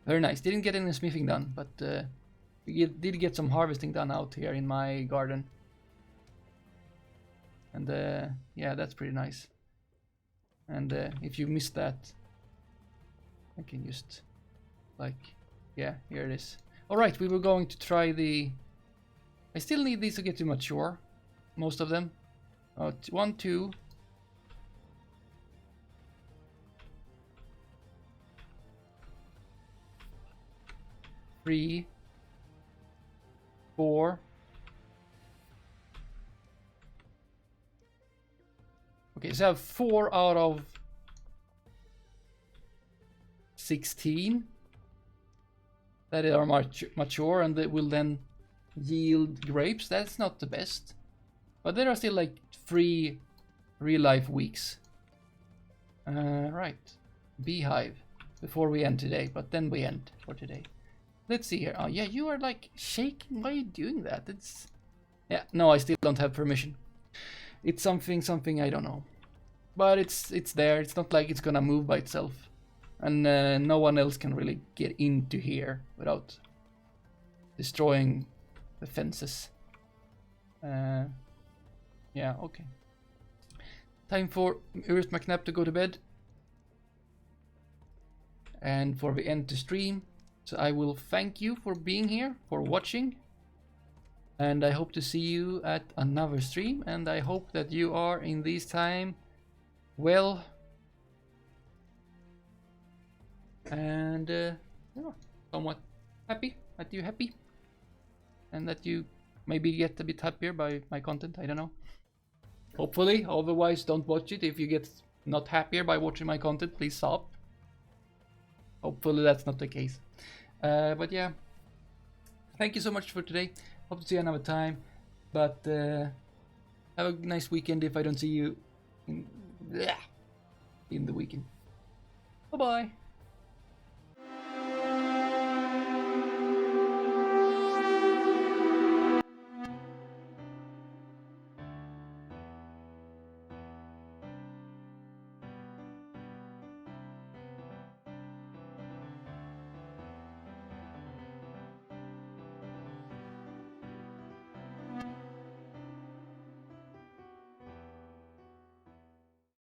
Very nice. Didn't get any smithing done, but we did get some harvesting done out here in my garden. And yeah, that's pretty nice. And if you missed that, I can just like, yeah, here it is. Alright, we were going to try the... I still need these to get to mature, most of them. 1, 2... 3, 4. Okay, so I have 4 out of 16 that are mature, and they will then yield grapes. That's not the best, but there are still like 3 real-life weeks. Right, beehive before we end today, but then we end for today. Let's see here. Oh yeah, you are like shaking. Why are you doing that? It's... yeah, no, I still don't have permission. It's something I don't know. But it's there. It's not like it's gonna move by itself. And no one else can really get into here without destroying the fences. Yeah, okay. Time for UristMcKnapp to go to bed. And for the end to stream. So I will thank you for being here, for watching. And I hope to see you at another stream. And I hope that you are in this time well and yeah, somewhat happy that you're happy, and that you maybe get a bit happier by my content. I don't know. Hopefully, otherwise don't watch it. If you get not happier by watching my content, please stop. Hopefully that's not the case. But yeah, thank you so much for today. Hope to see you another time. But have a nice weekend if I don't see you in the weekend. Bye bye.